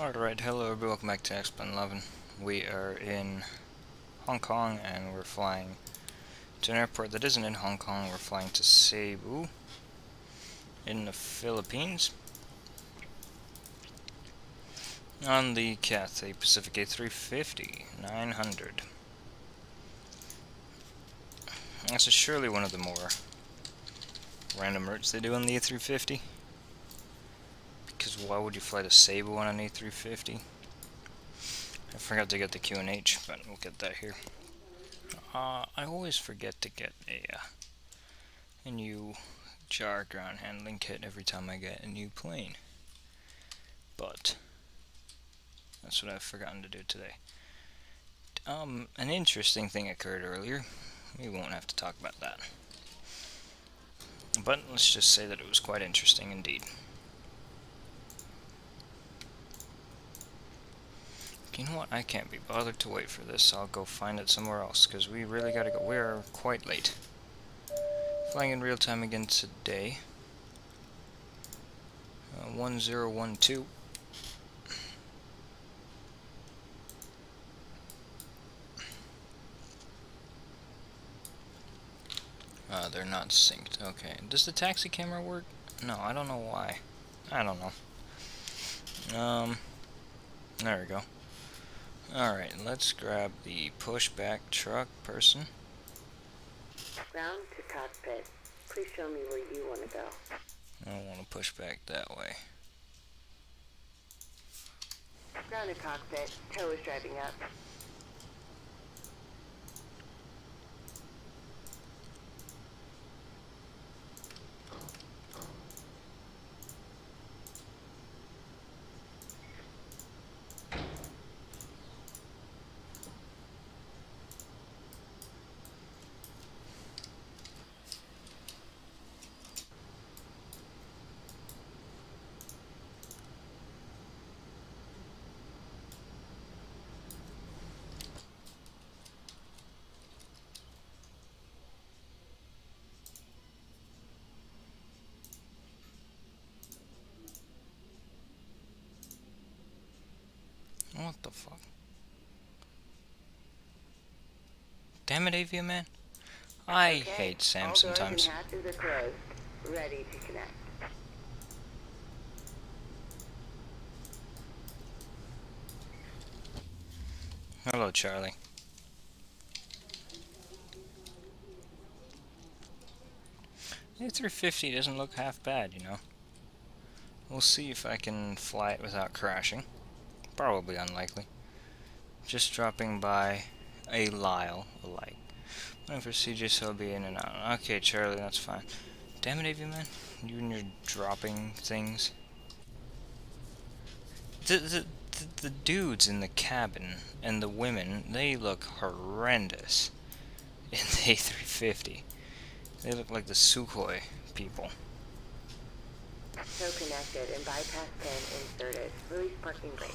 Alright, hello everybody, welcome back to CX921. We are in Hong Kong and we're flying to an airport that isn't in Hong Kong. We're flying to Cebu in the Philippines on the Cathay Pacific A350-900. This is surely one of the more random routes they do on the A350. Because why would you fly to Cebu on an A350? I forgot to get the Q&H, but we'll get that here. I always forget to get a new jar ground handling kit every time I get a new plane. But that's what I've forgotten to do today. An interesting thing occurred earlier. We won't have to talk about that. But let's just say that it was quite interesting indeed. You know what? I can't be bothered to wait for this. I'll go find it somewhere else, because we really gotta go. We're quite late. Flying in real time again today. 1012. They're not synced. Okay. Does the taxi camera work? No, I don't know why. I don't know. There we go. Alright, let's grab the pushback truck person. Ground to cockpit. Please show me where you want to go. I don't want to push back that way. Ground to cockpit. Tow is driving up. What the fuck? Damn it, Avioman. I hate Sam sometimes. All doors and hatches are closed. Ready to connect. Hello, Charlie. A350 doesn't look half bad, you know. We'll see if I can fly it without crashing. Probably unlikely. Just dropping by a Lyle, alike. Waiting for CJ so be in and out. Okay, Charlie, that's fine. Damn it, Avioman. You and your dropping things. The dudes in the cabin and the women, they look horrendous in the A350. They look like the Sukhoi people. Tow connected and bypass pin inserted. Release parking brake.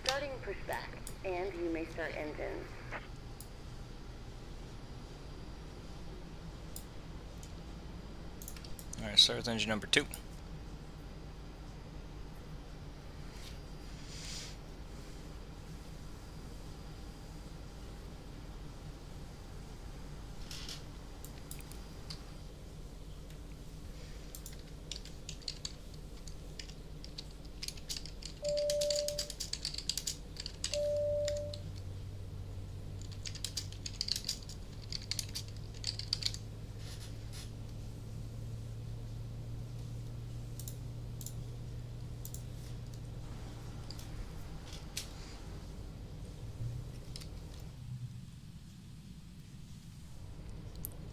Starting pushback, and you may start engines. Alright, start with engine number 2.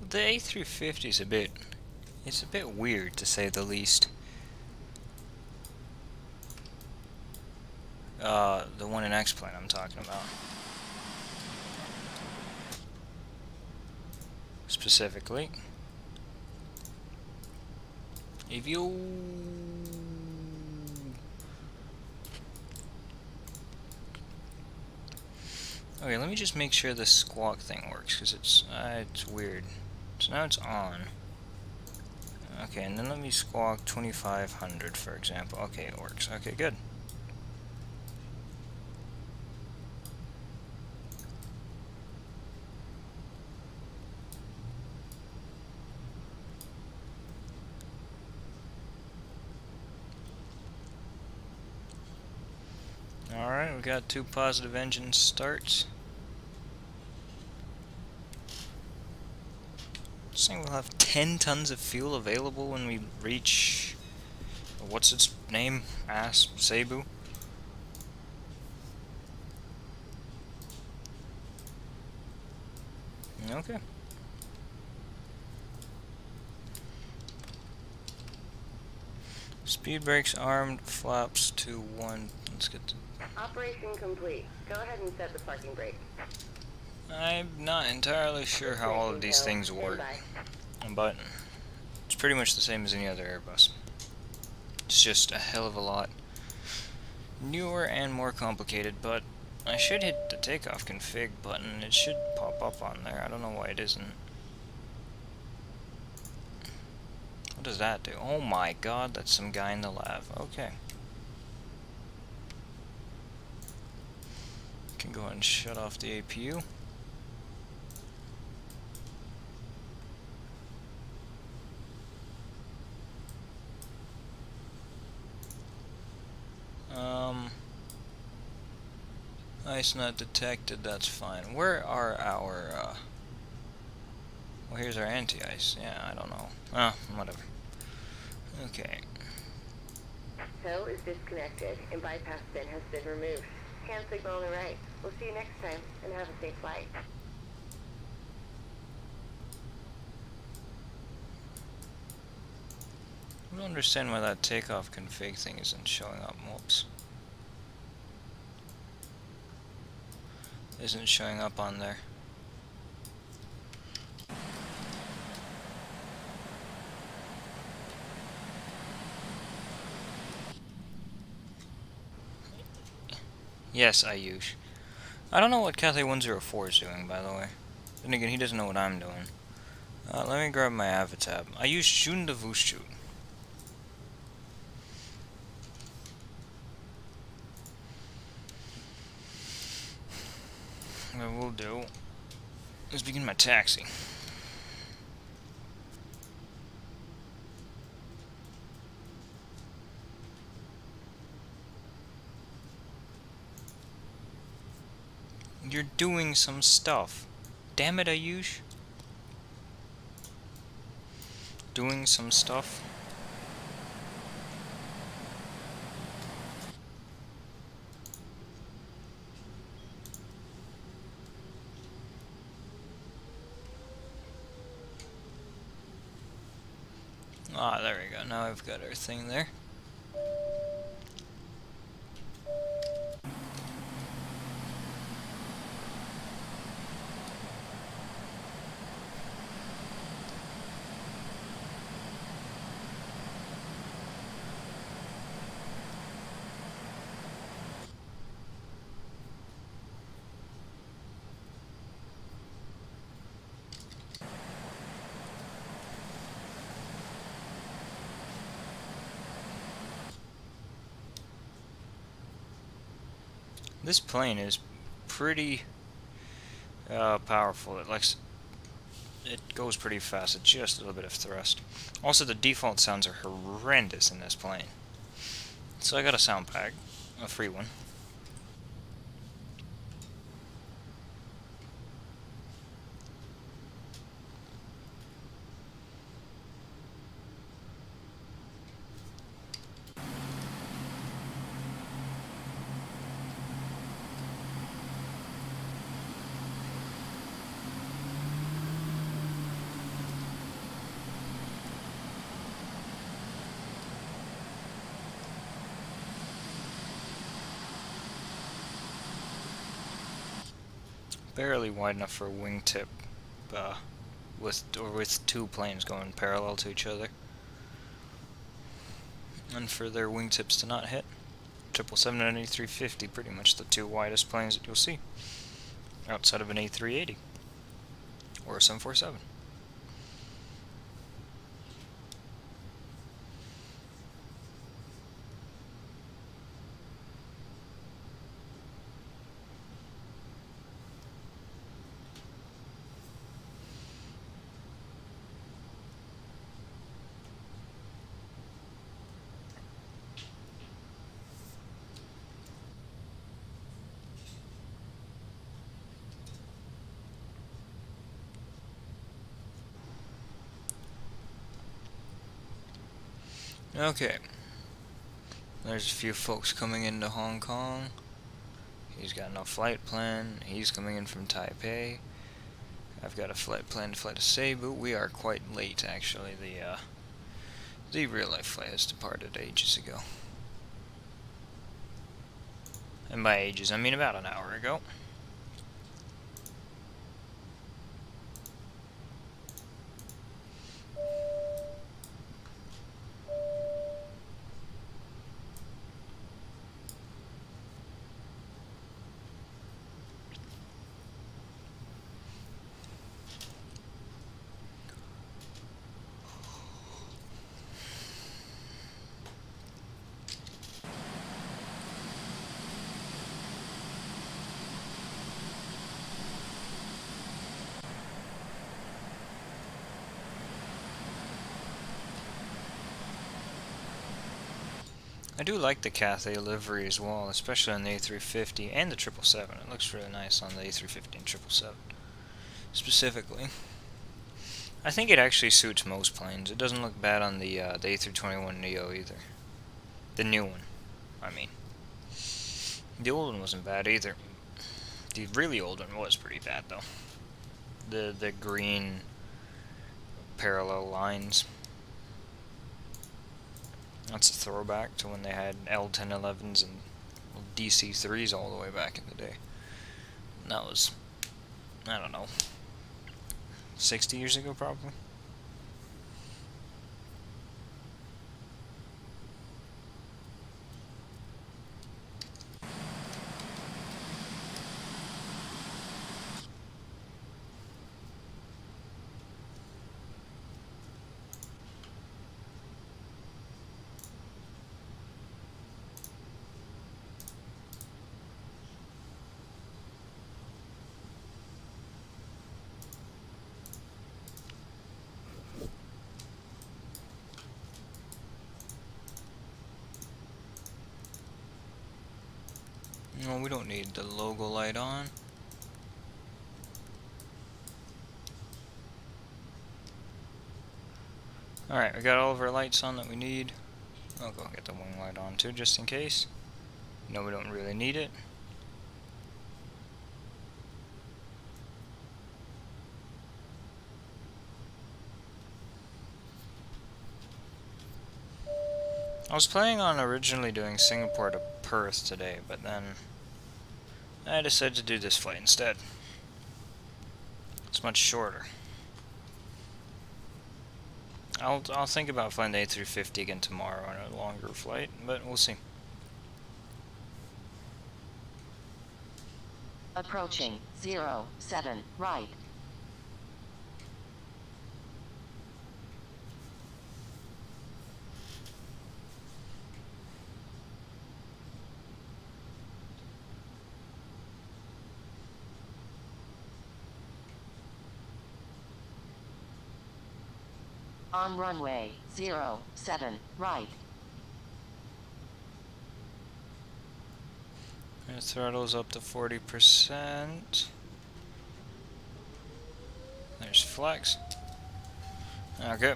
The A350 is it's a bit weird to say the least. The one in X-Plane I'm talking about. Specifically. Okay, let me just make sure the squawk thing works, because it's weird. So now it's on. Okay, and then let me squawk 2500, for example. Okay, it works. Okay, good. Alright, we got 2 positive engine starts. Saying we'll have 10 tons of fuel available when we reach, what's its name? Cebu? Okay. Speed brakes armed, flaps to 1. Let's get to... Operation complete. Go ahead and set the parking brake. I'm not entirely sure how all of these things work, but it's pretty much the same as any other Airbus. It's just a hell of a lot newer and more complicated, but I should hit the takeoff config button. It should pop up on there. I don't know why it isn't. What does that do? Oh my god, that's some guy in the lab. Okay. Can go ahead and shut off the APU. Ice not detected, that's fine. Where are our, well, here's our anti-ice. Yeah, I don't know. Whatever. Okay. Tow is disconnected and bypass pin has been removed. Hand signal on the right. We'll see you next time and have a safe flight. I don't understand why that takeoff config thing isn't showing up. Whoops. Isn't showing up on there. Yes, Ayush. I don't know what Cathay 104 is doing, by the way. Then again, he doesn't know what I'm doing. Let me grab my avatar. Ayush Shundavushu. What we'll do is begin my taxi. You're doing some stuff. Damn it, Ayush. Doing some stuff. Ah, there we go. Now I've got our thing there. This plane is pretty powerful. It goes pretty fast. It's just a little bit of thrust. Also, the default sounds are horrendous in this plane. So I got a sound pack, a free one. Barely wide enough for a wingtip, with two planes going parallel to each other, and for their wingtips to not hit. 777 and A350, pretty much the two widest planes that you'll see, outside of an A380 or a 747. Okay. There's a few folks coming into Hong Kong. He's got no flight plan. He's coming in from Taipei. I've got a flight plan to fly to Cebu. We are quite late, actually. The real-life flight has departed ages ago. And by ages, I mean about an hour ago. I do like the Cathay livery as well, especially on the A350 and the 777. It looks really nice on the A350 and 777, specifically. I think it actually suits most planes. It doesn't look bad on the A321neo either. The new one, I mean. The old one wasn't bad either. The really old one was pretty bad though. The green parallel lines. That's a throwback to when they had L1011s and DC3s all the way back in the day. And that was, I don't know, 60 years ago probably. No, we don't need the logo light on. Alright, we got all of our lights on that we need. I'll go get the wing light on too, just in case. No, we don't really need it. I was planning on originally doing Singapore to Perth today, but then I decided to do this flight instead. It's much shorter. I'll think about flying the A350 again tomorrow on a longer flight, but we'll see. Approaching 07 right. On runway 07 right. Our throttle's up to 40%. There's flex. Okay.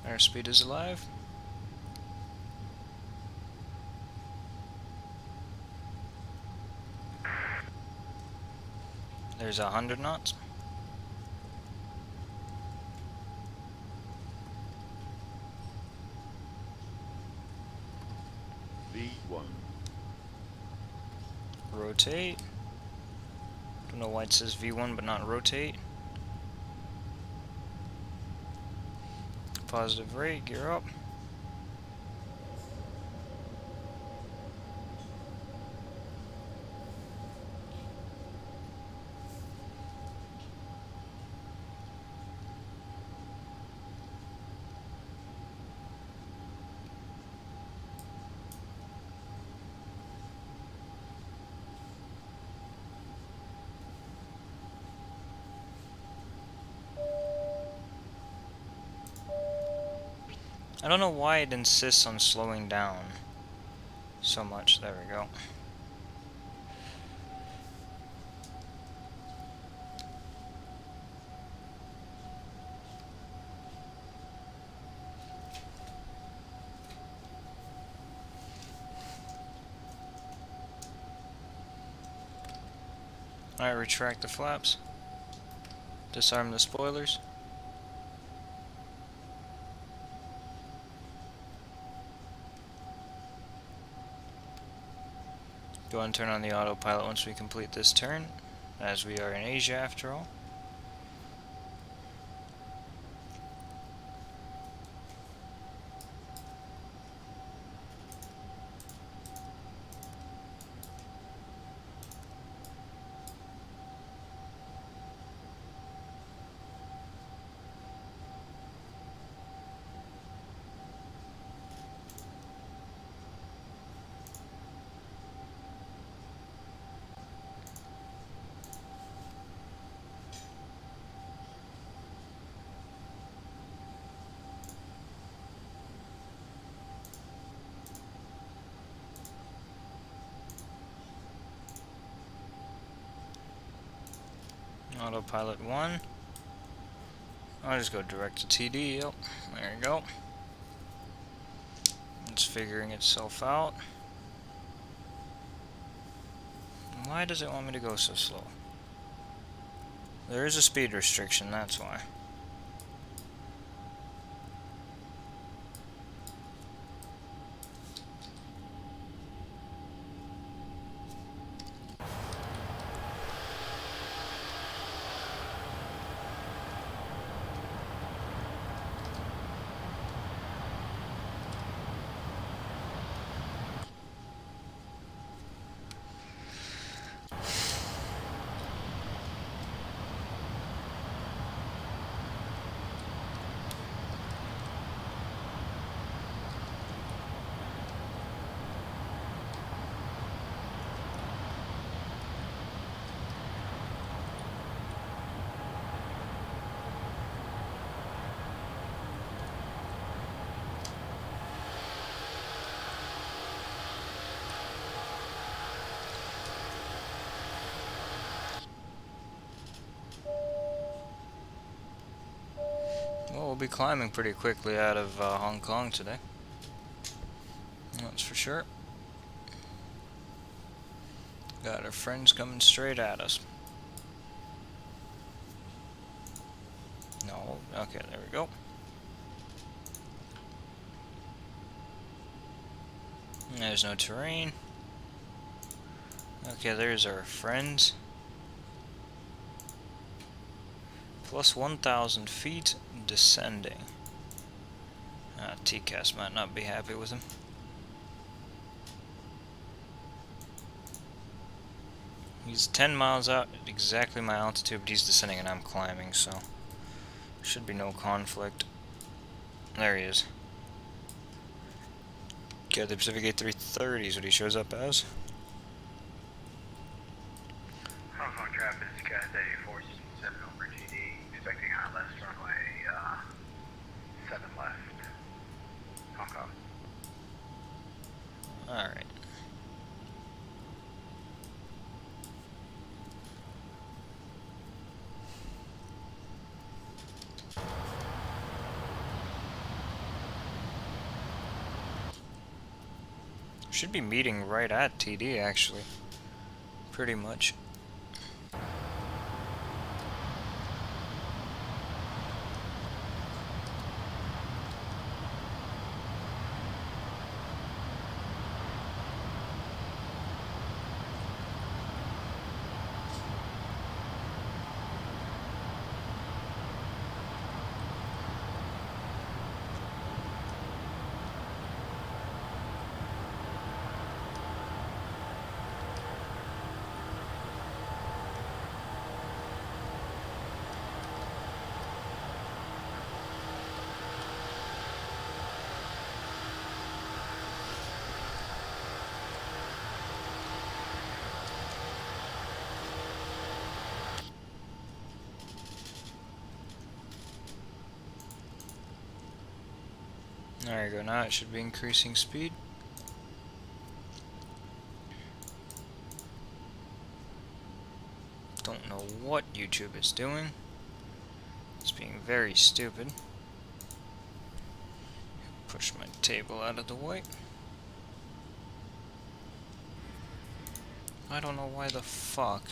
Airspeed is alive. There's 100 knots. V1. Rotate. Don't know why it says V1 but not rotate. Positive rate, gear up. I don't know why it insists on slowing down so much. There we go. Alright, retract the flaps. Disarm the spoilers. Go ahead and turn on the autopilot once we complete this turn, as we are in Asia after all. Autopilot 1. I'll just go direct to TD. Yep, there you go. It's figuring itself out. Why does it want me to go so slow? There is a speed restriction, that's why. Well, we'll be climbing pretty quickly out of Hong Kong today. That's for sure. Got our friends coming straight at us. No, okay, there we go. There's no terrain. Okay, there's our friends. Plus 1,000 feet, descending. TCAS might not be happy with him. He's 10 miles out, at exactly my altitude, but he's descending and I'm climbing, so should be no conflict. There he is. Cathay Pacific A330 is what he shows up as. Hong Kong traffic is Cathay 467 over GD, expecting high left runway 7 left, Hong Kong. Alright. Should be meeting right at TD actually. Pretty much. There you go, now it should be increasing speed. Don't know what YouTube is doing. It's being very stupid. Push my table out of the way. I don't know why the fuck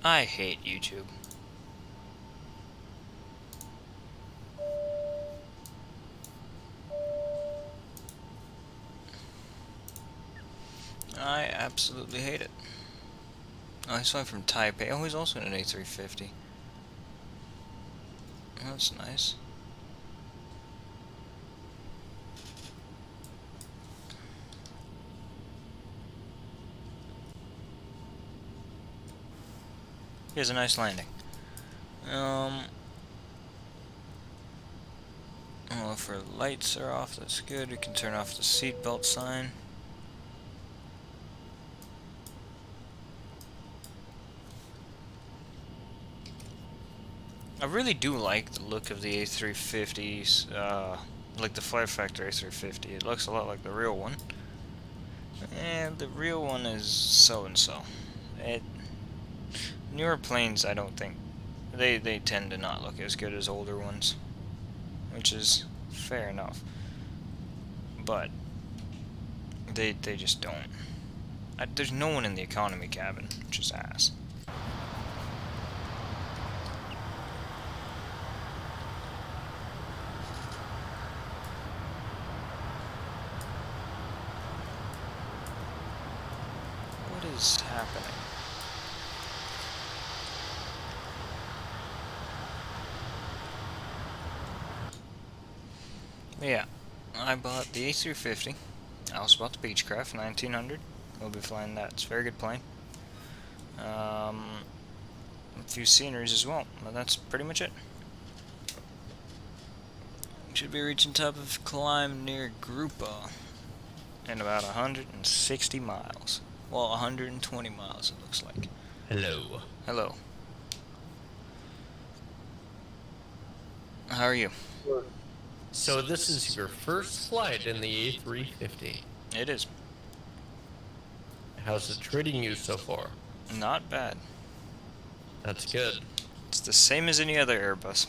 I hate YouTube. I absolutely hate it. Oh, he's flying from Taipei. Oh, he's also in an A350. That's nice. He has a nice landing. Well, if our lights are off, that's good. We can turn off the seatbelt sign. I really do like the look of the A350s, like the Fire Factor A350. It looks a lot like the real one. And the real one is so-and-so. Newer planes, I don't think, they tend to not look as good as older ones. Which is fair enough. But they just don't. There's no one in the economy cabin, which is ass. What is happening? Yeah, I bought the A350. I also bought the Beechcraft 1900. We'll be flying that. It's a very good plane. A few sceneries as well, but that's pretty much it. Should be reaching top of climb near Grupa in about 160 miles. Well, 120 miles it looks like. Hello. Hello. How are you? So this is your first flight in the A350. It is. How's it treating you so far? Not bad. That's good. It's the same as any other Airbus.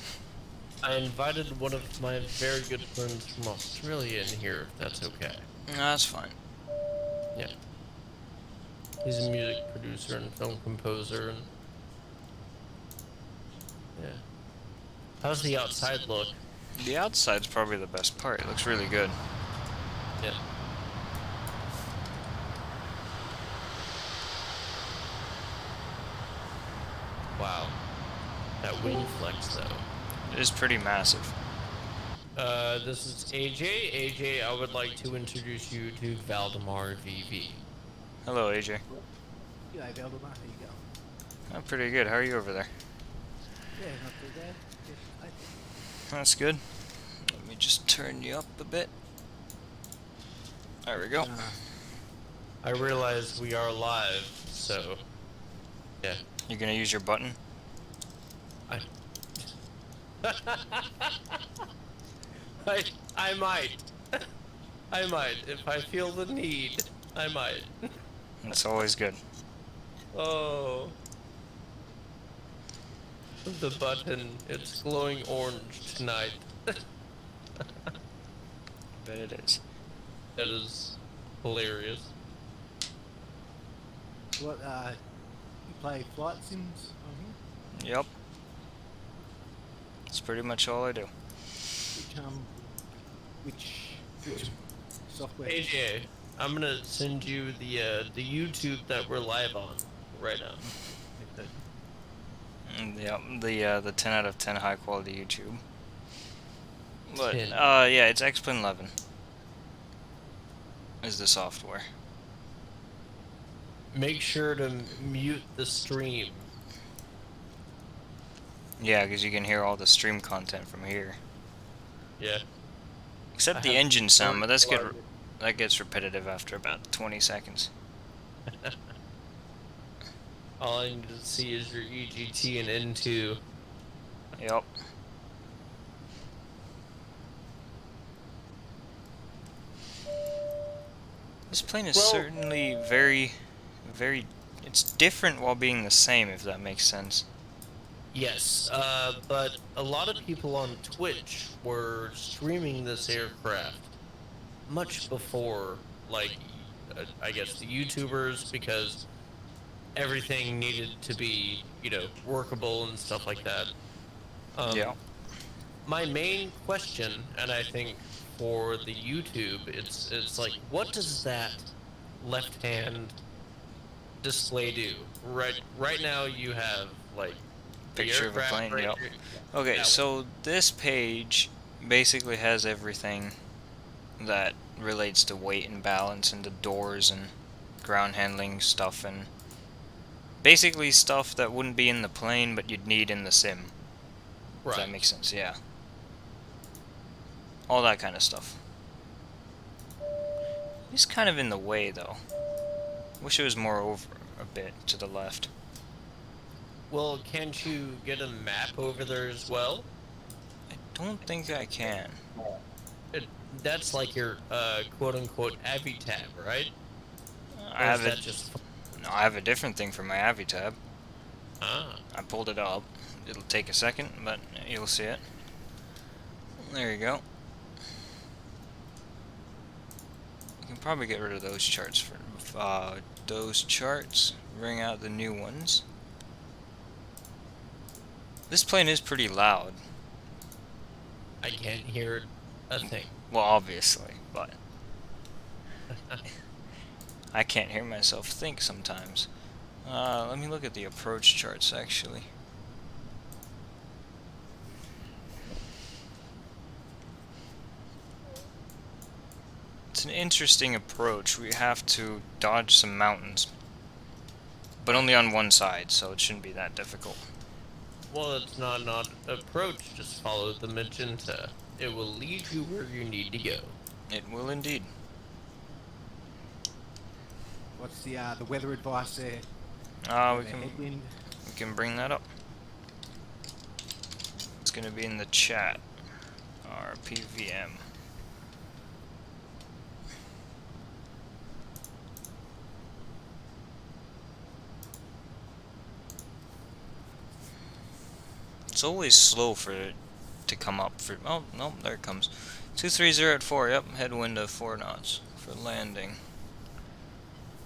I invited one of my very good friends from Australia in here, if that's okay. No, that's fine. Yeah. He's a music producer and film composer and... yeah. How's the outside look? The outside's probably the best part. It looks really good. Yeah. Wow. That wing flex, though. It is pretty massive. This is AJ. AJ, I would like to introduce you to Valdemar VV. Hello, AJ. G'day, Valdemar. How you going? I'm pretty good. How are you over there? Yeah, not too bad. That's good. Let me just turn you up a bit. There we go. I realize we are live, so yeah. You're gonna use your button? I I might. I might. If I feel the need, I might. That's always good. Oh. The button, it's glowing orange tonight. Bet it is. That is hilarious. What, you play flight sims on here? Yep. That's pretty much all I do. Which software? AJ, I'm gonna send you the YouTube that we're live on right now. Yep, the 10 out of 10 high quality YouTube. But 10. yeah, it's X-Plane 11 is the software. Make sure to mute the stream. Yeah, because you can hear all the stream content from here. Yeah. Except I the have engine sound, but that's recorded. that gets repetitive after about 20 seconds. All I need to see is your EGT and N2. Yep. This plane is Well- certainly very, it's different while being the same, if that makes sense. Yes, but a lot of people on Twitch were streaming this aircraft much before, like, I guess the YouTubers, because everything needed to be, workable and stuff like that. Yeah. My main question, and I think for the YouTube, it's like, what does that left hand display do? Right now you have like the Picture of a aircraft plane, right yep. here. Okay, That so this page basically has everything that relates to weight and balance and the doors and ground handling stuff and basically stuff that wouldn't be in the plane but you'd need in the sim. If Right. that makes sense, yeah. All that kind of stuff. It's kind of in the way though. Wish it was more over a bit to the left. Well, can't you get a map over there as well? I don't think I can. It, that's like your quote unquote Avi tab, right? I Or is have that a, just no, I have a different thing for my Avi tab. ah? I pulled it up. It'll take a second, but you'll see it. There you go. You can probably get rid of those charts for those charts. Bring out the new ones. This plane is pretty loud. I can't hear a thing. Well, obviously, but I can't hear myself think sometimes. Let me look at the approach charts actually. It's an interesting approach. We have to dodge some mountains, but only on one side, so it shouldn't be that difficult. Well, it's not approach. Just follow the magenta. It will lead you where you need to go. It will indeed. What's the weather advice there? We The can headwind. bring that up. It's gonna be in the chat. RPVM. It's always slow for it to come up for. Oh no, there it comes. 230 at 4. Yep, headwind of 4 knots for landing.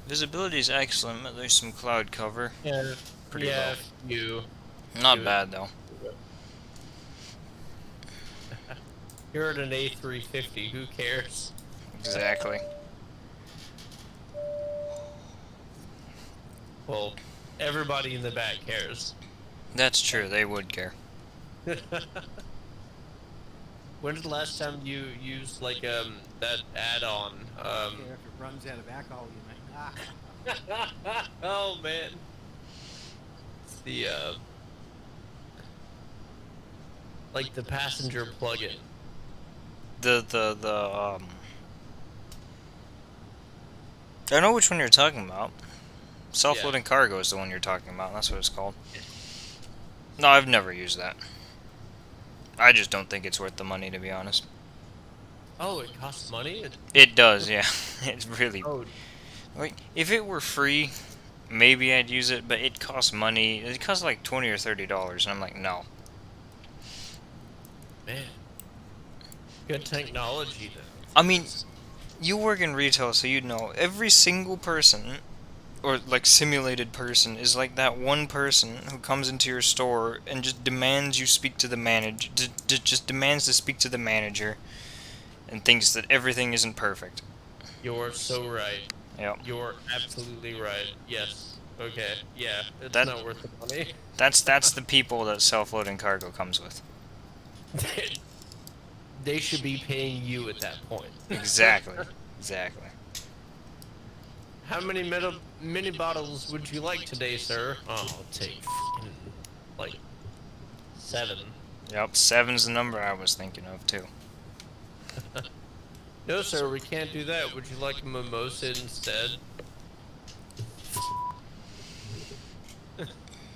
Visibility is excellent, but there's some cloud cover. Yeah. Pretty yeah. low. You. Not do it. bad though. You're at an A350. Who cares? Exactly. Well, everybody in the back cares. That's true. They would care. When did the last time you used like that add-on? Yeah, if it runs out of alcohol, you mean? Oh man. It's the like the passenger plug-in. I know which one you're talking about. Self-loading cargo is the one you're talking about. That's what it's called. No, I've never used that. I just don't think it's worth the money, to be honest. Oh, it costs money? It does, yeah. It's really. Oh, Like, if it were free, maybe I'd use it, but it costs money. It costs like $20 or $30, and I'm like, no. man. Good technology, though. I mean, you work in retail, so you'd know. Every single person, or like simulated person, is like that one person who comes into your store and just demands you speak to the manager. Just demands to speak to the manager, and thinks that everything isn't perfect. You're so right. Yep. You're absolutely right. Yes. Okay. Yeah. It's That- not worth the money. That's the people that self-loading cargo comes with. They should be paying you at that point. Exactly. Exactly. How many mini bottles would you like today, sir? Oh, I'll take like 7. Yep. 7's the number I was thinking of too. No, sir, we can't do that. Would you like a mimosa instead?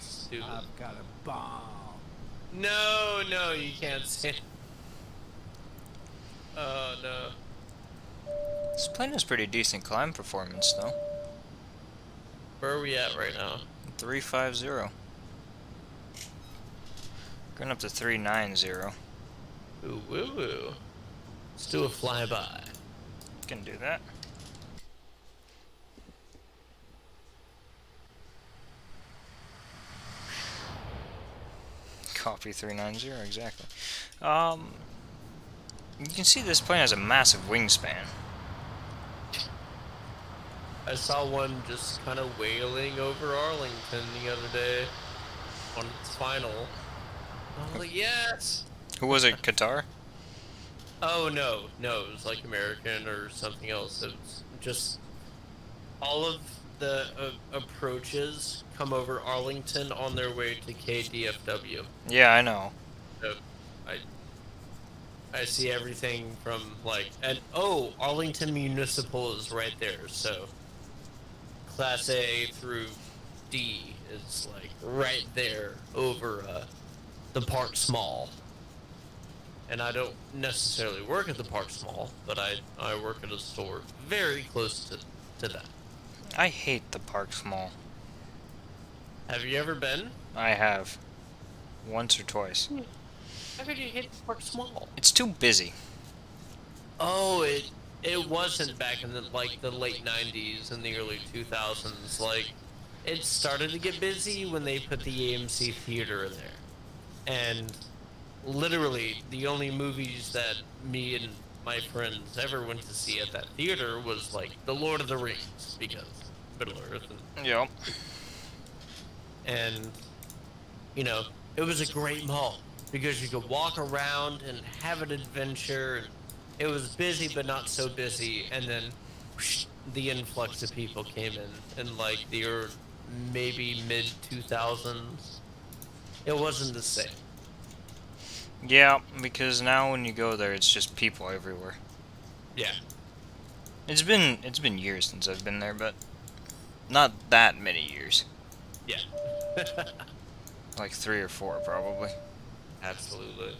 Stupid. I've got a bomb. No, no, you can't say. Oh no. This plane has pretty decent climb performance though. Where are we at right now? 350. Going up to 390. Ooh, woo woo. Let's do a flyby. Can do that. Copy 390, exactly. You can see this plane has a massive wingspan. I saw one just kind of wailing over Arlington the other day on its final. I was like, yes! Who was it, Qatar? Oh, no, it was like American or something else. It was just all of the approaches come over Arlington on their way to KDFW. Yeah, I know. So I see everything from like, and oh, Arlington Municipal is right there. So Class A through D is like right there over the Parks Mall. And I don't necessarily work at the Parks Mall, but I work at a store very close to that. I hate the Parks Mall. Have you ever been? I have. Once or twice. How could you hate the Parks Mall? It's too busy. Oh, it wasn't back in the late 90s and the early 2000s. Like, it started to get busy when they put the AMC theater there. And literally, the only movies that me and my friends ever went to see at that theater was, like, The Lord of the Rings, because Middle-earth. Yep. And, you know, it was a great mall, because you could walk around and have an adventure, and it was busy but not so busy, and then whoosh, the influx of people came in like the maybe mid-2000s. It wasn't the same. Yeah, because now when you go there, it's just people everywhere. Yeah. It's been years since I've been there, but not that many years. Yeah. Like 3 or 4, probably. Absolutely.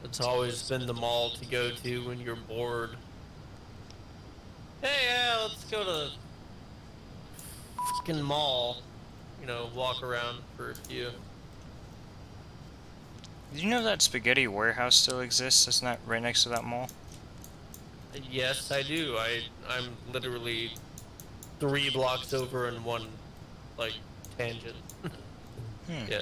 It's always been the mall to go to when you're bored. Hey, yeah, let's go to fucking mall. You know, walk around for a few. Did you know that spaghetti warehouse still exists? It's not right next to that mall. Yes, I do. I'm literally 3 blocks over in one, like, tangent. Yeah.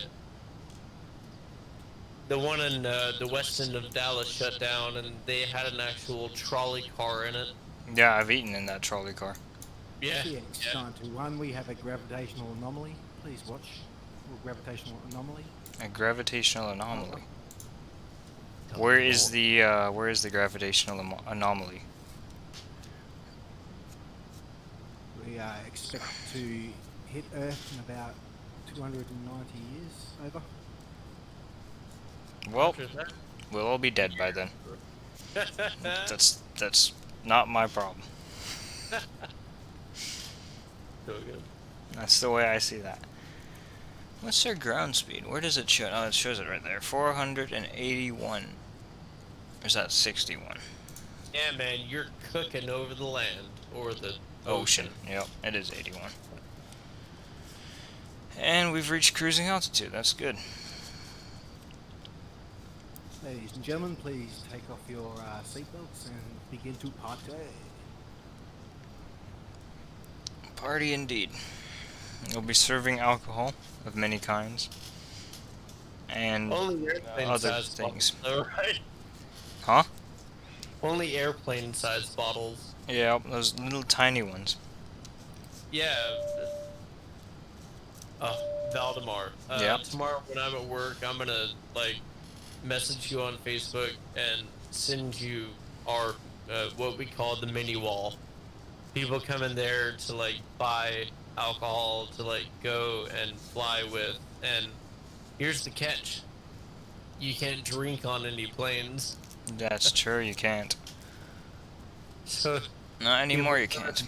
The one in the west end of Dallas shut down, and they had an actual trolley car in it. Yeah, I've eaten in that trolley car. Yeah. CX921, we have a gravitational anomaly. Please watch. Or gravitational anomaly. A gravitational anomaly. Where is the gravitational anomaly? We expect to hit Earth in about 290 years, over. Well, we'll all be dead by then. That's not my problem. So good. That's the way I see that. What's their ground speed? Where does it show? Oh, it shows it right there. 481. Or is that 61? Yeah, man, you're cooking over the land or the Ocean. Yep, it is 81. And we've reached cruising altitude. That's good. Ladies and gentlemen, please take off your seatbelts and begin to party. Party indeed. We'll be serving alcohol of many kinds. And Only airplane other size things. bottles, though, right? Huh? Only airplane size bottles. Yeah, those little tiny ones. Yeah. Valdemar. Yep. Tomorrow when I'm at work, I'm gonna message you on Facebook and send you our what we call the mini wall. People come in there to buy alcohol to go and fly with, and here's the catch: you can't drink on any planes. That's true, you can't. So Not anymore, you can't.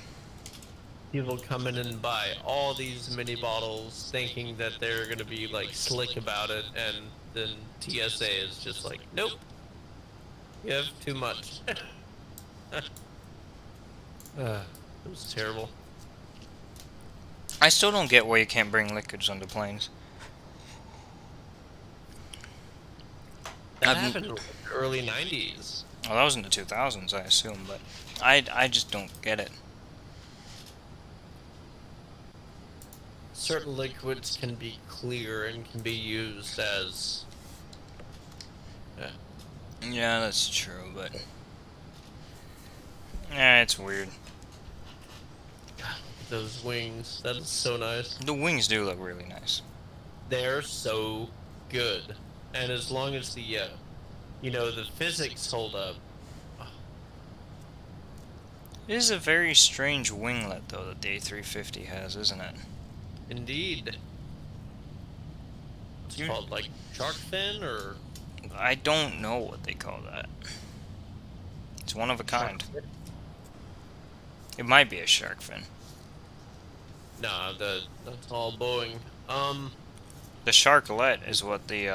people come in and buy all these mini bottles thinking that they're gonna be slick about it, and then TSA is just like, nope, you have too much. It was terrible. I still don't get why you can't bring liquids onto planes. That I've- happened in the early 90s. Well, that was in the 2000s, I assume, but I just don't get it. certain liquids can be clear and can be used as. Yeah, that's true, but it's weird. God, look at those wings. That is so nice. The wings do look really nice. They're so good, and as long as the the physics hold up. It is a very strange winglet, though, that the A350 has, isn't it? Indeed. It's You- called like shark fin or I don't know what they call that. It's one of a kind. shark fin? It might be a shark fin. Nah, that's all Boeing. The sharklet is what the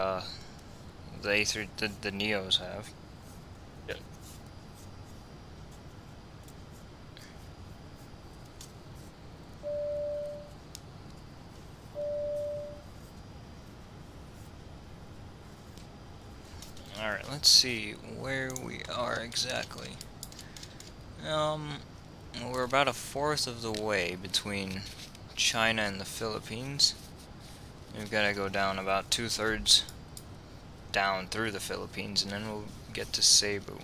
A3 the Neos have. Yeah. Alright, let's see where we are exactly. We're about a fourth of the way between China and the Philippines. We've got to go down about 2/3 down through the Philippines, and then we'll get to Cebu.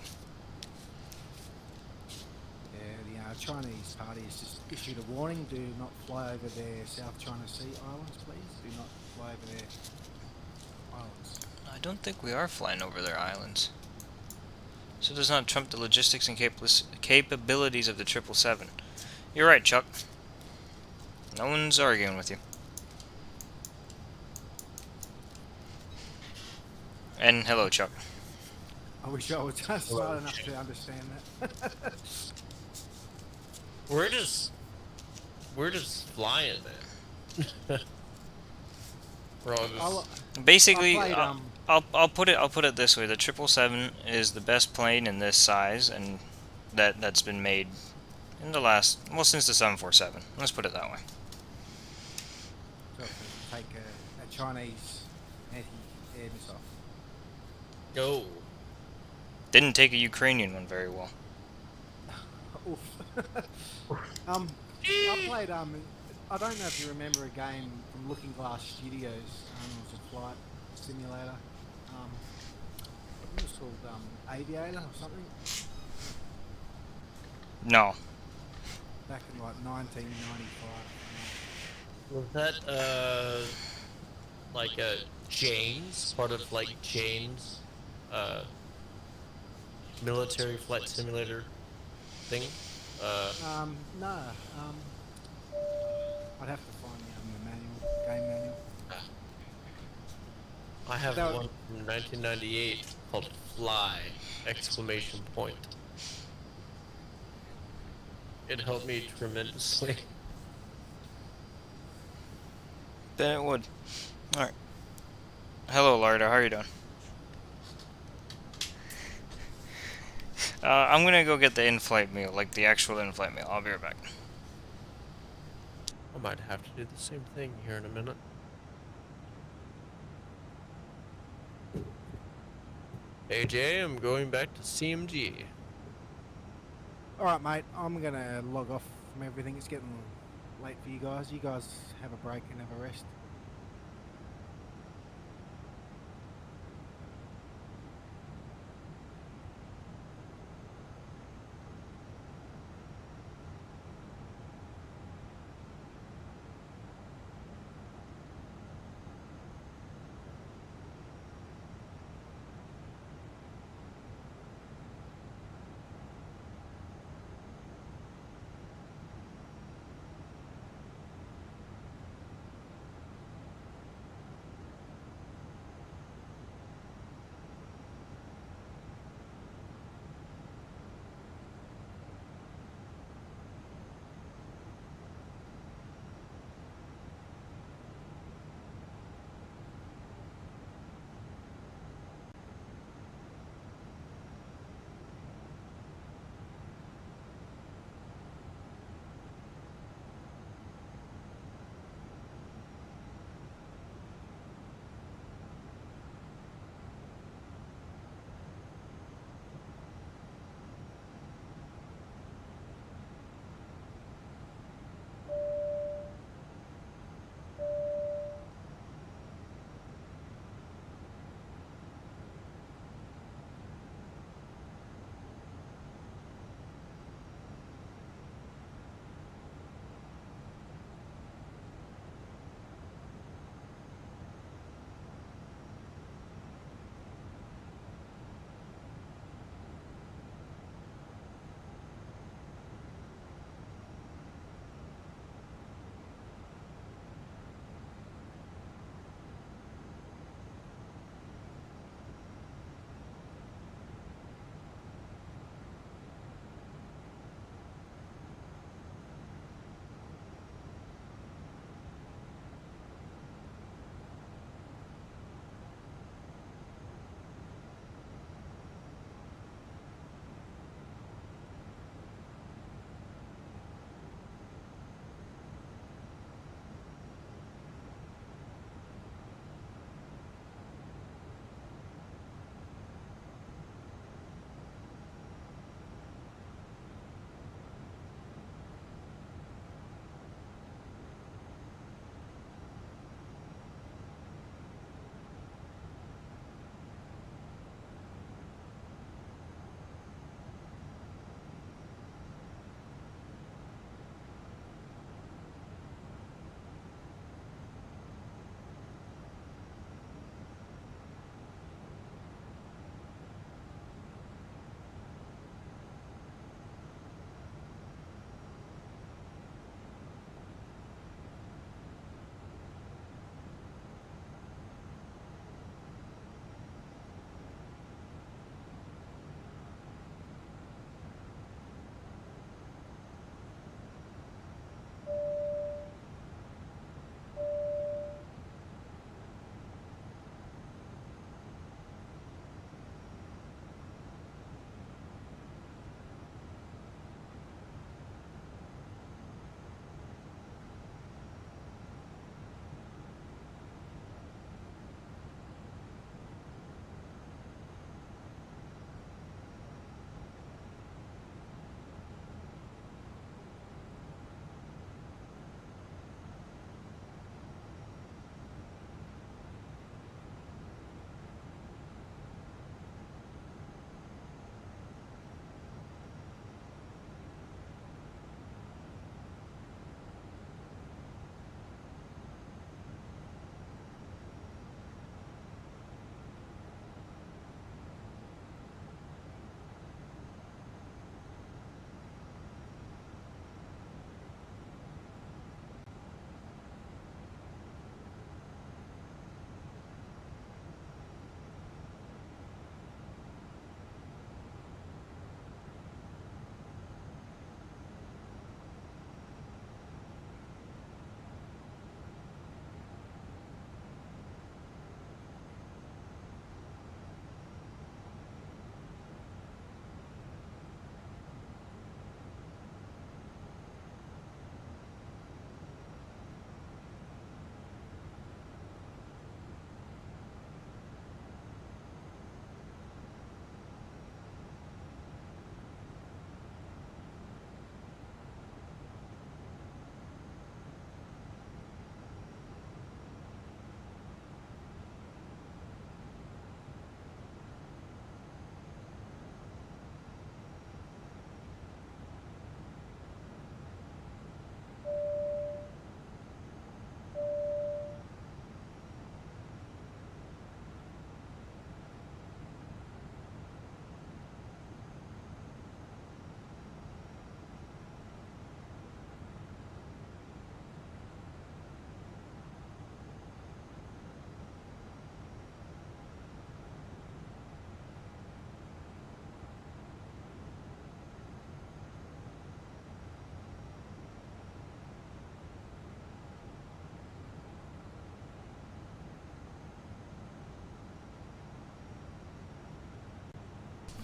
Yeah, the Chinese party has just issued a warning: do not fly over their South China Sea islands, please. Do not fly over their islands. I don't think we are flying over their islands. So does not trump the logistics and capabilities of the 777. You're right, Chuck. No one's arguing with you. And hello, Chuck. I wish I was just smart enough to understand that. We're just flying, man. We're all just, Basically, I played, I'll put it this way: the 777 is the best plane in this size, and that's been made in the last, well, since the 747. Let's put it that way. So to take a Chinese anti-air missile. go. Didn't take a Ukrainian one very well. Oof. I played I don't know if you remember a game from Looking Glass Studios. It was a flight simulator. I think it was called Aviator or something. No. Back in like 1995. Was that like a Jane's, part of like Jane's military flight simulator thing? No. I'd have to find the manual, game manual. I have That- one from 1998 called Fly! Exclamation point. It helped me tremendously. Then it would. Alright. Hello, Larda. How are you doing? I'm gonna go get the in-flight meal, like the actual in-flight meal. I'll be right back. I might have to do the same thing here in a minute. AJ, I'm going back to CMG. Alright, mate. I'm going to log off from everything. It's getting late for you guys. You guys have a break and have a rest.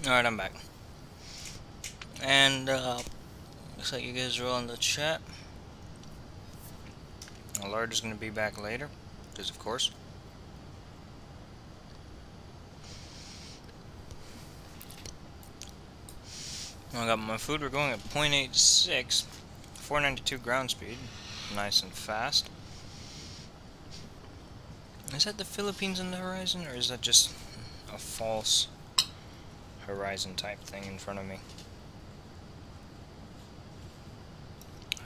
Alright, I'm back. And, looks like you guys are all in the chat. Allard is going to be back later, because of course. I got my food. We're going at 0.86, 492 ground speed, nice and fast. Is that the Philippines on the horizon, or is that just a false horizon type thing in front of me?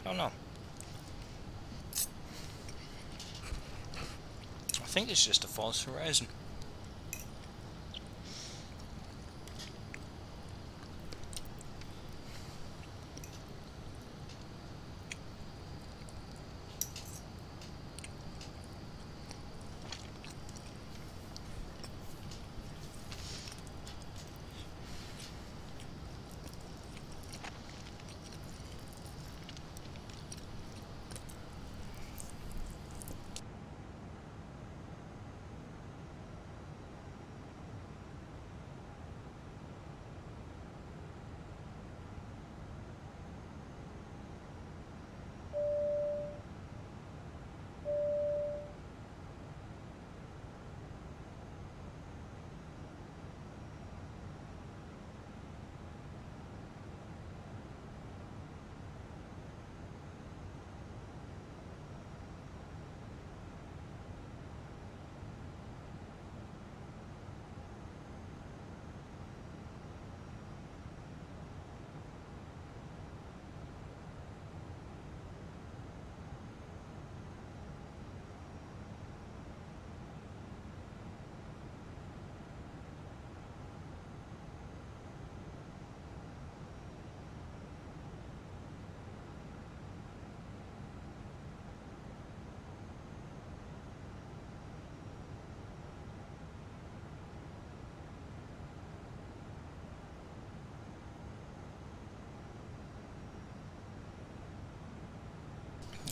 I don't know. I think it's just a false horizon.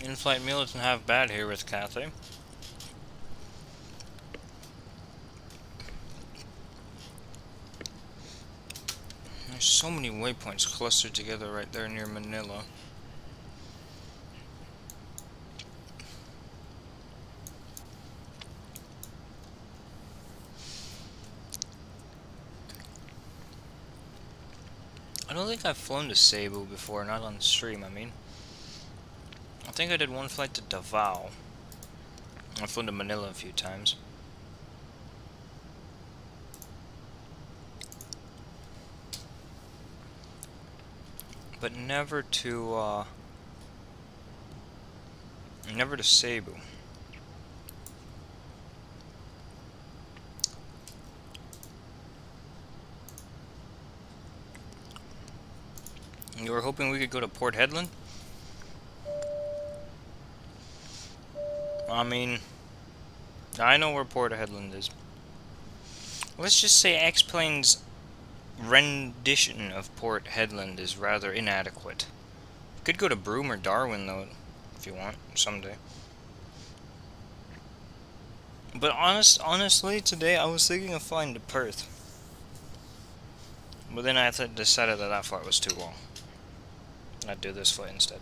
In-flight meal isn't half bad here with Cathay. There's so many waypoints clustered together right there near Manila. I don't think I've flown to Cebu before, not on stream, I mean. I think I did one flight to Davao. I've flown to Manila a few times. But never to Cebu. You were hoping we could go to Port Hedland? I mean, I know where Port Hedland is. Let's just say X-Plane's rendition of Port Hedland is rather inadequate. Could go to Broome or Darwin, though, if you want, someday. But honestly, today I was thinking of flying to Perth. But then I decided that flight was too long. I'd do this flight instead.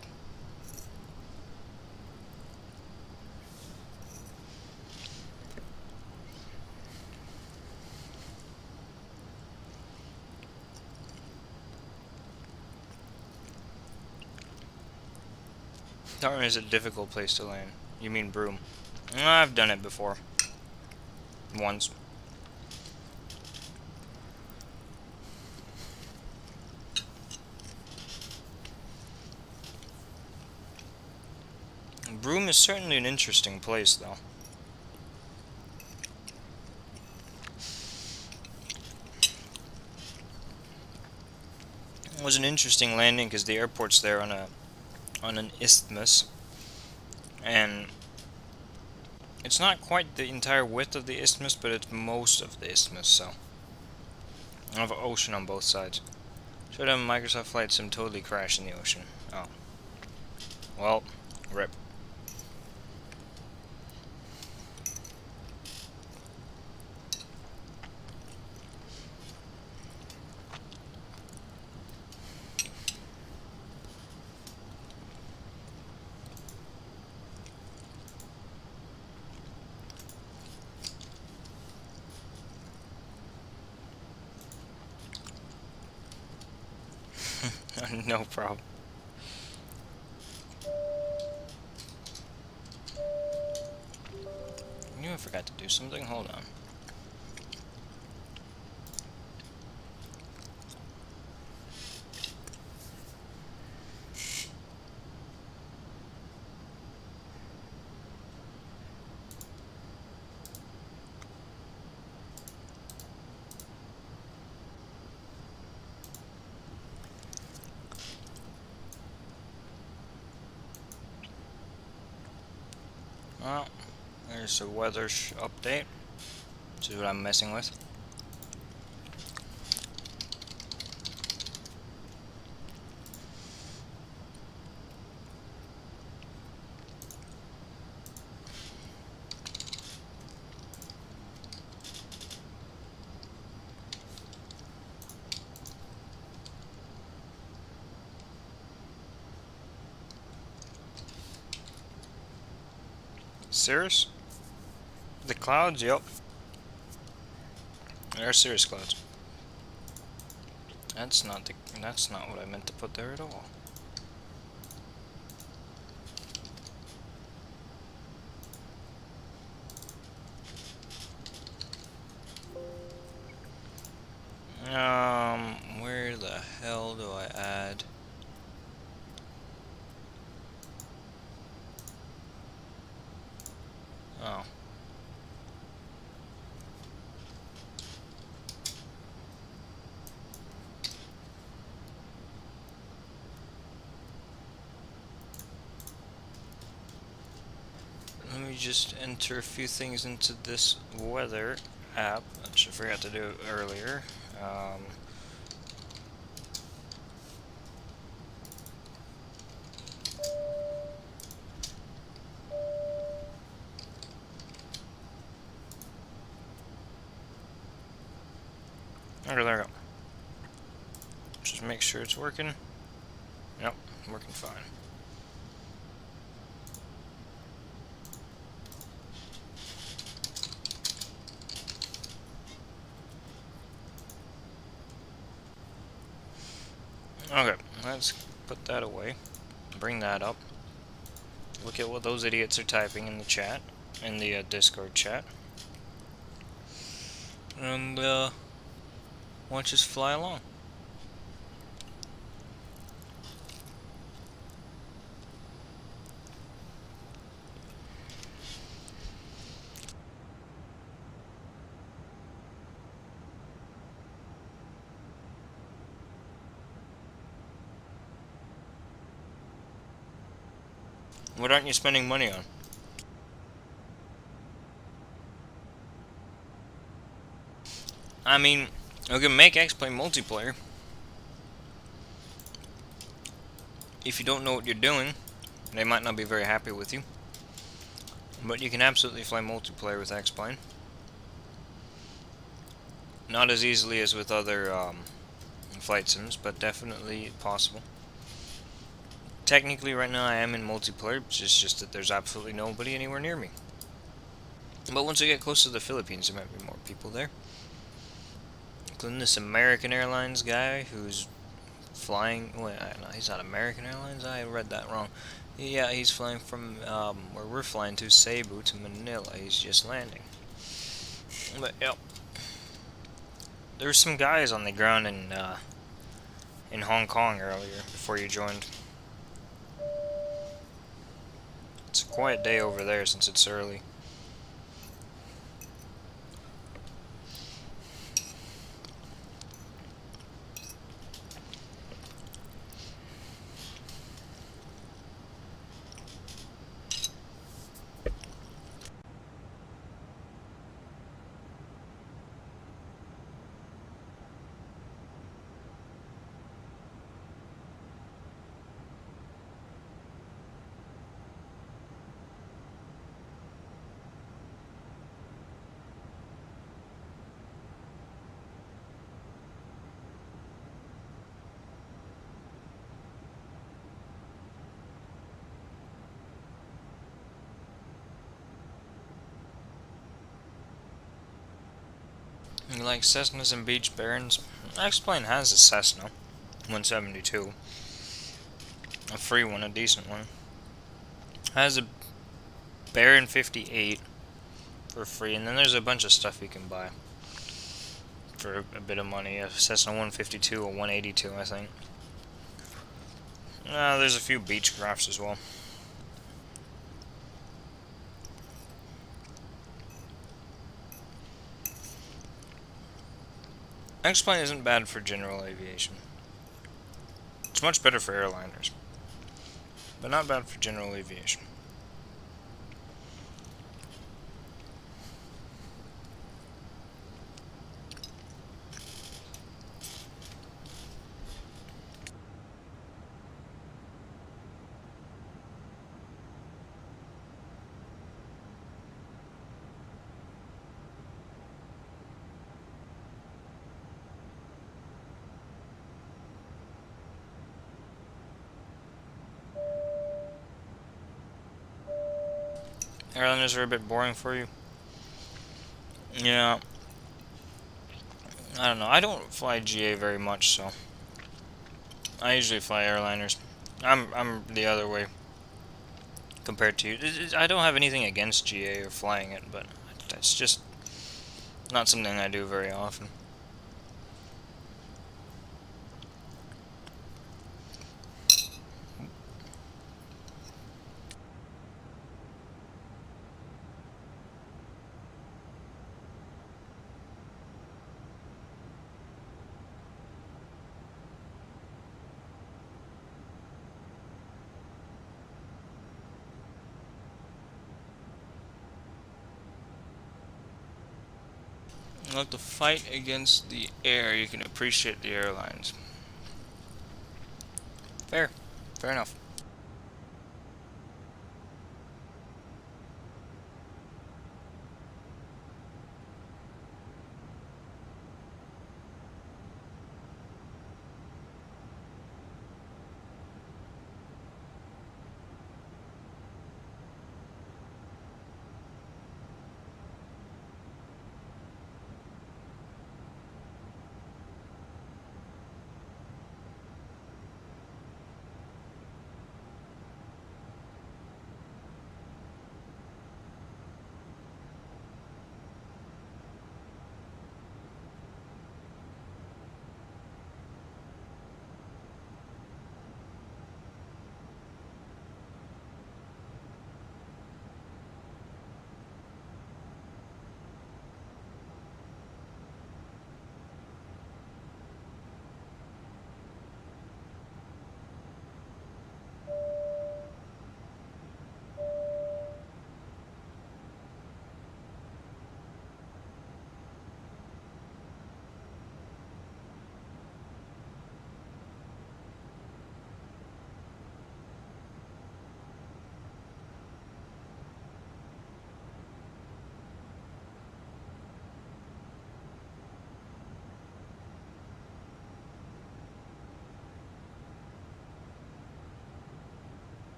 Darwin is a difficult place to land. You mean Broome? I've done it before. Once. Broome is certainly an interesting place, though. It was an interesting landing because the airport's there on an isthmus, and it's not quite the entire width of the isthmus, but it's most of the isthmus, so I have an ocean on both sides. Should have a Microsoft Flight Sim totally crashed in the ocean. Oh. Well, rip. No problem. I knew I forgot to do something. Hold on. Well, there's a weather update. This is what I'm messing with. Cirrus? The clouds? Yep. They're cirrus clouds. That's not what I meant to put there at all. Where the hell do I add? Oh. Let me just enter a few things into this weather app, which I forgot to do earlier. Okay, there we go. Just make sure it's working. Yep, working fine. Okay, let's put that away. Bring that up. Look at what those idiots are typing in the chat, in the Discord chat. And, watch us fly along. What aren't you spending money on? I mean, you can make X play multiplayer. If you don't know what you're doing, they might not be very happy with you. But you can absolutely fly multiplayer with X-Plane. Not as easily as with other flight sims, but definitely possible. Technically, right now I am in multiplayer, it's just that there's absolutely nobody anywhere near me. But once I get close to the Philippines, there might be more people there. Including this American Airlines guy who's flying. Wait, no, he's not American Airlines. I read that wrong. Yeah, he's flying from where we're flying to, Cebu to Manila. He's just landing. But yep, there were some guys on the ground in Hong Kong earlier before you joined. It's a quiet day over there since it's early. You like Cessnas and Beach Barons? X-Plane has a Cessna. 172. A free one, a decent one. Has a Baron 58 for free, and then there's a bunch of stuff you can buy for a bit of money. A Cessna 152, a 182, I think. There's a few Beechcrafts as well. X-Plane isn't bad for general aviation. It's much better for airliners, but not bad for general aviation. Airliners are a bit boring for you? Yeah. I don't know. I don't fly GA very much, so I usually fly airliners. I'm the other way compared to you. I don't have anything against GA or flying it, but that's just not something I do very often. Let the fight against the air, you can appreciate the airlines. Fair. Fair enough.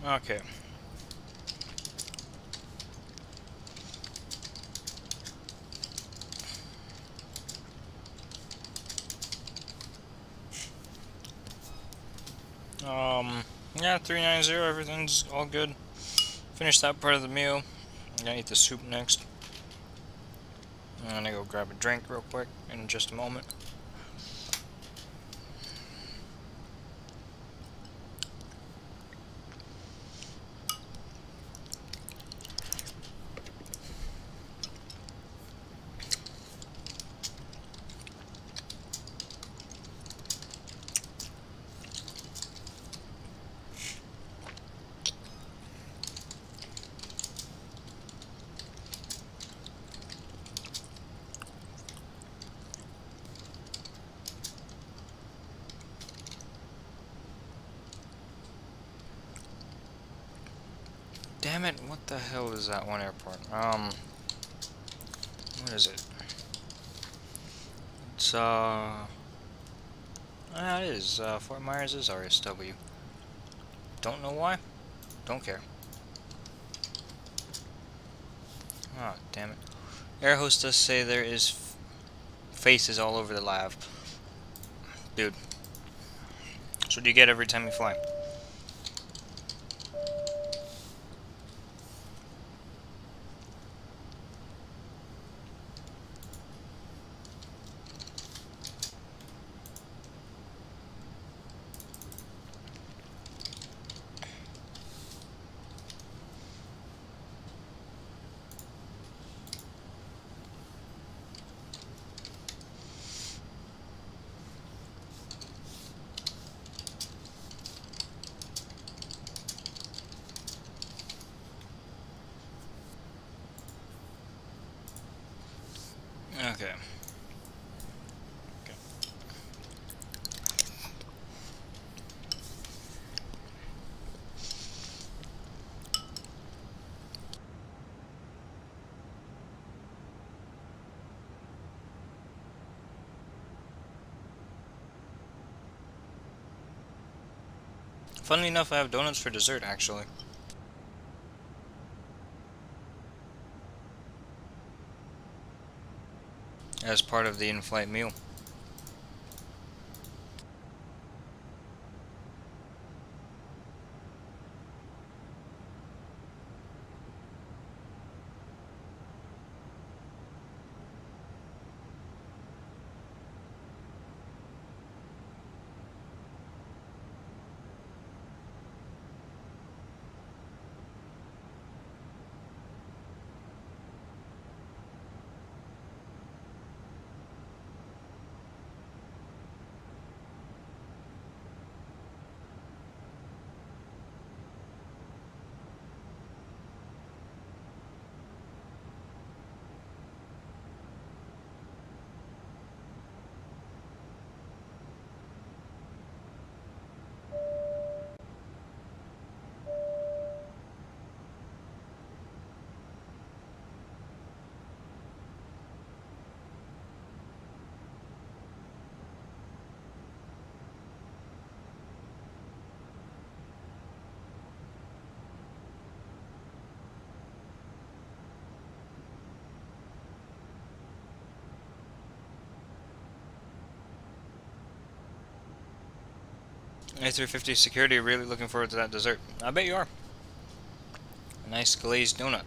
Okay. Yeah, 390, everything's all good. Finish that part of the meal. I'm gonna eat the soup next. I'm gonna go grab a drink real quick in just a moment. Damn it, what the hell is that one airport? What is it? It's, it is, Fort Myers is RSW. Don't know why. Don't care. Oh, damn it. Air hostess say there is faces all over the lab. Dude. That's what you get every time you fly. Okay. Funnily enough, I have donuts for dessert, actually. As part of the in-flight meal. A350 security, really looking forward to that dessert. I bet you are. A nice glazed donut.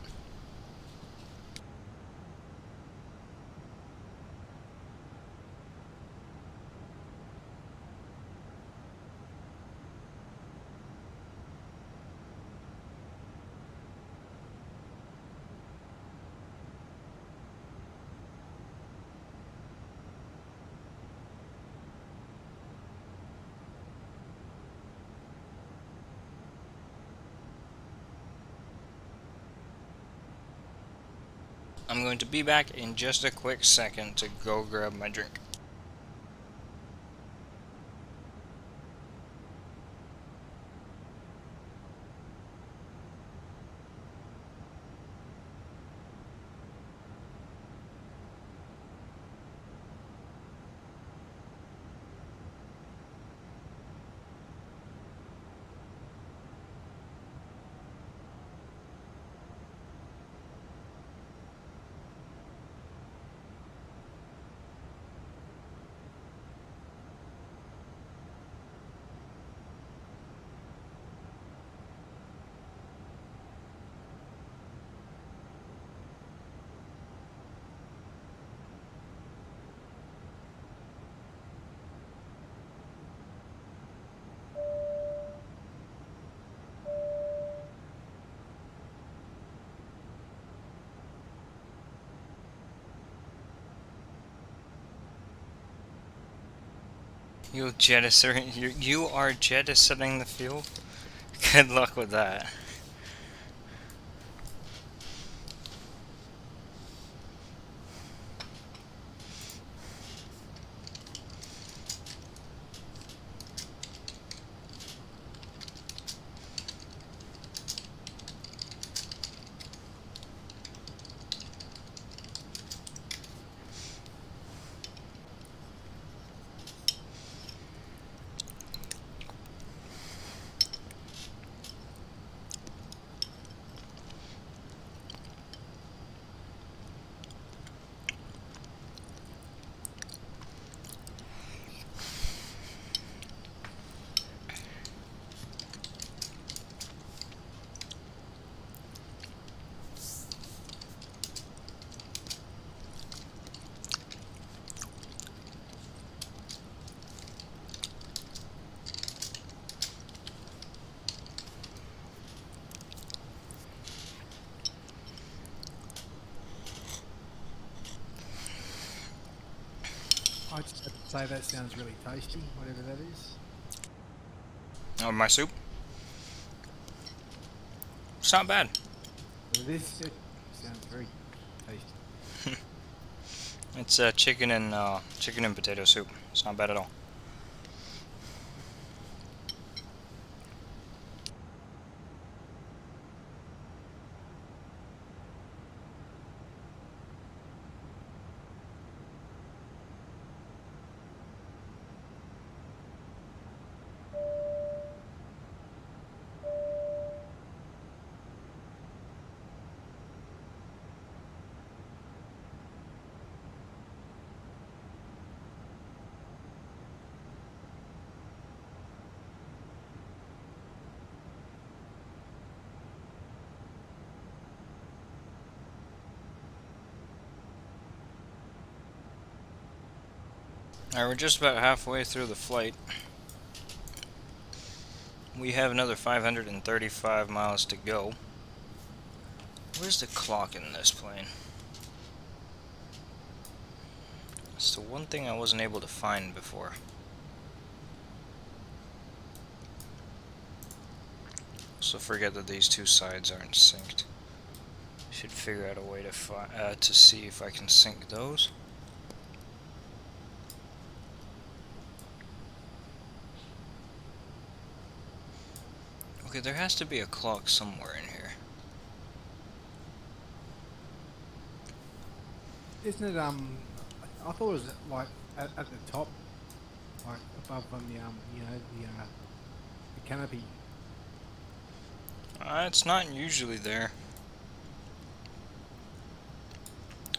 I'm going to be back in just a quick second to go grab my drink. You are jettisoning the fuel? Good luck with that. I just have to say that sounds really tasty, whatever that is. Oh, my soup? It's not bad. But it is. It sounds very tasty. It's chicken and potato soup. It's not bad at all. Alright, we're just about halfway through the flight. We have another 535 miles to go. Where's the clock in this plane? It's the one thing I wasn't able to find before. Also forget that these two sides aren't synced. Should figure out a way to see if I can sync those. Okay, there has to be a clock somewhere in here. Isn't it? I thought it was like at the top, like above on the the canopy. It's not usually there.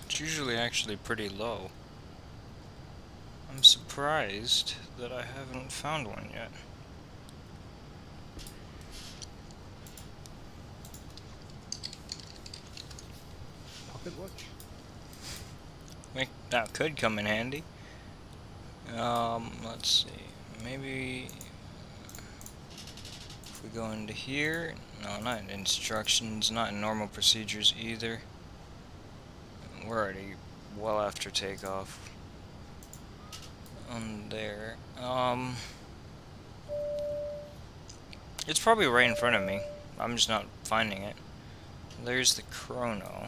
It's usually actually pretty low. I'm surprised that I haven't found one yet. Pocket watch. That could come in handy. Let's see. Maybe if we go into here. No, not in instructions, not in normal procedures either. We're already well after takeoff. On there. It's probably right in front of me. I'm just not finding it. There's the chrono.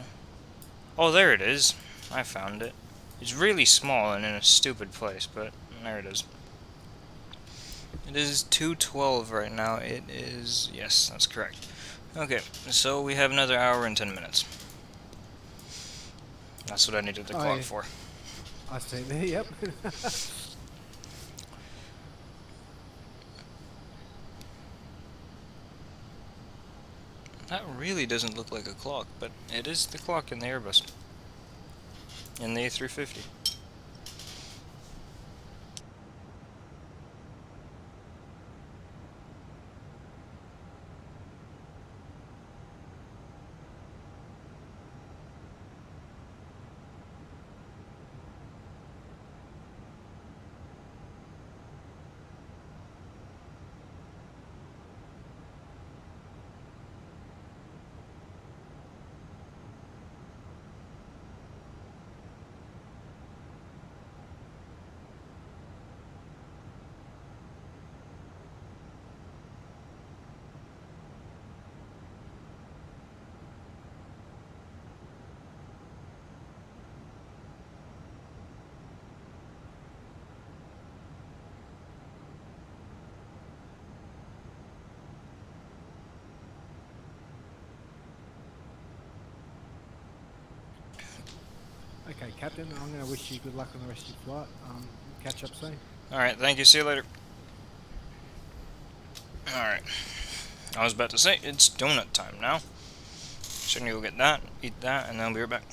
Oh, there it is. I found it. It's really small and in a stupid place, but there it is. It is 2:12 right now. It is... yes, that's correct. Okay, so we have another hour and 10 minutes. That's what I needed the clock Yeah. for. I see there. Yep. That really doesn't look like a clock, but it is the clock in the Airbus. In the A350. Okay, Captain, I'm going to wish you good luck on the rest of your flight. Catch up soon. Alright, thank you, see you later. Alright. I was about to say, it's donut time now. So I'm gonna go get that, eat that, and then I'll be right back.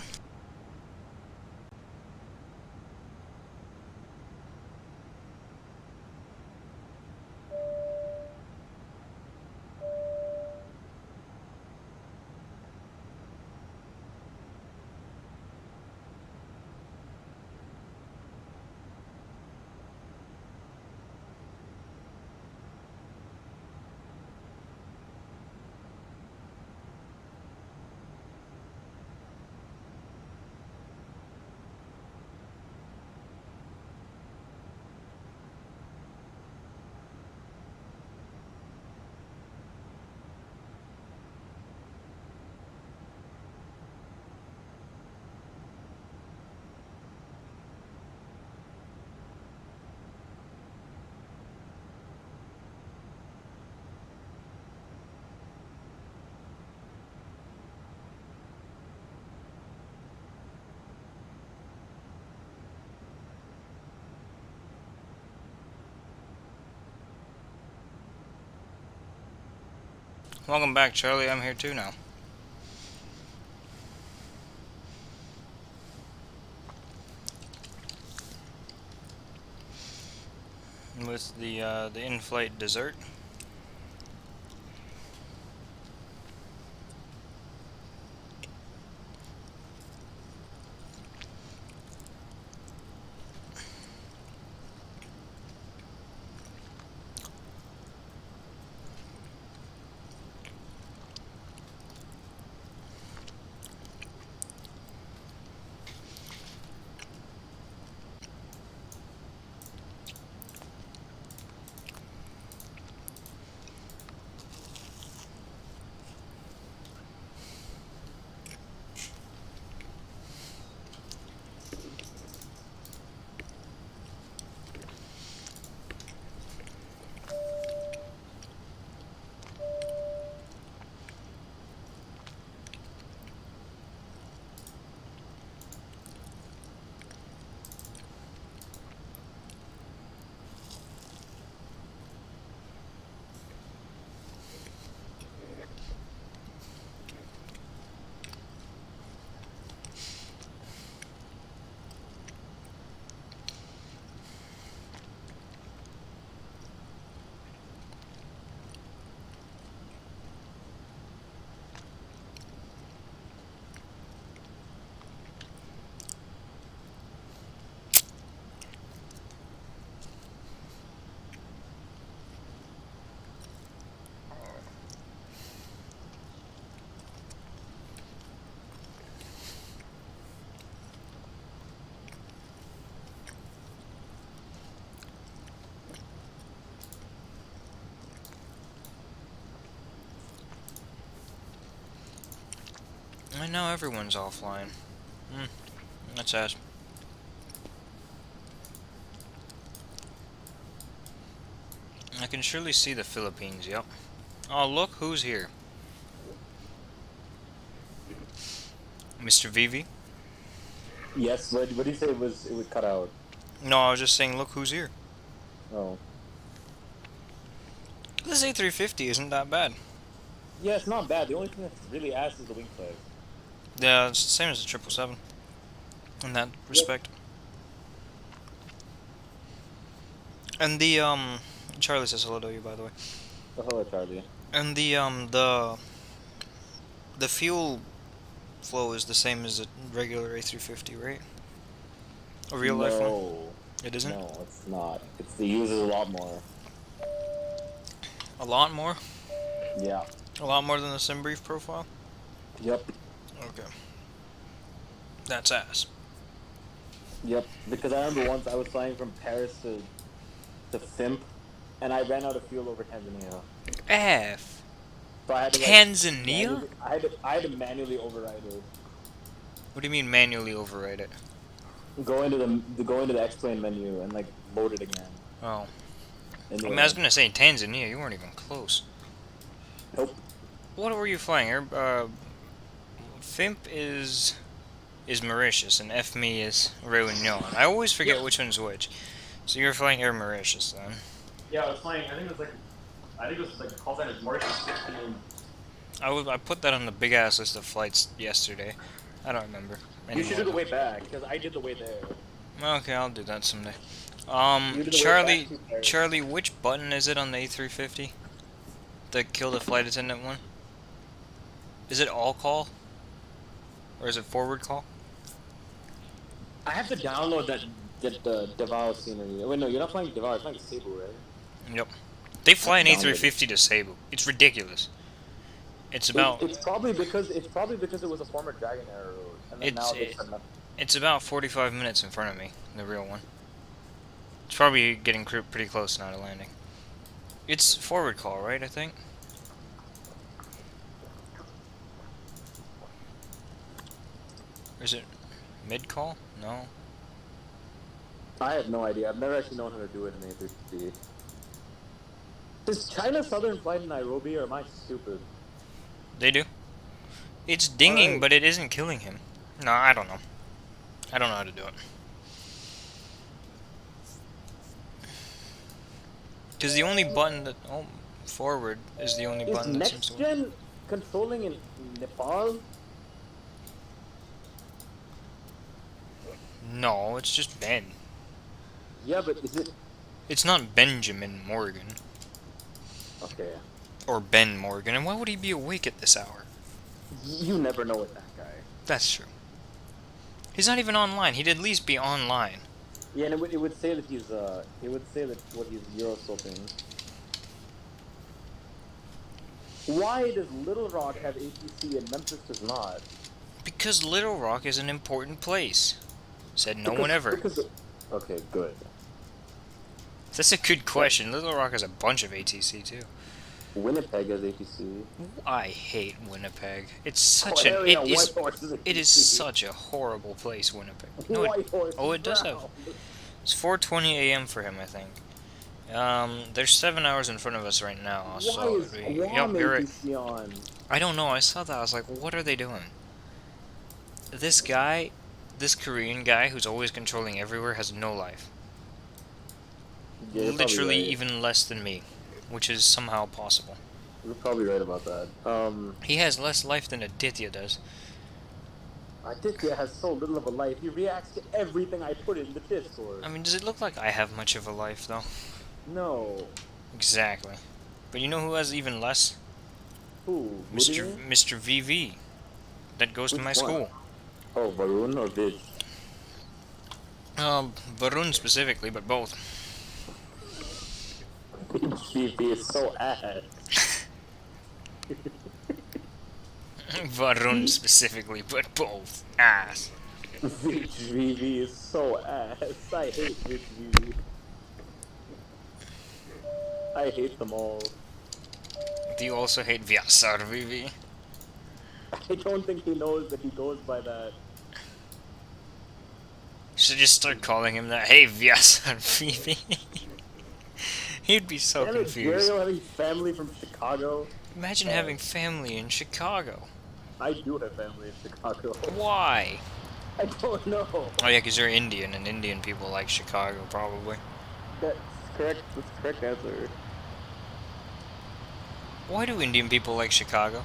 Welcome back, Charlie. I'm here too now. With the in-flight dessert. I know everyone's offline. That's us. I can surely see the Philippines, yep. Oh, look who's here. Mr. Vivi? Yes, what did you say it would cut out? No, I was just saying, look who's here. Oh. This A350 isn't that bad. Yeah, it's not bad. The only thing that's really ass is the wing flares. Yeah, it's the same as the 777 in that respect. And the Charlie says hello to you, by the way. Oh, hello, Charlie. And the fuel flow is the same as a regular A350, right? A real life one? No. It isn't? No, it's not. It uses a lot more. A lot more? Yeah. A lot more than the SimBrief profile? Yep. Okay. That's ass. Yep. Because I remember once I was flying from Paris to Fimp, and I ran out of fuel over Tanzania. F. So I had to Tanzania? I had to manually override it. What do you mean manually override it? Go into the X-plane menu and like load it again. Oh. I And mean, I was gonna say Tanzania. You weren't even close. Nope. What were you flying? Fimp is is Mauritius, and F me is Réunion. I always forget which one's which. So you're flying Air Mauritius then? Yeah, I was flying. I think it was like call sign is Mauritius 15. I put that on the big ass list of flights yesterday. I don't remember. You should do the way back because I did the way there. Okay, I'll do that someday. You did the way Charlie, back to Paris. Charlie, which button is it on the A350? The kill the flight attendant one? Is it all call? Or is it forward call? I have to download that Dougal scenery. Wait, no, you're not flying Dougal. You're flying Cebu, right? Yep. They fly an That's A350 to Cebu. It's ridiculous. It's about It's probably because it was a former Dragon Air route, and then now it's about 45 minutes in front of me, the real one. It's probably getting pretty close now to landing. It's forward call, right? I think. Or is it mid call? No. I have no idea. I've never actually known how to do it in A350. Does China Southern fly to Nairobi, or am I stupid? They do. It's dinging, Alright. but it isn't killing him. No, I don't know. I don't know how to do it. Because the only button that... Oh, forward is the only Is button that seems Next to... Gen controlling in Nepal? No, it's just Ben. Yeah, but is it... It's not Benjamin Morgan. Okay. Or Ben Morgan. And why would he be awake at this hour? You never know with that guy. That's true. He's not even online. He'd at least be online. Yeah, and it would say that he's, it would say that what he's Euroscoping. Why does Little Rock have ATC and Memphis does not? Because Little Rock is an important place. Said no one ever. Okay, good. That's a good question. Little Rock has a bunch of ATC too. Winnipeg has ATC. I hate Winnipeg. It's such Oh, an yeah, it is Whitehorse is it is ATC. such a horrible place, Winnipeg. No, Whitehorse oh, is it does have. brown. It's 4:20 a.m. for him, I think. There's 7 hours in front of us right now. Why So is yep, Guam you're right. ATC on? I don't know. I saw that. I was like, what are they doing? This guy, this Korean guy who's always controlling everywhere, has no life. Yeah, you're probably Literally right. even less than me, which is somehow possible. You're probably right about that. He has less life than Aditya does. Aditya has so little of a life. He reacts to everything I put in the Discord. I mean, does it look like I have much of a life, though? No. Exactly. But you know who has even less? Who? Mr. Woody? Mr. VV. That goes to Which my one? school. Oh, Varun or Vid? Varun specifically, but both. VP is so ass. Varun specifically, but both. Ass. Vitch VV is so ass. I hate Vitch VV. I hate them all. Do you also hate Vyasar VV? I don't think he knows that he goes by that. Should just start calling him that. Hey, Vyasar VV. He'd be so Damn it, confused. Jerry having family from Chicago. Imagine having family in Chicago. I do have family in Chicago. Why? I don't know. Oh yeah, because you're Indian, and Indian people like Chicago, probably. That's correct. That's the correct answer. Why do Indian people like Chicago?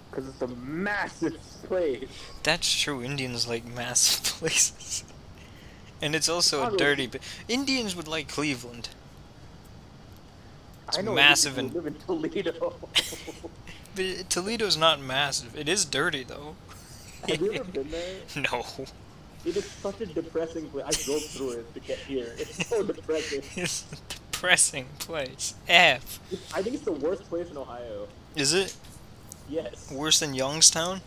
Because it's a massive place. That's true, Indians like massive places. And it's also a Chicago's- dirty... Indians would like Cleveland. It's I know massive Indians who live in Toledo. But Toledo's not massive. It is dirty, though. Have you ever been there? No. It is such a depressing place. I drove through it to get here. It's so depressing. It's a depressing place. F. I think it's the worst place in Ohio. Is it Yes. worse than Youngstown?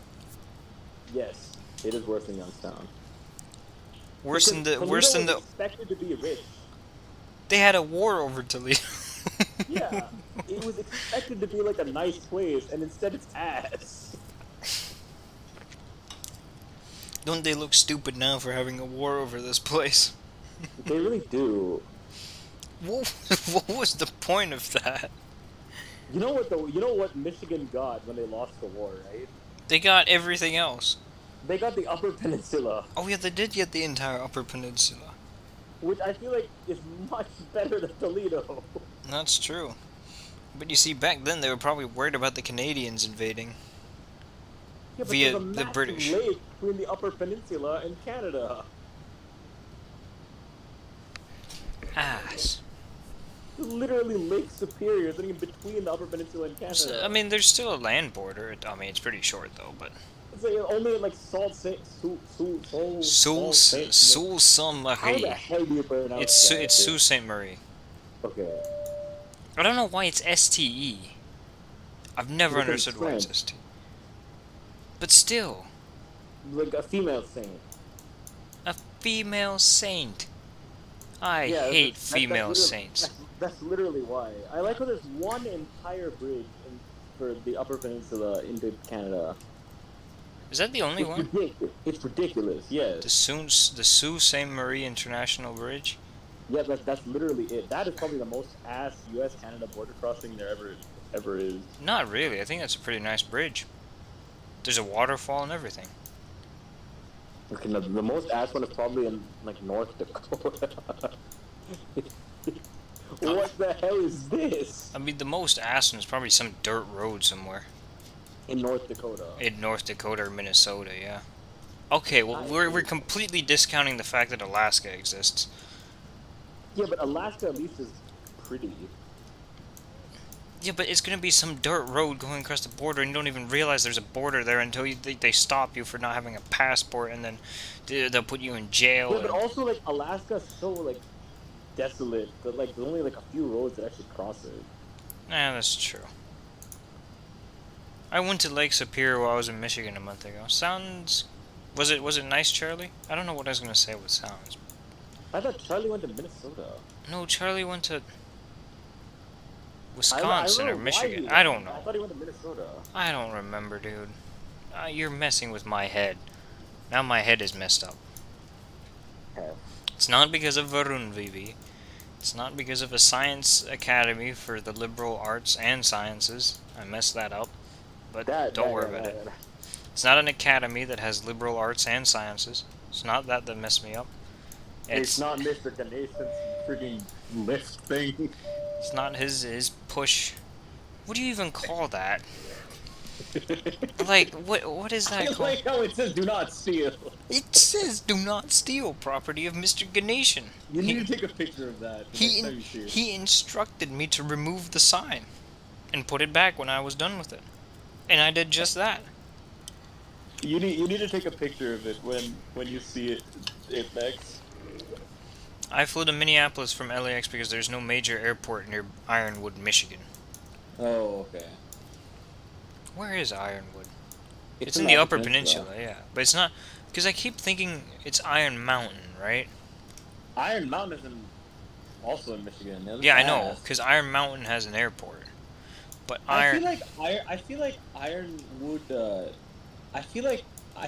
Yes. It is worse than Youngstown. Worse than the... Because Worse Toledo than was the... expected to be rich. They had a war over Toledo. Yeah. It was expected to be like a nice place, and instead it's ass. Don't they look stupid now for having a war over this place? They really do. What was the point of that? You know what though? You know what Michigan got when they lost the war, right? They got everything else. They got the Upper Peninsula, Oh yeah, they did get the entire Upper Peninsula. which I feel like is much better than Toledo. That's true. But you see, back then they were probably worried about the Canadians invading. Yeah, but Via there's a the massive British. lake between the Upper Peninsula and Canada. Ass. Literally Lake Superior sitting in between the Upper Peninsula and Canada. So, I mean, there's still a land border. I mean, it's pretty short though, but. it's like only like Sault Ste. Sault Ste. How the Marie. hell do you pronounce It's that? Sault Ste. Marie. Okay. I don't know why it's STE. I've never Because understood it's why it's French. ST. But still, Like a female saint. a female saint. I Yeah, hate that's female literally- saints. That's literally why. I like how there's one entire bridge for the Upper Peninsula into Canada. Is that the only It's one? ridiculous. It's ridiculous. Yes. The Sault Ste. Marie International Bridge? Yeah, that's literally it. That is probably the most ass U.S.-Canada border crossing there ever is. Not really. I think that's a pretty nice bridge. There's a waterfall and everything. Okay, no, the most ass one is probably in like North Dakota. What the hell is this? I mean, the most ass one is probably some dirt road somewhere. In North Dakota. In North Dakota or Minnesota, yeah. Okay, well, we're completely discounting the fact that Alaska exists. Yeah, but Alaska at least is pretty. Yeah, but it's gonna be some dirt road going across the border, and you don't even realize there's a border there until they stop you for not having a passport, and then they'll put you in jail. Yeah, but also like Alaska's so like desolate that like there's only like a few roads that actually cross it. Yeah, that's true. I went to Lake Superior while I was in Michigan a month ago. Sounds... Was it nice, Charlie? I don't know what I was gonna say with sounds. I thought Charlie went to Minnesota. No, Charlie went to I Wisconsin don't or know why Michigan. he I went. don't know. I thought he went to Minnesota. I don't remember, dude. You're messing with my head. Now my head is messed up. Yeah. It's not because of Varun Vivi. It's not because of a science academy for the liberal arts and sciences. I messed that up. But don't worry about it. It's not an academy that has liberal arts and sciences. It's not that messed me up. It's not Mr. Ganeshan's freaking lift thing. It's not his push. What do you even call that? Like, what is that I called? like how it says "Do not steal." It says "Do not steal property of Mr. Ganeshan." You need to take a picture of that. He instructed me to remove the sign and put it back when I was done with it, and I did just that. You need to take a picture of it when you see it next. I flew to Minneapolis from LAX because there's no major airport near Ironwood, Michigan. Oh, okay. Where is Ironwood? It's in the Upper Peninsula, yeah. But it's not... Because I keep thinking it's Iron Mountain, right? Iron Mountain is also in Michigan. Yeah, I know, because Iron Mountain has an airport. But Iron... I feel like Ironwood. I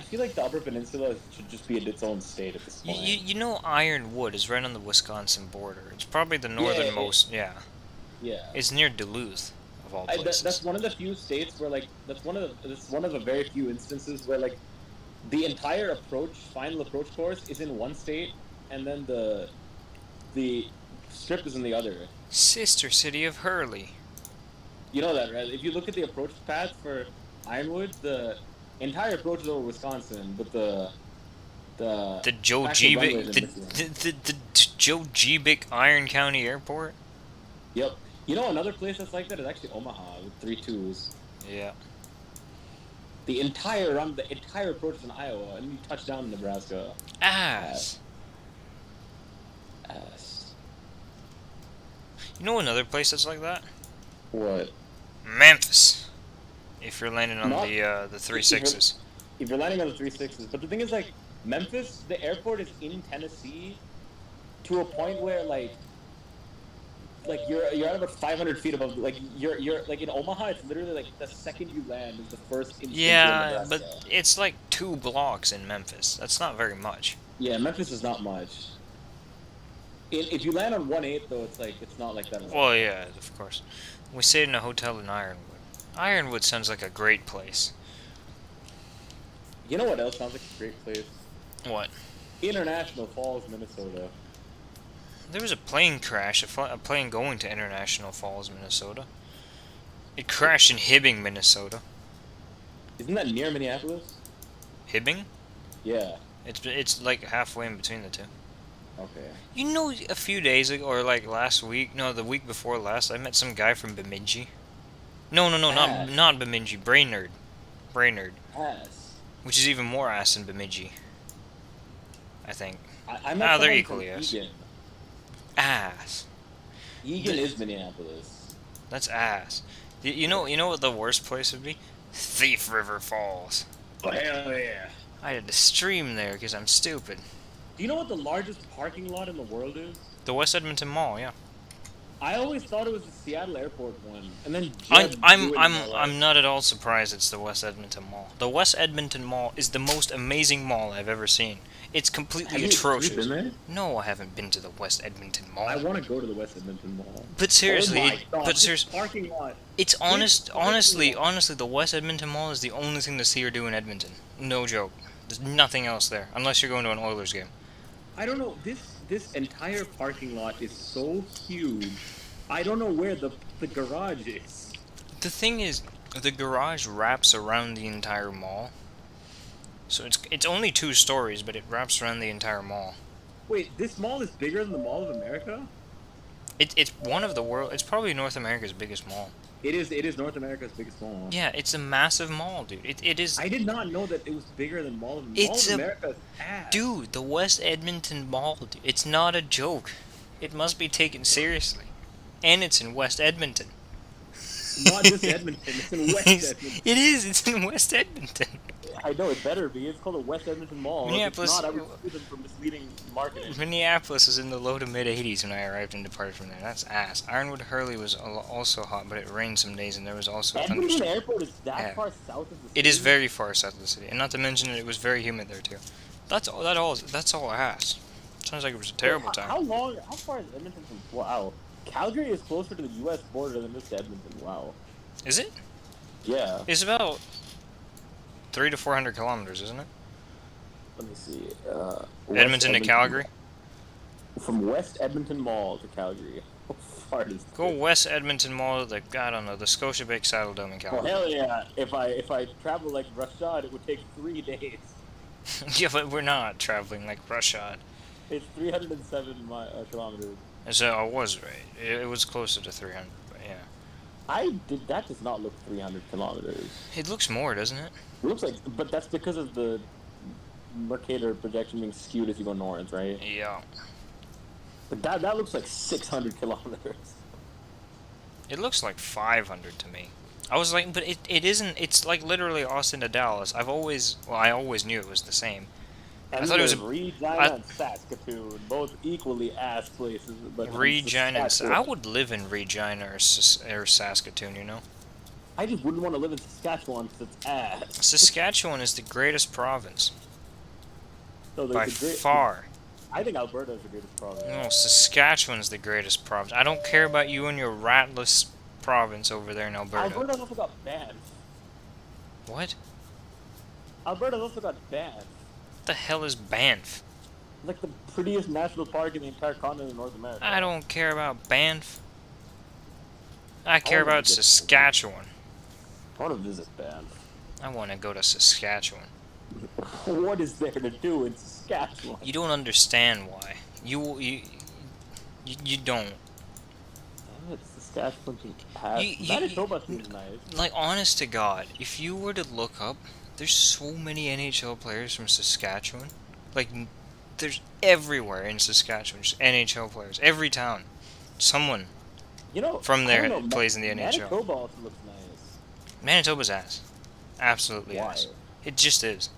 feel like the Upper Peninsula should just be in its own state at this point. You know Ironwood is right on the Wisconsin border. It's probably the northernmost... Yeah. Yeah. It's near Duluth, of all places. That's one of the few states where like that's one of the very few instances where like the entire final approach course is in one state, and then the strip is in the other. Sister city of Hurley. You know that, right? If you look at the approach path for Ironwood, the entire approach is over Wisconsin, but the Joe actual runway Jebick is in Michigan. the Joe Jebick Iron County Airport. Yep. You know another place that's like that is actually Omaha with 3 2s. Yeah. The entire approach is in Iowa, and you touch down in Nebraska. Ass. You know another place that's like that? What? Memphis. If you're landing on Not- the 3.6s. If you're landing on the 3.6s, but the thing is, like, Memphis, the airport is in Tennessee to a point where, like you're at about 500 feet above, like, you're like, in Omaha, it's literally, like, the second you land is the first instant Yeah, in but Nebraska. it's like 2 blocks in Memphis. That's not very much. Yeah, Memphis is not much. If you land on 1/8, though, it's not like that. Well, yeah, of course. We stayed in a hotel in Ironwood. Ironwood sounds like a great place. You know what else sounds like great place? What? International Falls, Minnesota. There was a plane crash, a plane going to International Falls, Minnesota. It crashed in Hibbing, Minnesota. Isn't that near Minneapolis? Hibbing? Yeah. It's like halfway in between the two. Okay. You know, a few days ago, or like last week, no, the week before last, I met some guy from Bemidji. No, not Bemidji, Brainerd. Ass. Which is even more ass than Bemidji. I think. I met they're someone equally from ass. Egan. Ass. Egan is Minneapolis. That's ass. You know what the worst place would be? Thief River Falls. Oh, hell yeah. I had to stream there because I'm stupid. Do you know what the largest parking lot in the world is? The West Edmonton Mall, yeah. I always thought it was the Seattle Airport one, and then I'm not at all surprised it's the West Edmonton Mall. The West Edmonton Mall is the most amazing mall I've ever seen. It's completely atrocious. Have you been there? No, I haven't been to the West Edmonton Mall. I want to go to the West Edmonton Mall. But seriously, oh my God, this seriously, parking lot. it's honestly, the West Edmonton Mall is the only thing to see or do in Edmonton. No joke. There's nothing else there, unless you're going to an Oilers game. I don't know. This entire parking lot is so huge. I don't know where the garage is. The thing is, the garage wraps around the entire mall. So it's only 2 stories, but it wraps around the entire mall. Wait, this mall is bigger than the Mall of America? It's one of the world. It's probably North America's biggest mall. It is North America's biggest mall. Yeah, it's a massive mall, dude. It is. I did not know that it was bigger than Mall of America's ass. Dude, the West Edmonton Mall, dude. It's not a joke. It must be taken seriously. And it's in West Edmonton. Not just Edmonton, it's in West Edmonton. It is, it's in West Edmonton. I know, it better be. It's called the West Edmonton Mall. Minneapolis, if it's not, I would sue them for misleading marketing. Minneapolis was in the low to mid 80s when I arrived and departed from there. That's ass. Ironwood Hurley was also hot, but it rained some days and there was also a Edmonton thunderstorm. Airport is that far south of the city? It is very far south of the city, and not to mention it was very humid there too. That's all ass. Sounds like it was a terrible time. How far is Edmonton from... Wow. Calgary is closer to the U.S. border than just Edmonton. Wow. Is it? Yeah. It's about 300 to 400 kilometers, isn't it? Let me see. Edmonton to Calgary? From West Edmonton Mall to Calgary. How far is that? Go West Edmonton Mall to the, I don't know, the Scotiabank Saddle Dome in Oh, Calgary. hell yeah. If I travel like Rashad, it would take 3 days. Yeah, but we're not traveling like Rashad. It's 307 kilometers. And so I was right. It was closer to 300, but yeah. That does not look 300 kilometers. It looks more, doesn't it? It looks like, but that's because of the Mercator projection being skewed as you go north, right? Yeah. But that looks like 600 kilometers. It looks like 500 to me. I was like, but it isn't. It's like literally Austin to Dallas. I always knew it was the same. And I thought it was Regina and Saskatoon, both equally ass places. But Regina. I would live in Regina or Saskatoon. You know. I just wouldn't want to live in Saskatchewan because it's ass. Saskatchewan is the greatest province. So by far. I think Alberta is the greatest province. No, Saskatchewan's the greatest province. I don't care about you and your ratless province over there in Alberta. Alberta's also got Banff. What? Alberta's also got Banff. What the hell is Banff? Like the prettiest national park in the entire continent of North America. I don't care about Banff. I care about Saskatchewan. I want to visit Banff. I want to go to Saskatchewan. What is there to do in Saskatchewan? You don't understand why. You don't. Saskatchewan has... Manitoba seems nice. Like, honest to God, if you were to look up, there's so many NHL players from Saskatchewan. Like, there's everywhere in Saskatchewan, just NHL players. Every town. Someone from there plays in the NHL. Manitoba also looks nice. Manitoba's ass. Absolutely Why? ass. It just is.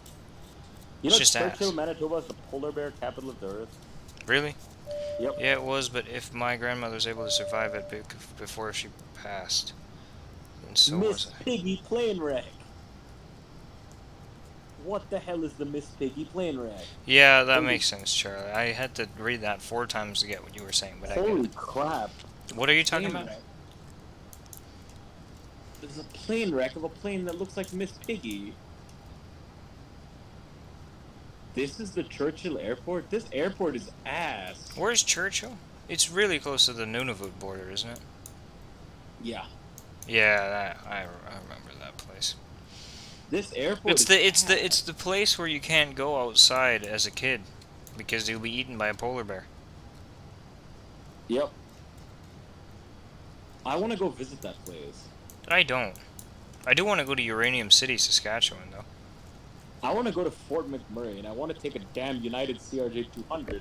You know, just Churchill, ass. Manitoba is the polar bear capital of the earth. Really? Yep. Yeah, it was, but if my grandmother was able to survive it before she passed, then so was Miss I. Piggy plane wreck. What the hell is the Miss Piggy plane wreck? Yeah, that makes sense, Charlie. I had to read that 4 times to get what you were saying, but I get Holy it. crap. What are you talking Plane about? wreck. There's a plane wreck of a plane that looks like Miss Piggy. This is the Churchill Airport? This airport is ass. Where's Churchill? It's really close to the Nunavut border, isn't it? Yeah. Yeah, I remember that place. This airport It's the place where you can't go outside as a kid because you'll be eaten by a polar bear. Yep. I want to go visit that place. I don't. I do want to go to Uranium City, Saskatchewan, though. I want to go to Fort McMurray, and I want to take a damn United CRJ-200 to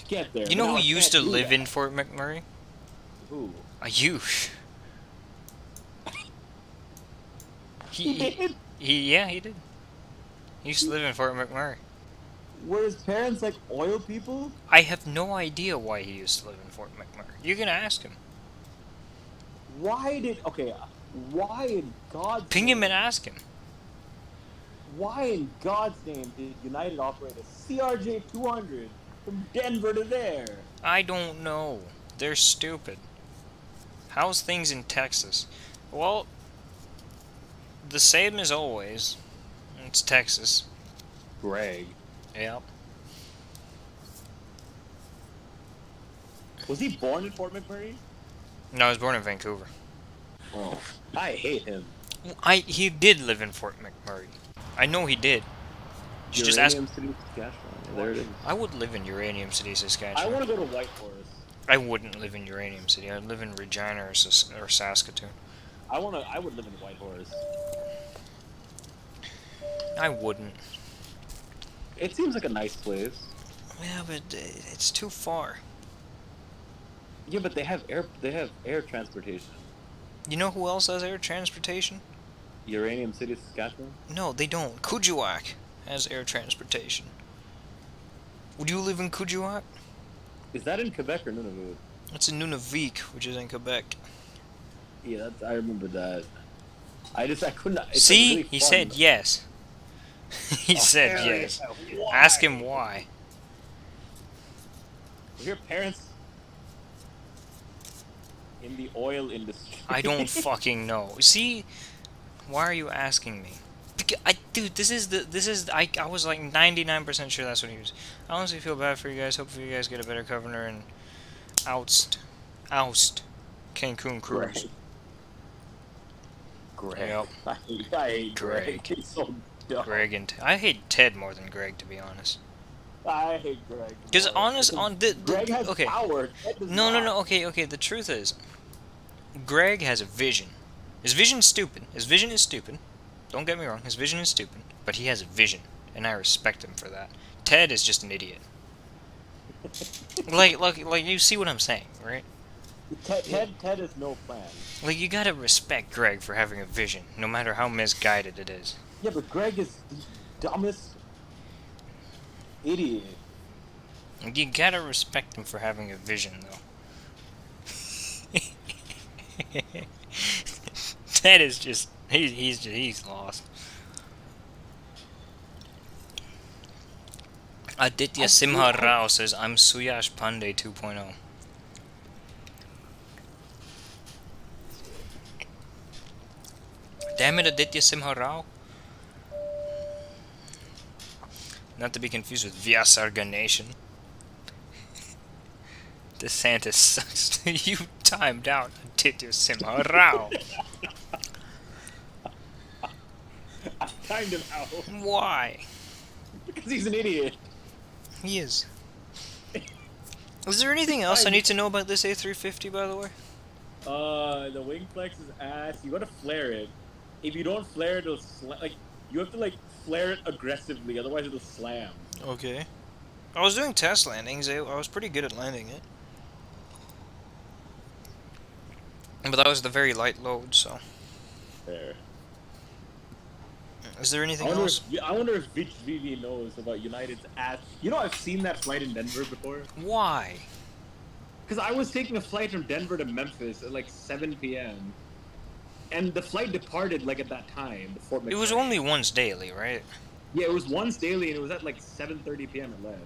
get there. You know Now who I used to can't do live that. in Fort McMurray? Who? A youth. He did? Yeah, he did. He used to live in Fort McMurray. Were his parents like oil people? I have no idea why he used to live in Fort McMurray. You can ask him. Why in God's Ping name? him and ask him. Why in God's name did United operate a CRJ-200 from Denver to there? I don't know. They're stupid. How's things in Texas? Well, the same as always. It's Texas. Greg. Yep. Was he born in Fort McMurray? No, I was born in Vancouver. Oh, I hate him. He did live in Fort McMurray. I know he did. You should just ask. Uranium City, Saskatchewan. Yeah, there it is. I would live in Uranium City, I Saskatchewan. want to go to Whitehorse. I wouldn't live in Uranium City. I'd live in Regina or Saskatoon. I would live in Whitehorse. I wouldn't. It seems like a nice place. Yeah, but it's too far. Yeah, but they have air transportation. You know who else has air transportation? Uranium City, Saskatchewan. No, they don't. Kuujjuaq has air transportation. Would you live in Kuujjuaq? Is that in Quebec or Nunavut? It's in Nunavik, which is in Quebec. Yeah, I remember that. I couldn't. It's See? like really He fun. said yes. He said hell yes. yeah. Why? Ask him why. Were your parents in the oil industry? I don't fucking know. See? Why are you asking me? Dude, I was like 99% sure that's what he was. I honestly feel bad for you guys. Hopefully you guys get a better governor and oust Cancun Cruz. Greg. Yep. I hate Greg. Greg. He's so dumb. Greg and I hate Ted more than Greg, to be honest. I hate Greg. Because more. Greg has okay. power. Ted does No. not. Okay. The truth is, Greg has a vision. His vision's stupid. His vision is stupid. Don't get me wrong. His vision is stupid, but he has a vision, and I respect him for that. Ted is just an idiot. like you see what I'm saying, right? Ted has no plan. Like, you gotta respect Greg for having a vision, no matter how misguided it is. Yeah, but Greg is the dumbest idiot. You gotta respect him for having a vision, though. Ted is just he's lost. Aditya Simha Rao says, I'm Suyash Pandey 2.0. Damn it, Aditya Simha Rao. Not to be confused with Vyasar Ganeshan. DeSantis sucks. You timed out Aditya Simha Rao. I timed him out Why? because he's an idiot. He is. Is there anything else I need to know about this A350, by the way? The wing flex is ass. You gotta flare it. If you don't flare it, it'll you have to flare it aggressively, otherwise it'll slam. Okay. I was doing test landings. I was pretty good at landing it. But that was the very light load, so. There. Is there anything else? I wonder if Vitch VV knows about United's ass. You know, I've seen that flight in Denver before. Why? Because I was taking a flight from Denver to Memphis at 7 p.m. And the flight departed at that time. Before It was only once daily, right? Yeah, it was once daily, and it was at 7:30 p.m. it left.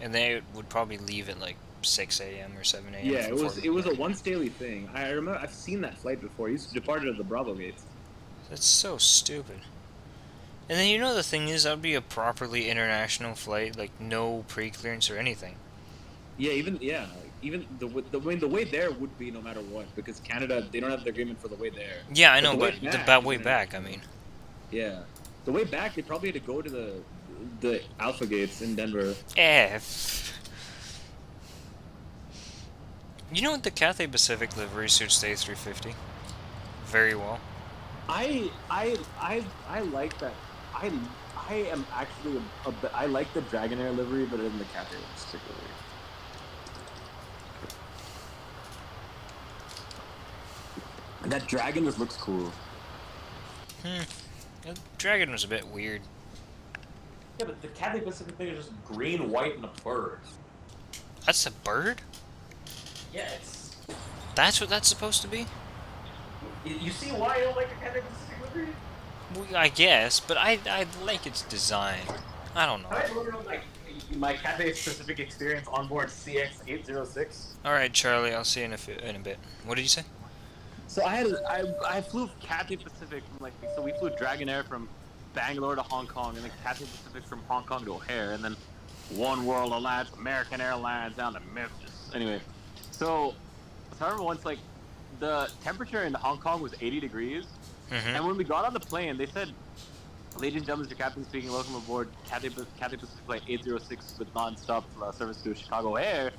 And they would probably leave at 6 a.m. or 7 a.m. Yeah, it was a once daily thing. I remember I've seen that flight before. It used to depart at the Bravo gates. That's so stupid. And then the thing is, that would be a properly international flight, like no pre-clearance or anything. Yeah, even the way there would be no matter what, because Canada, they don't have the agreement for the way there. Yeah, I But know, the way but the back is way an back, I international. mean. Yeah, the way back they probably had to go to the Alpha Gates in Denver. F. You know what? The Cathay Pacific livery suits the A350 very well. I like that. I am actually I like the Dragonair livery better than the Cathay one particularly. That dragon just looks cool. The Dragon was a bit weird. Yeah, but the Cathay Pacific thing is just green, white, and a bird. That's a bird? Yeah, it's. That's what that's supposed to be? You see why I don't like the Cathay Pacific livery? Well, I guess, but I like its design. I don't know. Can I tell you like my Cathay Pacific experience on board CX921? Alright, Charlie, I'll see you in a bit. What did you say? So I flew Cathay Pacific from so we flew Dragonair from Bangalore to Hong Kong, and then Cathay Pacific from Hong Kong to O'Hare, and then One World Alliance, American Airlines down to Memphis. Anyway, so I remember once the temperature in Hong Kong was 80 degrees, and when we got on the plane, they said, "Ladies and gentlemen, your captain speaking. Welcome aboard Cathay Pacific Flight 806 with non-stop service to Chicago Air."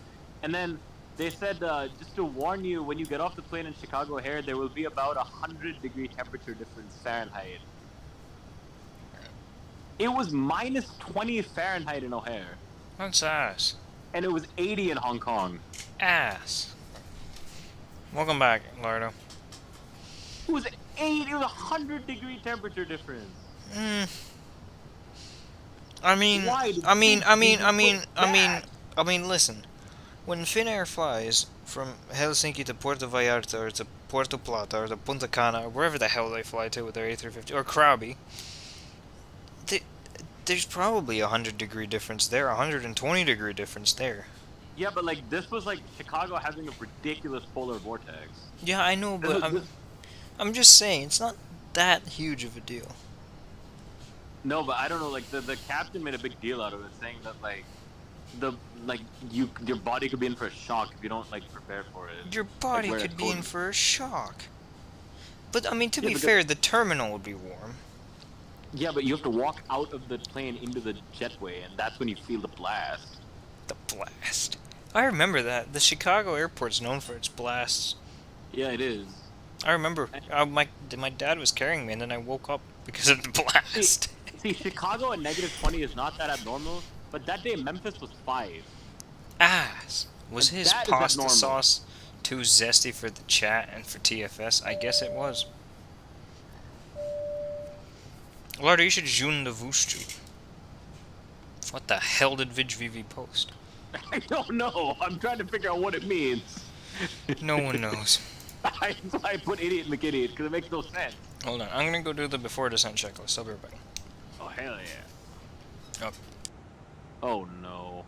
And then they said, just to warn you, when you get off the plane in Chicago Air, there will be about 100-degree temperature difference Fahrenheit. It was minus 20 Fahrenheit in O'Hare. That's ass. And it was 80 in Hong Kong. Ass. Welcome back, Lardo. It was 8. It was 100-degree temperature difference. I mean, Why did I mean, you I mean, even I mean, put I mean, that? I mean, listen. When Finnair flies from Helsinki to Puerto Vallarta or to Puerto Plata or to Punta Cana or wherever the hell they fly to with their A350 or Krabi, there's probably a 100-degree difference there, a 120-degree difference there. Yeah, but this was Chicago having a ridiculous polar vortex. Yeah, I know, but I'm just saying it's not that huge of a deal. No, but I don't know. The captain made a big deal out of it, saying that your body could be in for a shock if you don't prepare for it. Your body wear a could be in coat. for a shock. But I mean, to Yeah, be because- fair, the terminal would be warm. Yeah, but you have to walk out of the plane into the jetway, and that's when you feel the blast. The blast. I remember that. The Chicago airport's known for its blasts. Yeah, it is. I remember. My dad was carrying me, and then I woke up because of the blast. See, Chicago at -20 is not that abnormal, but that day Memphis was 5. Ass. Was And his that is pasta abnormal. sauce too zesty for the chat and for TFS? I guess it was. Lord, you should join the Vustu. What the hell did VidVV post? I don't know. I'm trying to figure out what it means. No one knows. That's why I put idiot McIdiot, because it makes no sense. Hold on, I'm gonna go do the before descent checklist. I'll be right back. Oh, hell yeah. Oh. Oh, no.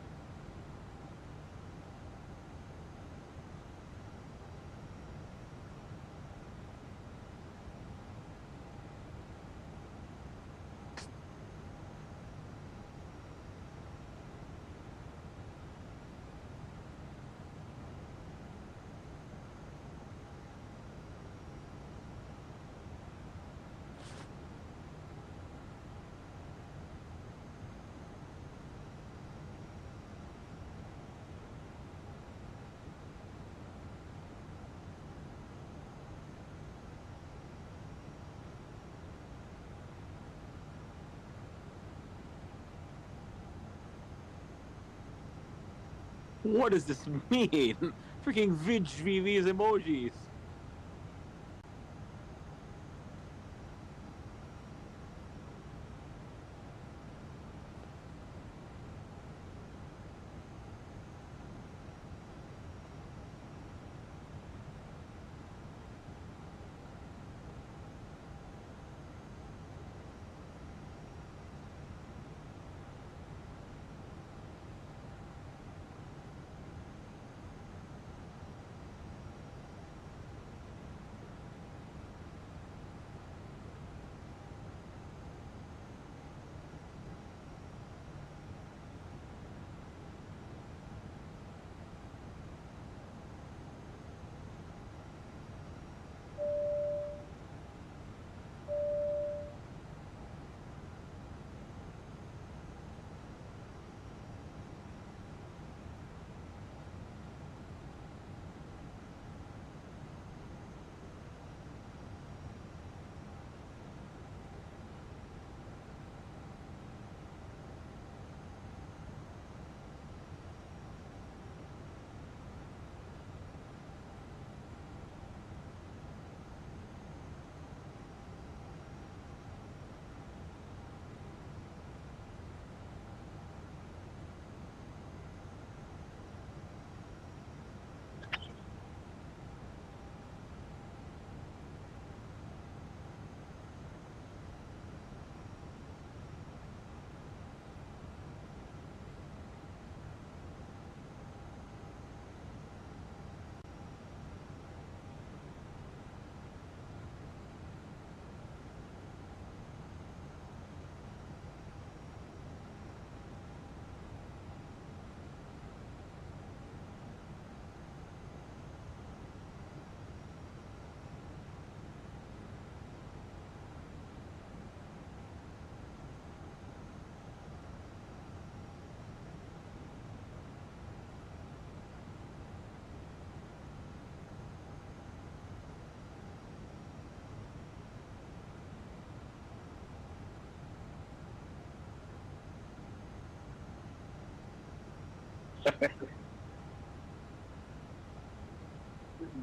What does this mean? Freaking VidVV's emojis.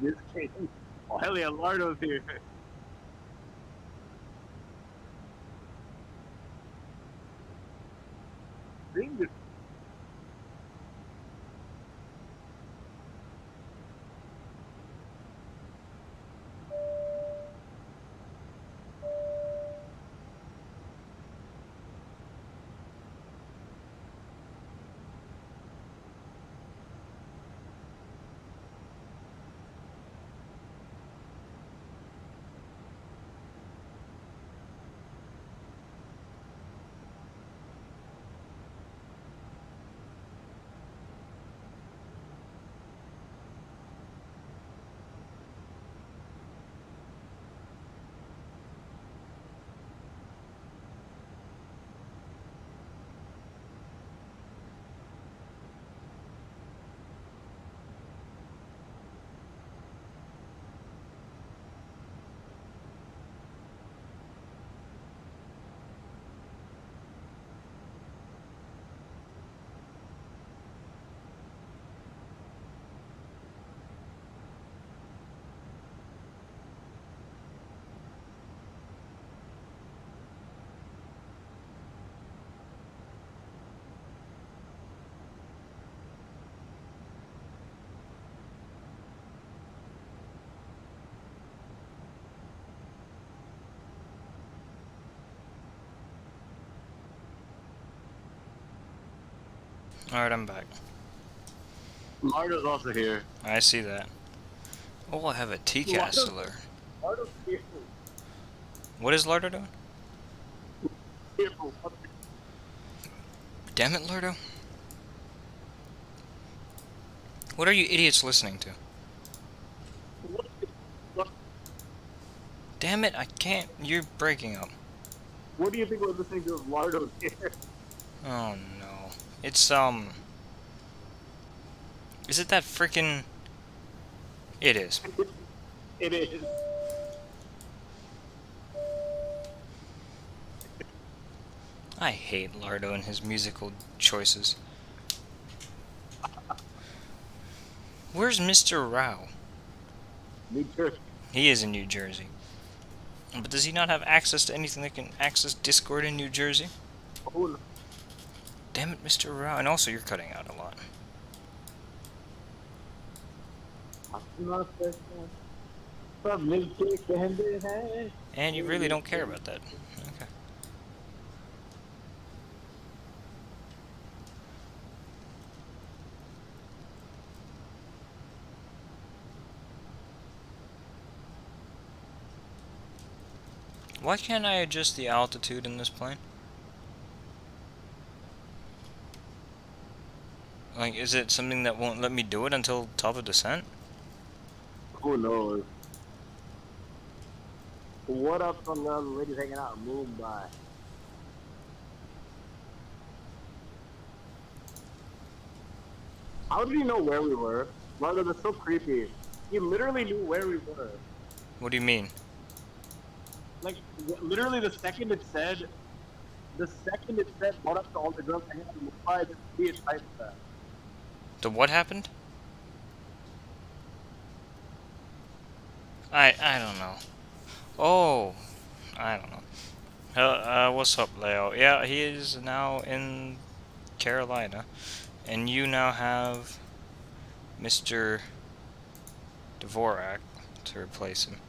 This case. Oh, hell yeah, Lardo's here. Finger. Alright, I'm back. Lardo's also here. I see that. Oh, I have a TCAS alert. Lardo's here. What is Lardo doing? Damn it, Lardo. What are you idiots listening to? Damn it, I can't. You're breaking up. What do you think we're listening to if Lardo's here? Oh no. It's, is it that freaking... It is. It is. I hate Lardo and his musical choices. Where's Mr. Rao? New Jersey. He is in New Jersey. But does he not have access to anything that can access Discord in New Jersey? Oh, no. Damn it, Mr. Rao. And also, you're cutting out a lot. And you really don't care about that. Okay. Why can't I adjust the altitude in this plane? Like, is it something that won't let me do it until top of descent? Who knows? What up, some of the other ladies hanging out in Mumbai? How did he know where we were? Lardo, that's so creepy. He literally knew where we were. What do you mean? Like, literally the second it said, what up to all the girls hanging out in Mumbai, he had typed that. The what happened? I don't know. Oh, I don't know. What's up, Leo? Yeah, he is now in Carolina, and you now have Mr. Dvorak to replace him.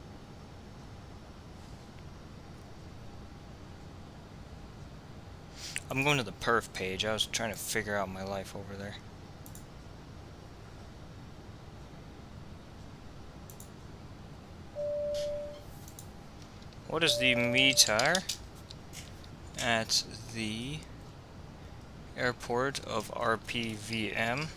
I'm going to the perf page. I was trying to figure out my life over there. What is the meter at the airport of RPVM?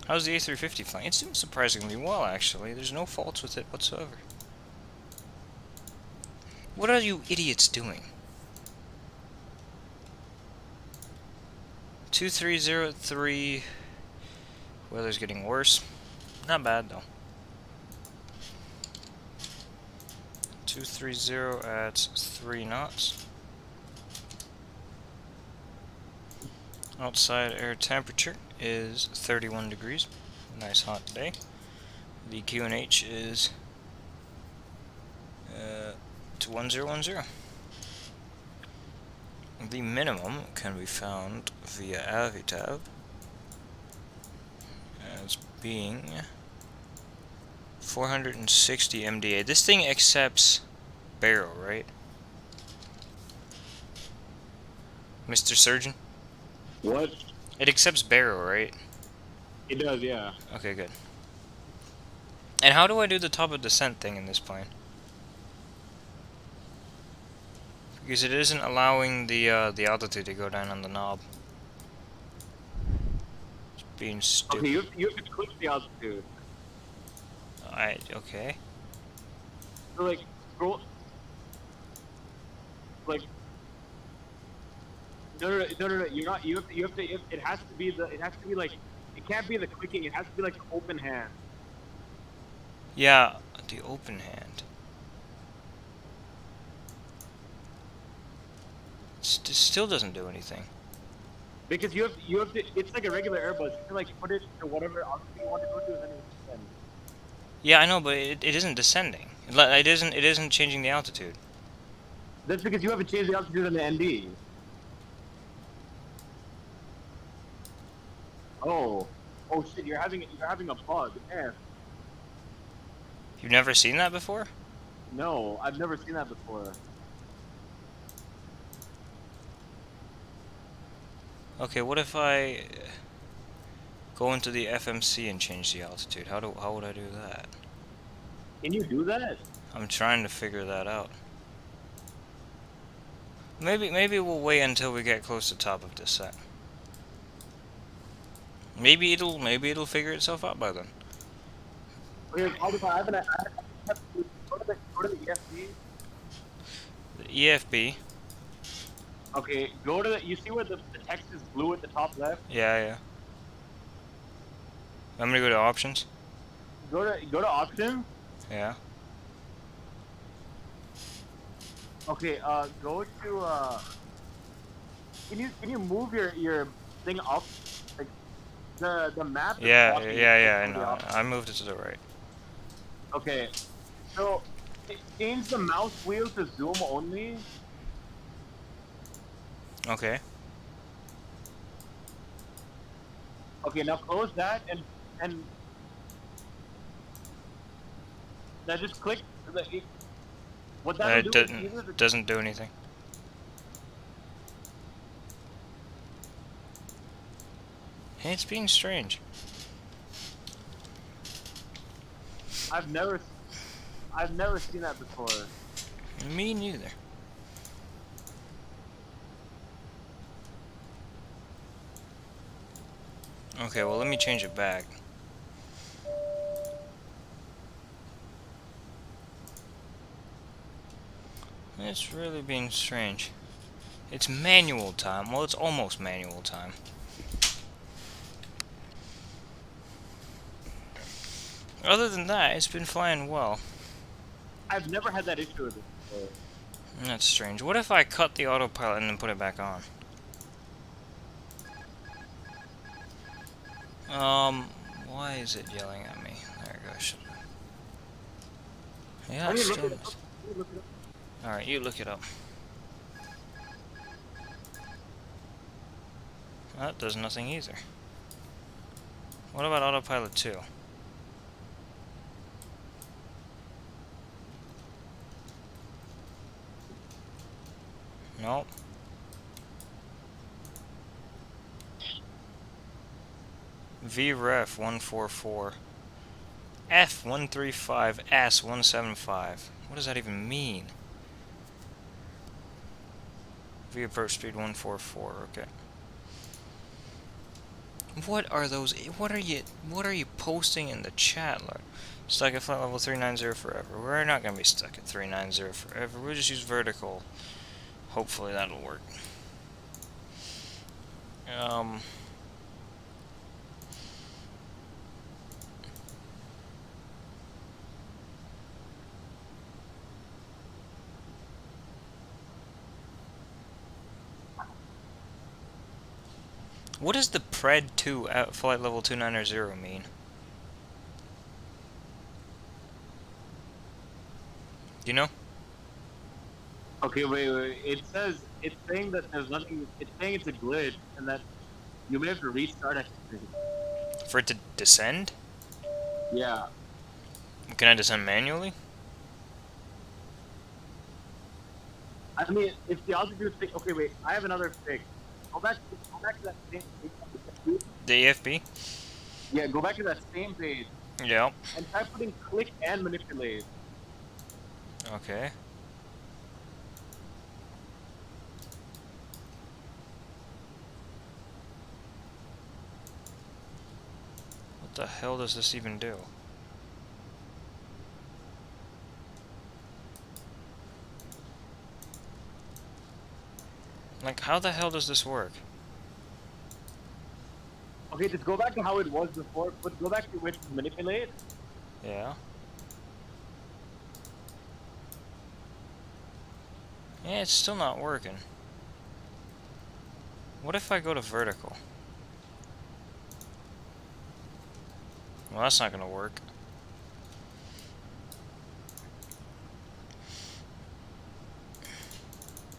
How's the A350 flying? It's doing surprisingly well, actually. There's no faults with it whatsoever. What are you idiots doing? 2303. Weather's getting worse. Not bad, though. 230 at 3 knots. Outside air temperature is 31 degrees. Nice hot day. The QNH is 1010. The minimum can be found via Avitab as being 460 MDA. This thing accepts barrel, right? Mr. Surgeon? What? It accepts barrel, right? It does, yeah. Okay, good. And how do I do the top of descent thing in this plane? Because it isn't allowing the altitude to go down on the knob. It's being stupid. Okay, you have to click the altitude. Okay. So like scroll. Like. No. You're not. You have to. It has to be the. It has to be like. It can't be the clicking. It has to be like the open hand. Yeah, the open hand. It still doesn't do anything. Because you have to. It's like a regular Airbus. You can like put it to whatever altitude you want to go to, and then it descend. Yeah, I know, but it isn't descending. It isn't changing the altitude. That's because you haven't changed the altitude on the ND. Oh shit! You're having a bug. F. You've never seen that before? No, I've never seen that before. Okay, what if I go into the FMC and change the altitude? How would I do that? Can you do that? I'm trying to figure that out. Maybe we'll wait until we get close to top of descent. Maybe it'll figure itself out by then. Okay, I have to go to the EFB. The EFB. Okay, go to the. You see where the text is blue at the top left? Yeah. I'm gonna go to options. Go to options. Yeah. Okay, go to Can you move your thing up? Like the map. is Yeah. blocking I the know. options. I moved it to the right. Okay, so change the mouse wheel to zoom only. Okay. Okay, now close that and now just click what that It will do is either the doesn't do anything. Hey, it's being strange. I've never seen that before. Me neither. Okay, well let me change it back. It's really being strange. It's manual time. Well, it's almost manual time. Other than that, it's been flying well. I've never had that issue with it before. That's strange. What if I cut the autopilot and then put it back on? Why is it yelling at me? There it goes. Yeah, Let me it's look still it up. Let me look it up. Alright, you look it up. That does nothing either. What about autopilot 2? Nope. VREF 144. F135 S175. What does that even mean? V approach speed 144. Okay. What are those? What are you posting in the chat? Like, stuck at flight level 390 forever. We're not gonna be stuck at 390 forever. We'll just use vertical. Hopefully that'll work. What does the Pred 2 at flight level 290 mean? Do you know? Okay, wait. It's saying that there's nothing. It's saying it's a glitch and that you may have to restart it. For it to descend? Yeah. Can I descend manually? I mean, if the altitude fix. Okay, wait. I have another fix. Go back to that same page. The AFB? Yeah, go back to that same page Yeah. and try putting click and manipulate. Okay. What the hell does this even do? Like, how the hell does this work? Okay, just go back to how it was before, but go back to which manipulate. Yeah. Yeah, it's still not working. What if I go to vertical? Well, that's not gonna work.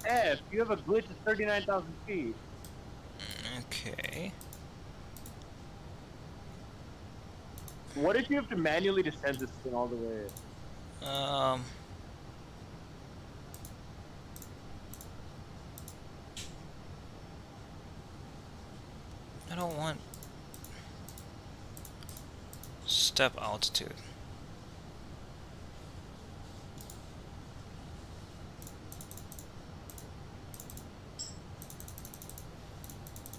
F, you have a glitch at 39,000 feet. Okay. What if you have to manually descend this thing all the way? I don't want step altitude.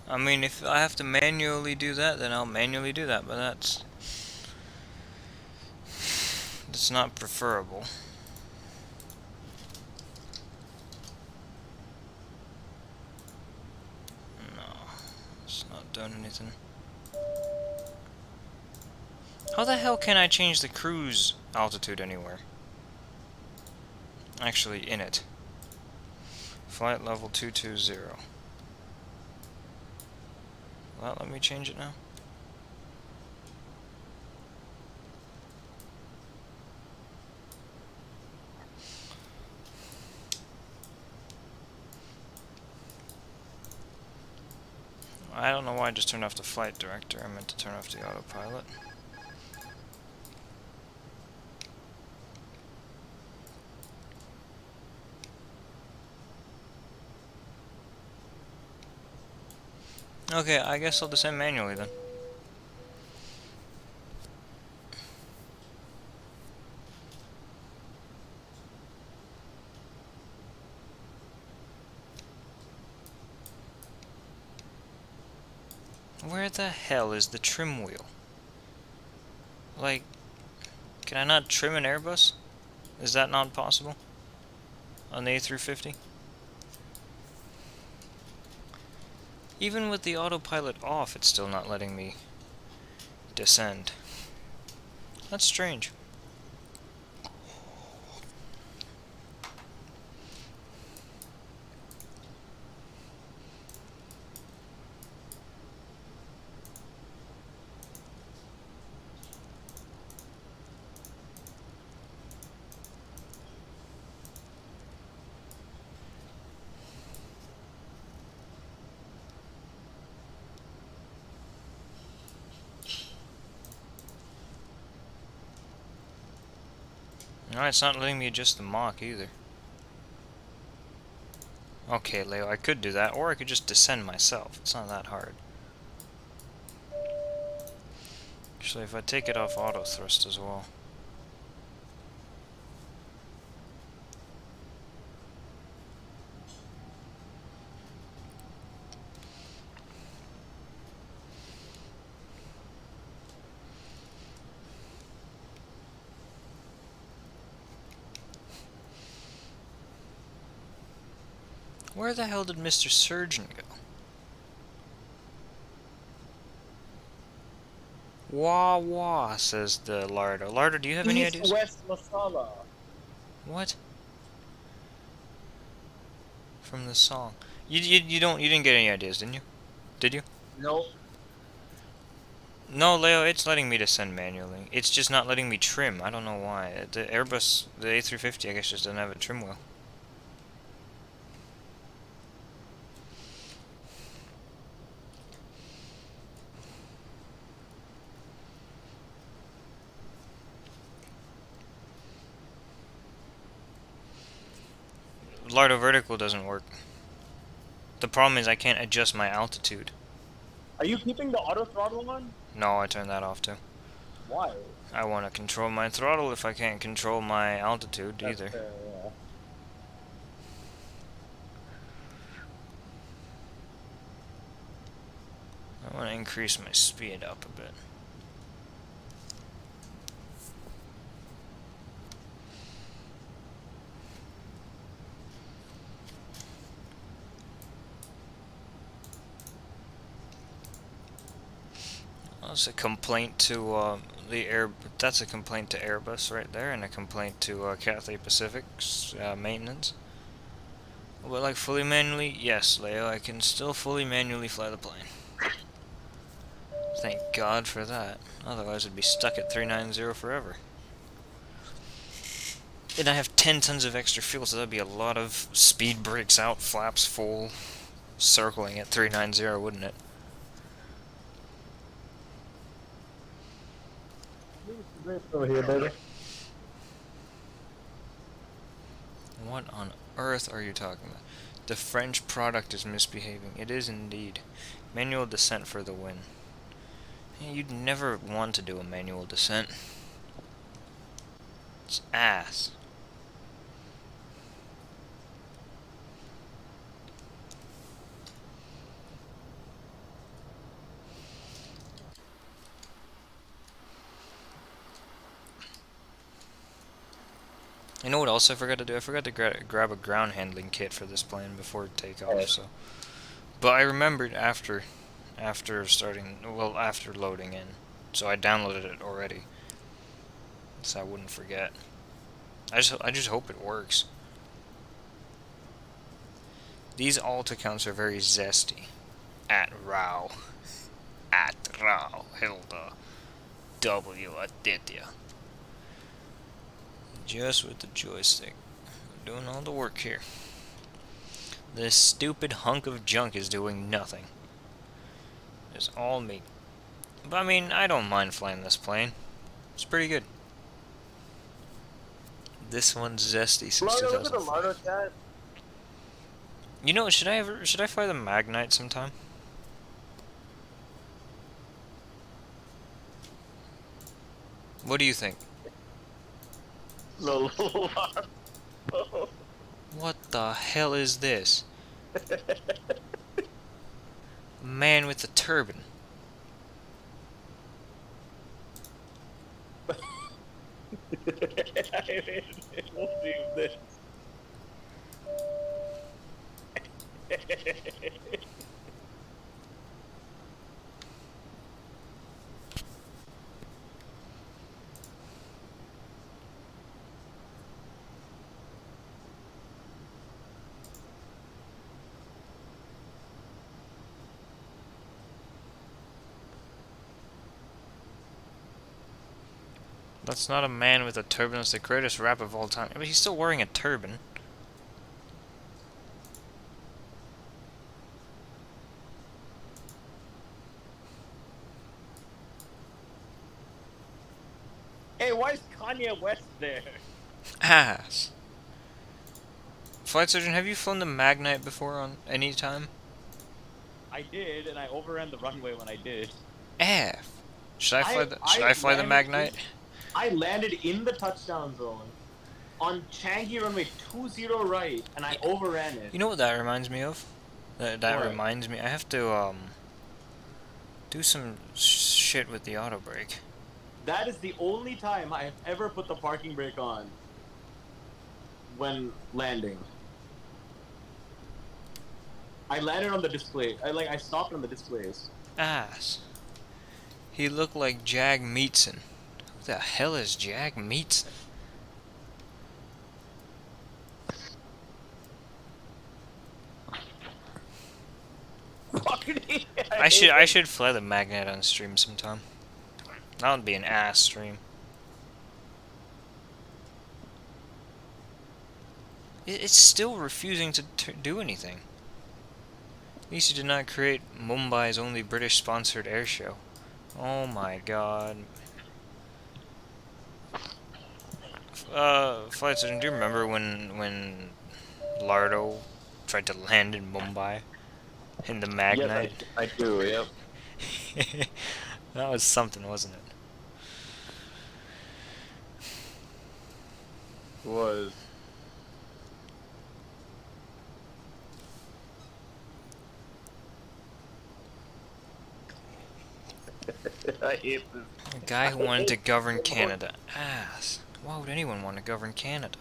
I mean, if I have to manually do that, then I'll manually do that, but that's not preferable. No, it's not doing anything. How the hell can I change the cruise altitude anywhere? Actually, in it. Flight level 220. Will that let me change it now? I don't know why I just turned off the flight director. I meant to turn off the autopilot. Okay, I guess I'll descend manually then. Where the hell is the trim wheel? Like, can I not trim an Airbus? Is that not possible? On the A350? Even with the autopilot off, it's still not letting me descend. That's strange. No, it's not letting me adjust the Mach either. Okay, Leo, I could do that, or I could just descend myself. It's not that hard. Actually, if I take it off auto thrust as well. Where the hell did Mr. Surgeon go? Wah wah, says the Lardo. Lardo, do you have any ideas? East-West Masala. What? From the song. You didn't get any ideas, didn't you? Did you? No. No, Leo, it's letting me descend manually. It's just not letting me trim. I don't know why. The Airbus, the A350, I guess, just doesn't have a trim wheel. Lardo vertical doesn't work. The problem is I can't adjust my altitude. Are you keeping the auto throttle on? No, I turned that off too. Why? I want to control my throttle if I can't control my altitude That's either. fair, yeah. I want to increase my speed up a bit. That's a complaint to That's a complaint to Airbus right there, and a complaint to Cathay Pacific's maintenance. Will I fully manually? Yes, Leo. I can still fully manually fly the plane. Thank God for that. Otherwise, I'd be stuck at 390 forever. And I have 10 tons of extra fuel, so that'd be a lot of speed brakes out, flaps full, circling at 390, wouldn't it? Over here, baby. What on earth are you talking about? The French product is misbehaving. It is indeed. Manual descent for the win. You'd never want to do a manual descent. It's ass. You know what else I forgot to do? I forgot to grab a ground handling kit for this plane before takeoff. So, but I remembered after loading in, so I downloaded it already, so I wouldn't forget. I just hope it works. These alt accounts are very zesty. At Rao Hilda W Aditya. Just with the joystick. I'm doing all the work here. This stupid hunk of junk is doing nothing. It's all me. But I mean, I don't mind flying this plane. It's pretty good. This one's zesty since Lardo, look at the 2005. Lardo chat. You know, should I fly the Magnite sometime? What do you think? No, What the hell is this? Man with a turban. We'll see this. That's not a man with a turban. It's the greatest rap of all time. But he's still wearing a turban. Hey, why is Kanye West there? Ass. Flight Surgeon, have you flown the Magnite before on any time? I did, and I overran the runway when I did. F. Should I fly the Magnite? I landed in the touchdown zone on Changi runway 20 right, and I overran it. You know what that reminds me of? That What? reminds me. I have to do some shit with the auto brake. That is the only time I have ever put the parking brake on when landing. I landed on the display. I stopped on the displays. Ass. He looked like Jag Meatson. Who the hell is Jag Meatson? Fucking I should fly the Magnet on stream sometime. That would be an ass stream. It's still refusing to do anything. At least you did not create Mumbai's only British-sponsored airshow. Oh my god. Flight Surgeon, do you remember when Lardo tried to land in Mumbai? In the Magnite? Yes, I do, yep. That was something, wasn't it? It was. I hate this. A guy who wanted to govern Canada. Ass. Why would anyone want to govern Canada?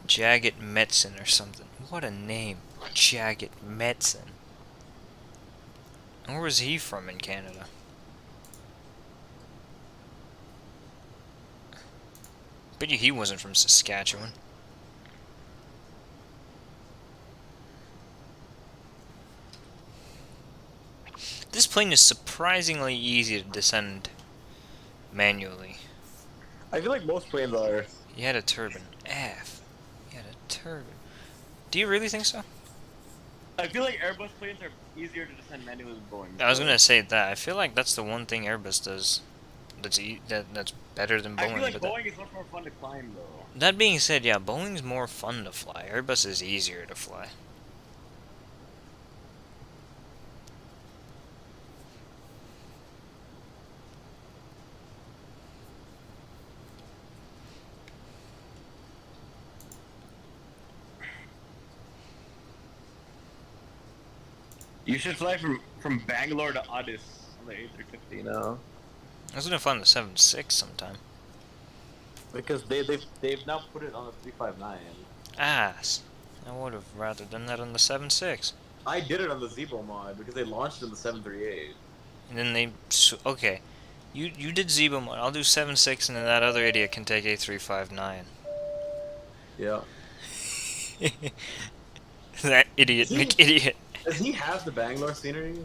Jagged Metzen or something. What a name. Jagged Metzen. Where was he from in Canada? Bet you he wasn't from Saskatchewan. This plane is surprisingly easy to descend manually. I feel like most planes are. He had a turbine. F. He had a turbine. Do you really think so? I feel like Airbus planes are easier to descend manually than Boeing. I was gonna say that. I feel like that's the one thing Airbus does that's better than Boeing. I feel like but Boeing is much more fun to climb, though. that being said, yeah, Boeing's more fun to fly. Airbus is easier to fly. You should fly from Bangalore to Addis on the A350 now. I was gonna find the 7.6 sometime. Because they've now put it on the 359. Ass. I would have rather done that on the 7.6. I did it on the Zebo mod because they launched in the 738. And then they... Okay. You did Zebo mode. I'll do 7.6 and then that other idiot can take A359. Yeah. That idiot, McIdiot. Does he have the Bangalore scenery?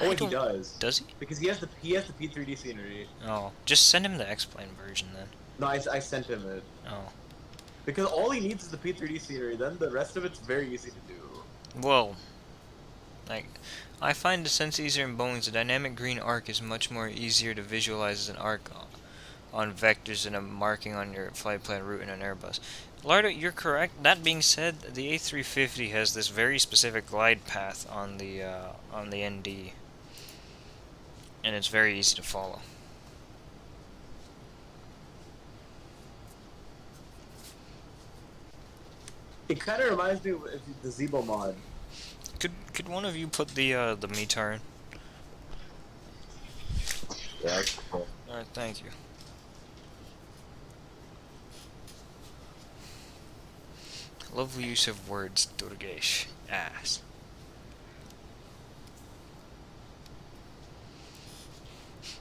Oh, wait, he does. Does he? Because he has the P3D scenery. Oh. Just send him the X-Plane version then. No, I sent him it. Oh. Because all he needs is the P3D scenery, then the rest of it's very easy to do. Well, like, I find the sense easier in Boeing's. The dynamic green arc is much more easier to visualize as an arc on vectors than a marking on your flight plan route in an Airbus. Lardo, you're correct. That being said, the A350 has this very specific glide path on the ND, and it's very easy to follow. It kind of reminds me of the Zebo mod. Could one of you put the METAR in? Yeah. Cool. All right, thank you. Lovely use of words, Durgesh. Ass.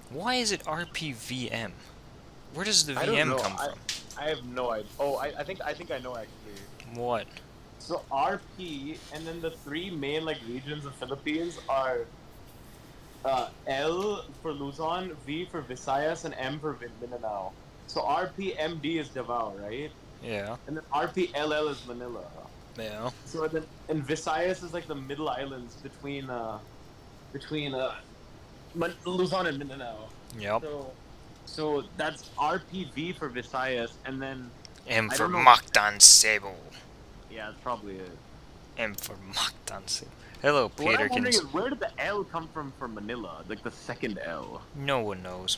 Why is it RPVM? Where does the VM come from? I have no idea. Oh, I think I know actually. What? So RP and then the three main like regions of Philippines are L for Luzon, V for Visayas, and M for Mindanao. So RPMD is Davao, right? Yeah. And then RPLL is Manila. Yeah. So then, and Visayas is like the middle islands between Luzon and Mindanao. Yep. So that's RPV for Visayas, and then M I for don't know- Mactan Cebu. yeah, that's probably it. M for Mactan Cebu. Hello, But what I'm wondering Peterkins. is where did the L come from for Manila? Like the second L. No one knows.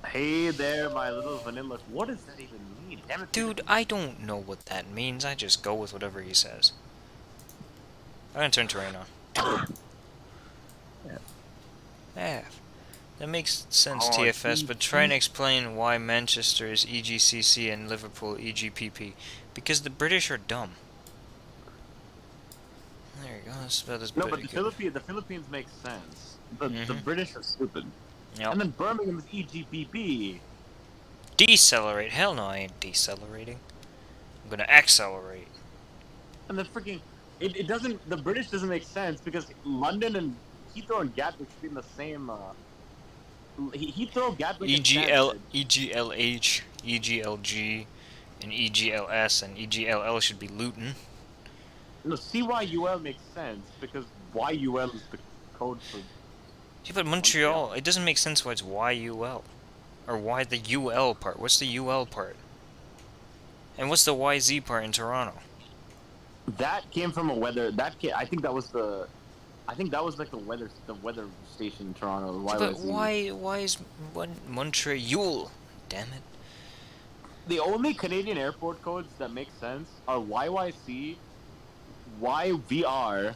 Hey there, my little vanilla. What does that even mean? Damn it, Dude, I don't know what that means. I just go with whatever he says. I'm gonna turn terrain on. Yeah. That makes sense, Oh, TFS, but try and explain why Manchester is EGCC and Liverpool EGPP. Because the British are dumb. There you go. That's about as No, big but as- the Philippines makes sense. The British are stupid. Yep. And then Birmingham is EGPP. Decelerate? Hell no, I ain't decelerating. I'm gonna accelerate. And the freaking it doesn't the British doesn't make sense because London and Heathrow and Gatwick should be in the same. Heathrow, Gatwick, and EGL, Stansted. EGLH, EGLG, and EGLS, and EGLL should be Luton. No, CYUL makes sense because YUL is the code for. Yeah, but Montreal, it doesn't make sense why it's YUL. Or why the UL part. What's the UL part? And what's the YZ part in Toronto? That came from a weather. I think that was the. I think that was like the weather station in Toronto. Yeah, but why is Montreal? Damn it. The only Canadian airport codes that make sense are YYC, YVR,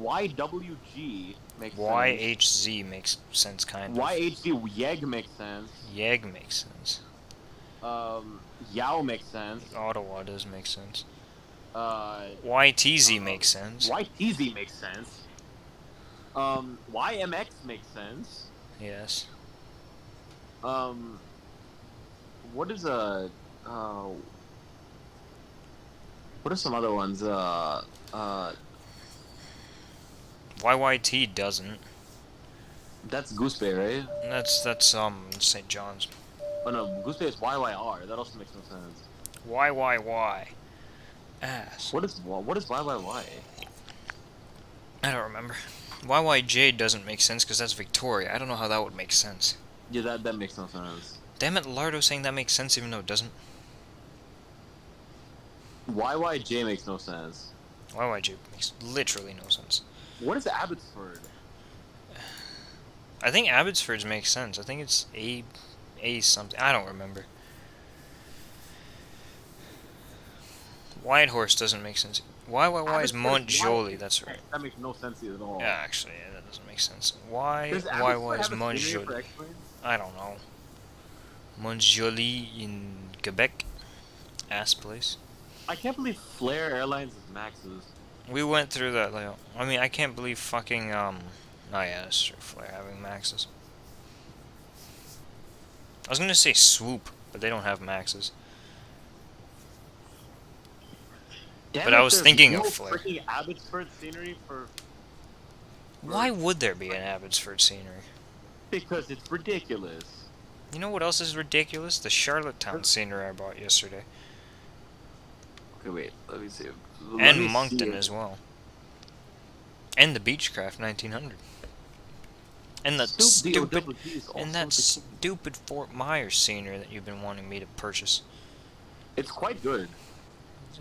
YWG makes sense. YHZ makes sense, kind of. YHZ YEG makes sense. YEG makes sense. YOW makes sense. Ottawa does make sense. YTZ makes sense. YTZ makes sense. YMX makes sense. Yes. What is what are some other ones? YYT doesn't. That's Goose Bay, right? That's St. John's. Oh no, Goose Bay is YYR. That also makes no sense. YYY. Ass. What is YYY? I don't remember. YYJ doesn't make sense because that's Victoria. I don't know how that would make sense. Yeah, that makes no sense. Damn it, Lardo saying that makes sense even though it doesn't. YYJ makes no sense. YYJ makes literally no sense. What is Abbotsford? I think Abbotsford's makes sense. I think it's A something. I don't remember. Whitehorse doesn't make sense. YYY is Montjoli, that's right. That makes no sense at all. Yeah, actually, yeah, that doesn't make sense. YYY is Montjoli. I don't know. Montjoli in Quebec. Ass place. I can't believe Flair Airlines is Max's. We went through that, like, I mean, I can't believe fucking, oh yeah, that's true, Flair having Maxes. I was gonna say Swoop, but they don't have Maxes. But I was thinking of Flair. Freaking Abbotsford scenery for... Why would there be an Abbotsford scenery? Because it's ridiculous. You know what else is ridiculous? The Charlottetown scenery I bought yesterday. Okay, wait, let me see. And Moncton as well. And the Beechcraft 1900. And that stupid Fort Myers scenery that you've been wanting me to purchase. It's quite good.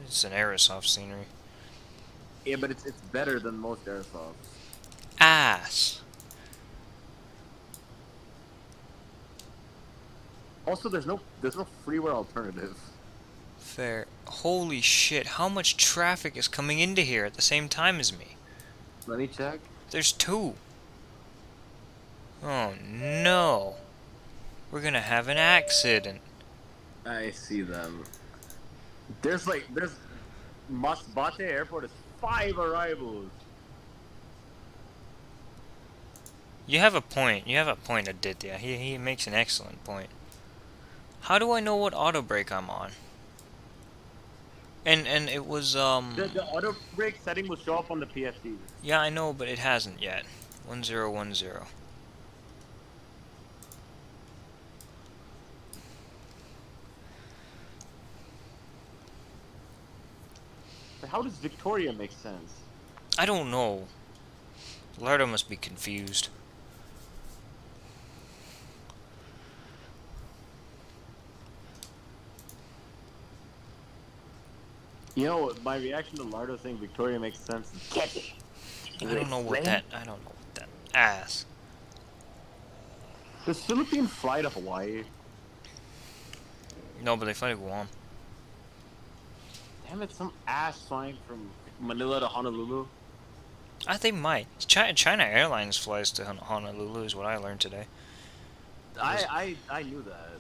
It's an Aerosoft scenery. Yeah, but it's better than most Aerosofts. Ass. Also, there's no freeware alternative. Fair. Holy shit, how much traffic is coming into here at the same time as me? Let me check. There's two. Oh no. We're gonna have an accident. I see them. There's Masbate Airport has 5 arrivals. You have a point. You have a point, Aditya. He makes an excellent point. How do I know what auto brake I'm on? And it was The auto brake setting will show up on the PFD. Yeah, I know, but it hasn't yet. 1010. But how does Victoria make sense? I don't know. Lardo must be confused. You know, my reaction to Lardo saying Victoria makes sense is get it. I don't know what that ass. Does Philippines fly to Hawaii? No, but they fly to Guam. Damn it, some ass flying from Manila to Honolulu. I think might. China Airlines flies to Honolulu is what I learned today. I knew that.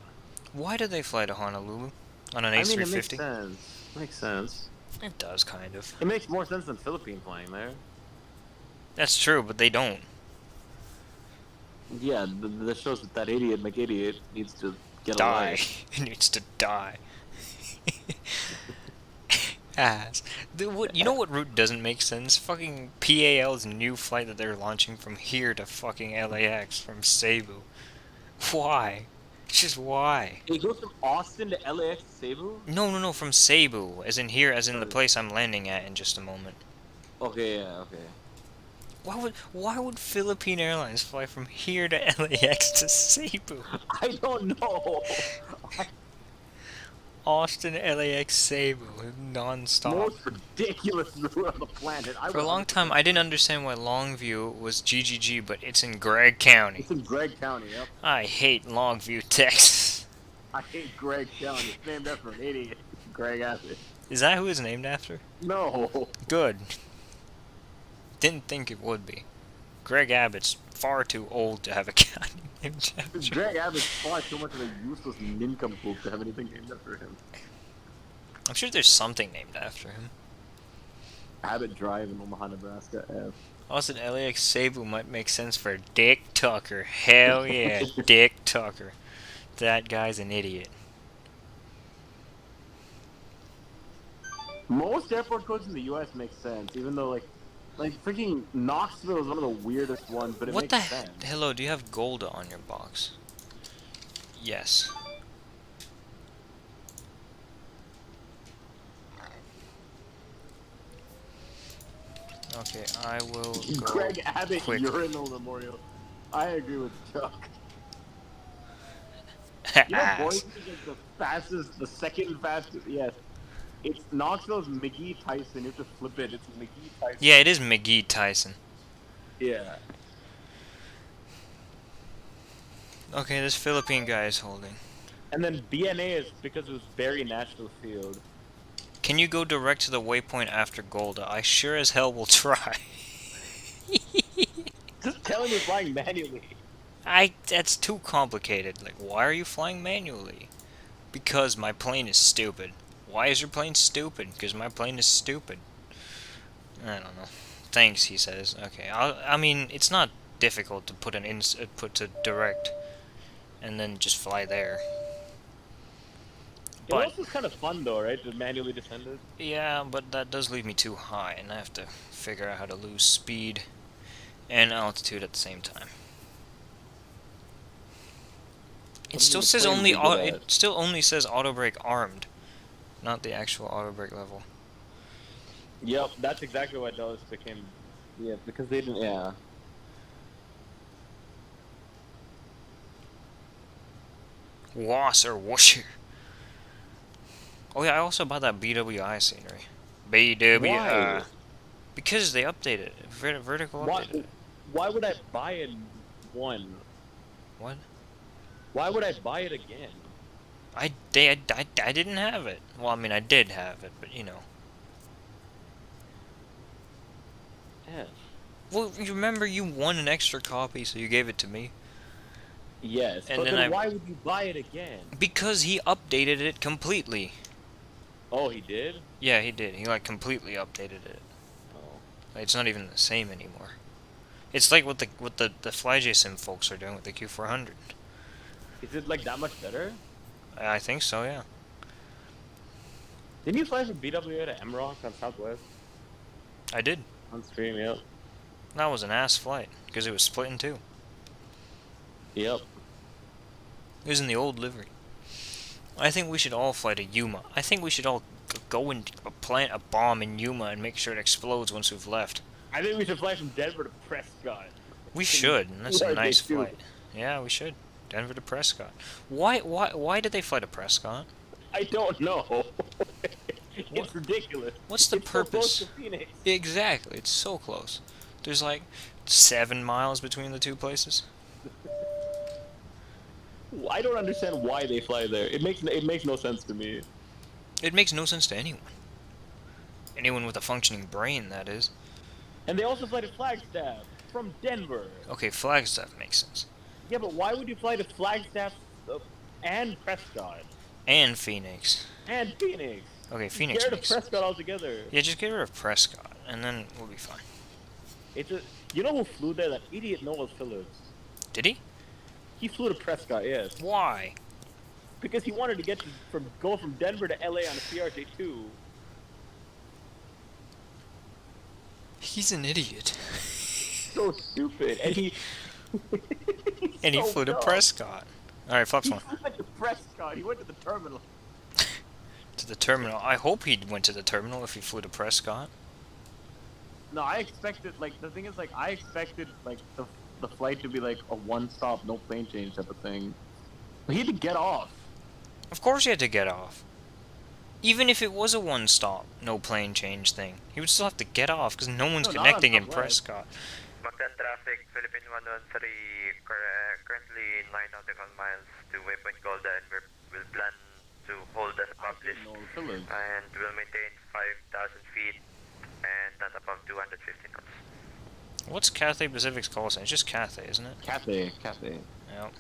Why do they fly to Honolulu on an A350? It makes sense. Makes sense. It does, kind of. It makes more sense than Philippine flying there. That's true, but they don't. Yeah, that shows that idiot McIdiot needs to get a Die. life. He needs to die. ass. You know what route doesn't make sense? Fucking PAL's new flight that they're launching from here to fucking LAX from Cebu. Why? Just why? It goes from Austin to LAX to Cebu? No, from Cebu, as in here, as in the Oh. place I'm landing at in just a moment. Okay, yeah, okay. Why would Philippine Airlines fly from here to LAX to Cebu? I don't know. Austin, LAX, Cebu, non-stop. Most ridiculous route on the planet. For a long time, I didn't understand why Longview was GGG, but it's in Gregg County. It's in Gregg County, yep. I hate Longview, Texas. I hate Gregg County. It's named after an idiot. Greg Abbott. Is that who it's named after? No. Good. Didn't think it would be. Greg Abbott's far too old to have a county named after. Greg Abbott's far too much of a useless nincompoop to have anything named after him. I'm sure there's something named after him. Abbott Drive in Omaha, Nebraska. F. Also, LAX Cebu might make sense for Dick Tucker. Hell yeah, Dick Tucker. That guy's an idiot. Most airport codes in the U.S. make sense, even though like freaking Knoxville is one of the weirdest ones, but it What the makes sense. hello, do you have Golda on your box? Yes. Okay, I will go Greg Abbott quick. Urinal Memorial. I agree with Chuck. You know, Boise is like the fastest, the second fastest. Yes, it's Knoxville's McGee Tyson. You have to flip it. It's McGee Tyson. Yeah, it is McGee Tyson. Yeah. Okay, this Philippine guy is holding. And then BNA is because it was Barry National Field. Can you go direct to the waypoint after Golda? I sure as hell will try. Just tell him you're flying manually. That's too complicated. Like, why are you flying manually? Because my plane is stupid. Why is your plane stupid? Because my plane is stupid. I don't know. Thanks, he says. Okay, I mean, it's not difficult to put put to direct, and then just fly there. It But also is kind of fun though, right? To manually descend it. yeah, but that does leave me too high, and I have to figure out how to lose speed and altitude at the same time. It still says only it still only says auto brake armed, not the actual auto brake level. Yep, that's exactly why Dallas became. Yeah, because they didn't. Yeah. Was or Whoosher. Oh yeah, I also bought that BWI scenery. BWI. Why? Because they updated it. Vertical updated it. Why would I buy it one? What? Why would I buy it again? I didn't have it. Well, I mean, I did have it, but you know. Yeah. Well, you remember you won an extra copy, so you gave it to me. Yes, And but then then why would you buy it again? Because he updated it completely. Oh, he did? Yeah, he did. He like completely updated it. Oh. It's not even the same anymore. It's like what the FlyJSim folks are doing with the Q400. Is it like that much better? I think so, yeah. Didn't you fly from BWA to MROC on Southwest? I did. On stream, yep. That was an ass flight because it was split in two. Yep. It was in the old livery. I think we should all fly to Yuma. I think we should all go and plant a bomb in Yuma and make sure it explodes once we've left. I think we should fly from Denver to Prescott. We should. And that's a Yeah, nice they do. flight. Yeah, we should. Denver to Prescott. Why did they fly to Prescott? I don't know. It's ridiculous. What's the It's so close purpose? to Phoenix. Exactly. It's so close. There's like 7 miles between the two places. I don't understand why they fly there. It makes no sense to me. It makes no sense to anyone. Anyone with a functioning brain, that is. And they also fly to Flagstaff from Denver. Okay, Flagstaff makes sense. Yeah, but why would you fly to Flagstaff and Prescott And Phoenix. and Phoenix? Okay, Phoenix Get rid of makes sense. Prescott altogether. Yeah, just get rid of Prescott, and then we'll be fine. It's a, you know who flew there? That idiot Noah Phillips. Did he? He flew to Prescott, yes, Why? because he wanted to go from Denver to LA on a CRJ2. He's an idiot. So stupid, and he And he so flew to dumb. Prescott. Alright, Flaps He one. went to Prescott. He went to the terminal. To the terminal. I hope he went to the terminal if he flew to Prescott. No, I expected, like, the thing is, like, I expected, like, the flight to be, like, a one-stop, no plane change type of thing. But he had to get off. Of course he had to get off. Even if it was a one-stop, no plane change thing, he would still have to get off because no one's No, not connecting on in Southwest. Prescott. Mactan traffic, Philippine 113, currently 9 nautical miles to Waypoint Golda, and we'll plan to hold as published. No, Phillips. And we'll maintain 5,000 feet and not above 250 knots. What's Cathay Pacific's call sign? It's just Cathay, isn't it? Cathay. Yep.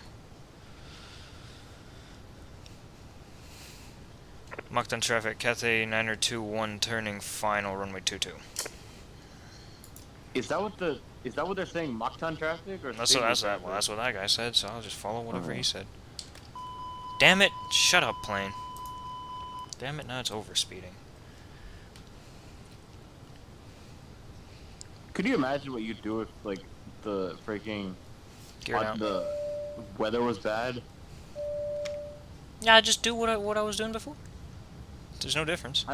Mactan traffic, Cathay 900-21 turning final, runway 22. Is that what they're saying, Mactan traffic? Or That's Cebu what traffic? that guy said, so I'll just follow whatever he Alright. said. Damn it! Shut up, plane. Damn it, now it's overspeeding. Could you imagine what you'd do if, like, the freaking Gear down. the weather was bad? Yeah, just do what I was doing before. There's no difference.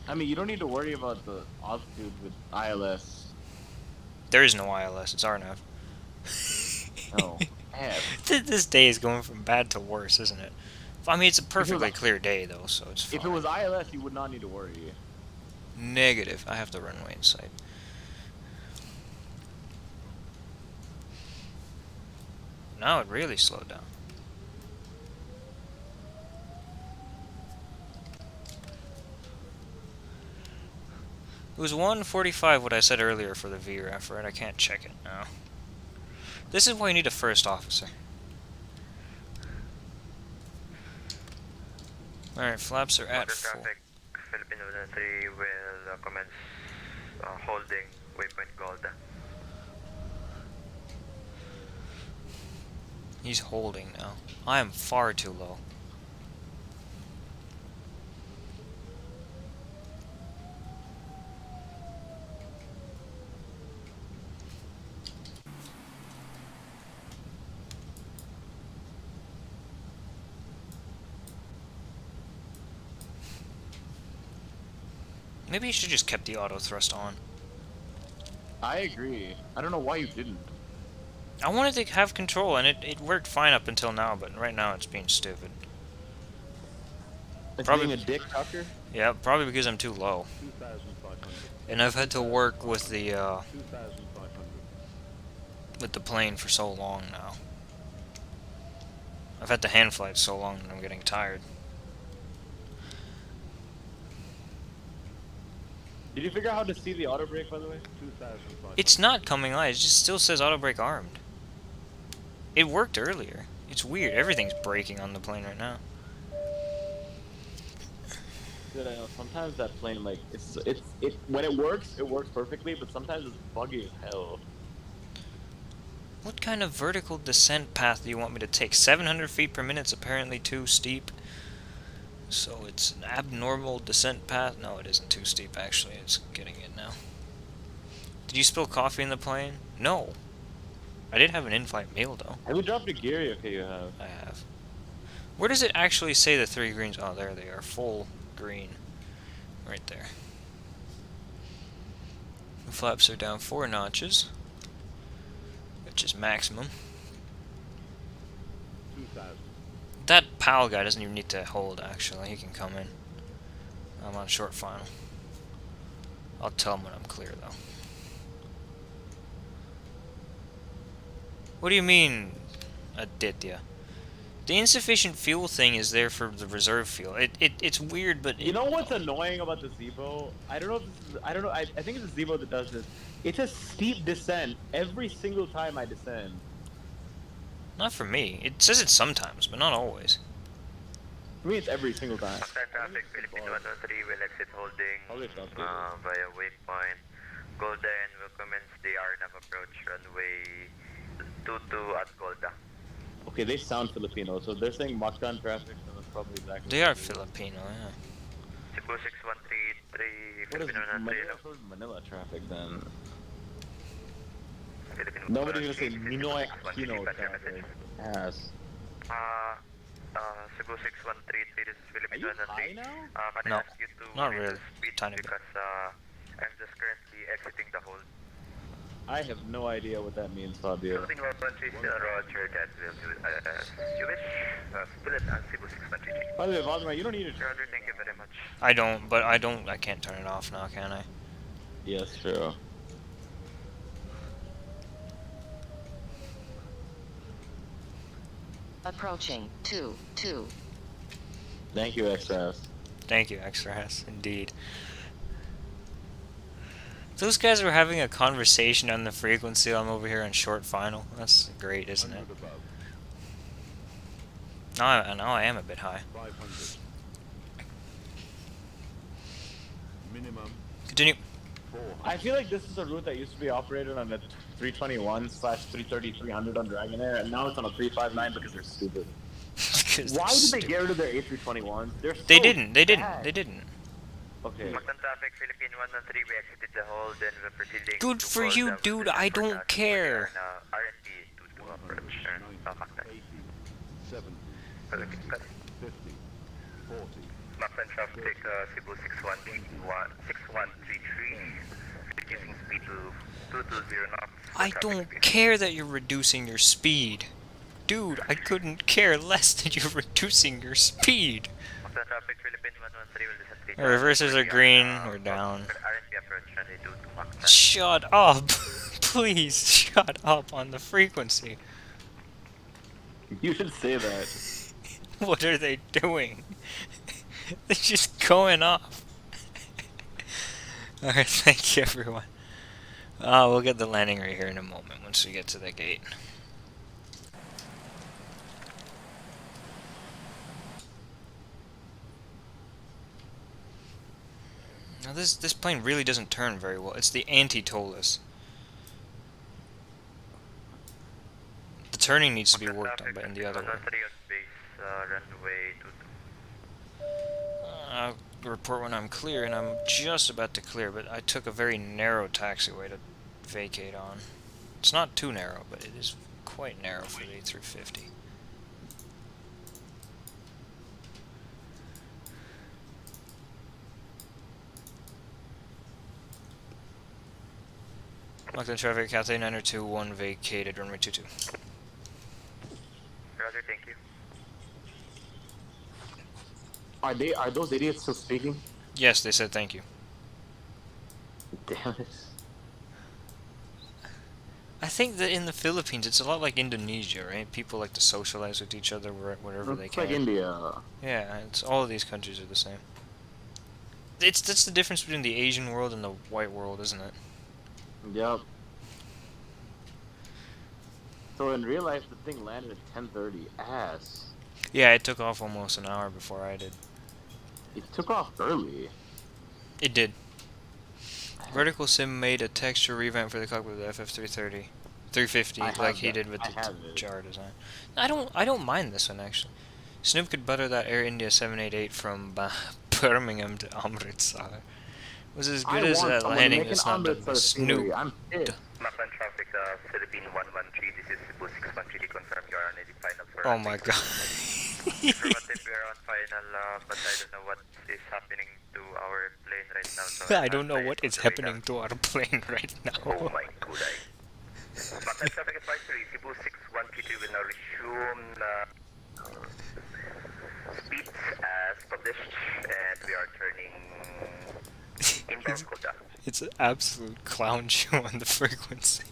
I mean, you don't need to worry about the altitude with ILS. There is no ILS, it's RNAV. No. This day is going from bad to worse, isn't it? I mean, it's a perfectly like- clear day, though, so it's fine. If it was ILS, you would not need to worry. Negative. I have the runway in sight. Now it really slowed down. It was 1:45 what I said earlier for the VRAF, right? I can't check it now. This is why you need a first officer. Alright, flaps are at Mactan full. traffic, Philippine 113 will commence holding Waypoint Golda. He's holding now. I am far too low. Maybe you should just kept the auto thrust on. I agree. I don't know why you didn't. I wanted to have control, and it worked fine up until now, but right now it's being stupid. It's Probably- being a dick sucker. Yeah, probably because I'm too low. 2,500. And I've had to work with the 2,500. plane for so long now. I've had to hand flight so long that I'm getting tired. Did you figure out how to see the auto brake, by the way? 2,500. It's not coming live, it just still says auto brake armed. It worked earlier. It's weird, everything's braking on the plane right now. Dude, I know. Sometimes that plane, like, it when it works perfectly, but sometimes it's buggy as hell. What kind of vertical descent path do you want me to take? 700 feet per minute is apparently too steep. So it's an abnormal descent path? No, it isn't too steep actually, it's getting it now. Did you spill coffee in the plane? No. I did have an in-flight meal though. Have you dropped a gear? Okay, you have. I have. Where does it actually say the 3 greens? Oh, there they are. Full green. Right there. The flaps are down 4 notches, which is maximum. 2,000. That PAL guy doesn't even need to hold, actually. He can come in. I'm on short final. I'll tell him when I'm clear, though. What do you mean, Aditya? The insufficient fuel thing is there for the reserve fuel. It's weird, but You know what's annoying about the Zebo? I don't know if this is, I don't know, I think it's the Zebo that does this. It's a steep descent every single time I descend. Not for me. It says it sometimes, but not always. For me, it's every single time. Mactan traffic, Philippine 113 will exit holding Hollister, okay. via Waypoint Golda and will commence the RNAV approach runway 22 at Golda. Okay, they sound Filipino, so they're saying Mactan traffic, so that's probably exactly They what are it is. Filipino, yeah. Cebu 6133, What is Filipino na Manila? 30. Manila traffic then? Filipino Nobody's gonna say Cebu Ninoy 6133, Aquino pass your traffic. message. Ass. Cebu 6133, this is Are Filipino you na high 3. now? Can No, I ask you to not reduce really. speed Tiny bit. because I'm just currently exiting the hold. I have no idea what that means, Fabio. Philippine 113, Roger, that will do you wish. Still at Cebu 6133. By the way, Valdemar, you don't need to. Roger, thank you very much. I don't, but I can't turn it off now, can I? Yes, true. Approaching 2-2. Thank you, XS. Thank you, XRS, indeed. Those guys were having a conversation on the frequency. I'm over here on short final. That's great, isn't it? Now I am a bit high. 500. Minimum Continue. 400. I feel like this is a route that used to be operated on the 321/330-300 on Dragonair, and now it's on a 359 because they're stupid. Why did they get rid of their A321s? They're so They didn't. They didn't. bad. They didn't. Okay. Magandang traffic, Philippine 113, we exited the hold and we're proceeding Good to for hold you, the dude. position I for don't task. care. We are on R&D to approach. 80, 70, 50, 40. Magandang traffic, Cebu 6133, reducing speed to 220 knots. I don't care that you're reducing your speed. Dude, I couldn't care less that you're reducing your speed. Magandang traffic, Philippine 113, will descend 3 The reversers are green. We're down. R&D approach, ready to Magandang. Shut up. Please, shut up on the frequency. You should say that. What are they doing? They're just going off. Alright, thank you everyone. We'll get the landing right here in a moment once we get to the gate. Now this plane really doesn't turn very well. It's the anti-TOLUS. The turning needs to be worked on, but in the other way. I'll report when I'm clear, and I'm just about to clear, but I took a very narrow taxiway to vacate on. It's not too narrow, but it is quite narrow for the A350. Locked in traffic, Cathay 921 vacated, runway 22. Roger, thank you. Are those idiots still speaking? Yes, they said thank you. Damn it. I think that in the Philippines, it's a lot like Indonesia, right? People like to socialize with each other wherever they It's can. like India. Yeah, it's all of these countries are the same. That's the difference between the Asian world and the white world, isn't it? Yep. So in real life, the thing landed at 10:30. Ass. Yeah, it took off almost an hour before I did. It took off early. It did. Vertical Sim made a texture revamp for the cockpit of the FF330, 350, like he did with the jar design. I don't mind this one actually. Snoop could butter that Air India 788 from Birmingham to Amritsar. It was as good as landing that's not done by Snoop. I'm pissed. Mapan traffic, Philippine 113, this is Cebu 613, confirm you are on the final for Oh my god. Affirmative, we are on final, but I don't know what is happening to our plane right now. So I don't know what is happening to our plane right now. Oh my god. Mapan traffic advisory, Cebu 6132 will now resume speeds as published, and we are turning inbound Koda. It's an absolute clown show on the frequency.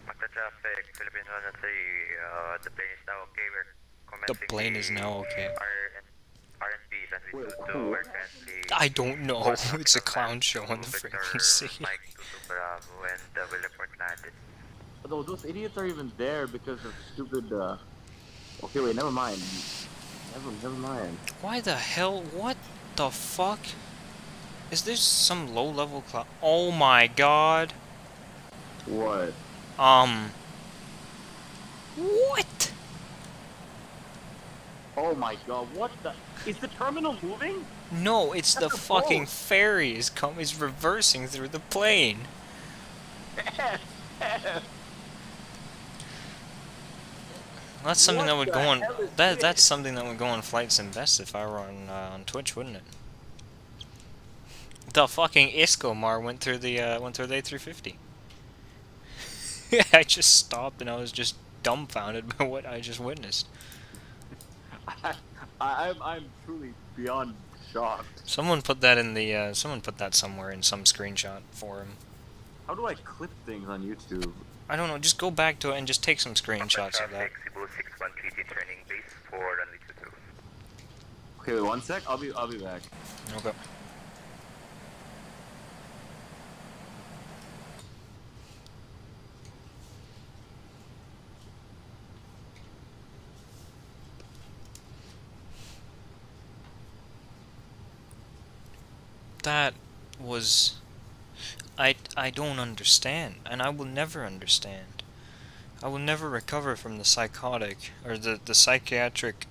Magna traffic, Philippine 103, the plane is now okay. We're commencing The plane is now okay. R&B that we do to we're currently... I don't know. It's a clown show on the frequency. Mike 22 Bravo, and we'll report landed. Although those idiots are even there because of stupid. Okay, wait. Never mind. Never mind. Why the hell? What the fuck? Is this some low-level clown? Oh my god. What? What? Oh my god, what the? Is the terminal moving? No, it's the That's a fucking boat. ferry is reversing through the plane. That's something that What would the go on. hell is That's this? something that would go on Flights and Best if I were on Twitch, wouldn't it? The fucking Iscomar went through the A350. I just stopped and I was just dumbfounded by what I just witnessed. I'm truly beyond shocked. Someone put that in the someone put that somewhere in some screenshot for him. How do I clip things on YouTube? I don't know. Just go back to it and just take some screenshots of that. Cebu 613 turning base for runway 22. Okay, wait 1 sec. I'll be back. Okay. That was... I don't understand, and I will never understand. I will never recover from the psychotic, or the psychiatric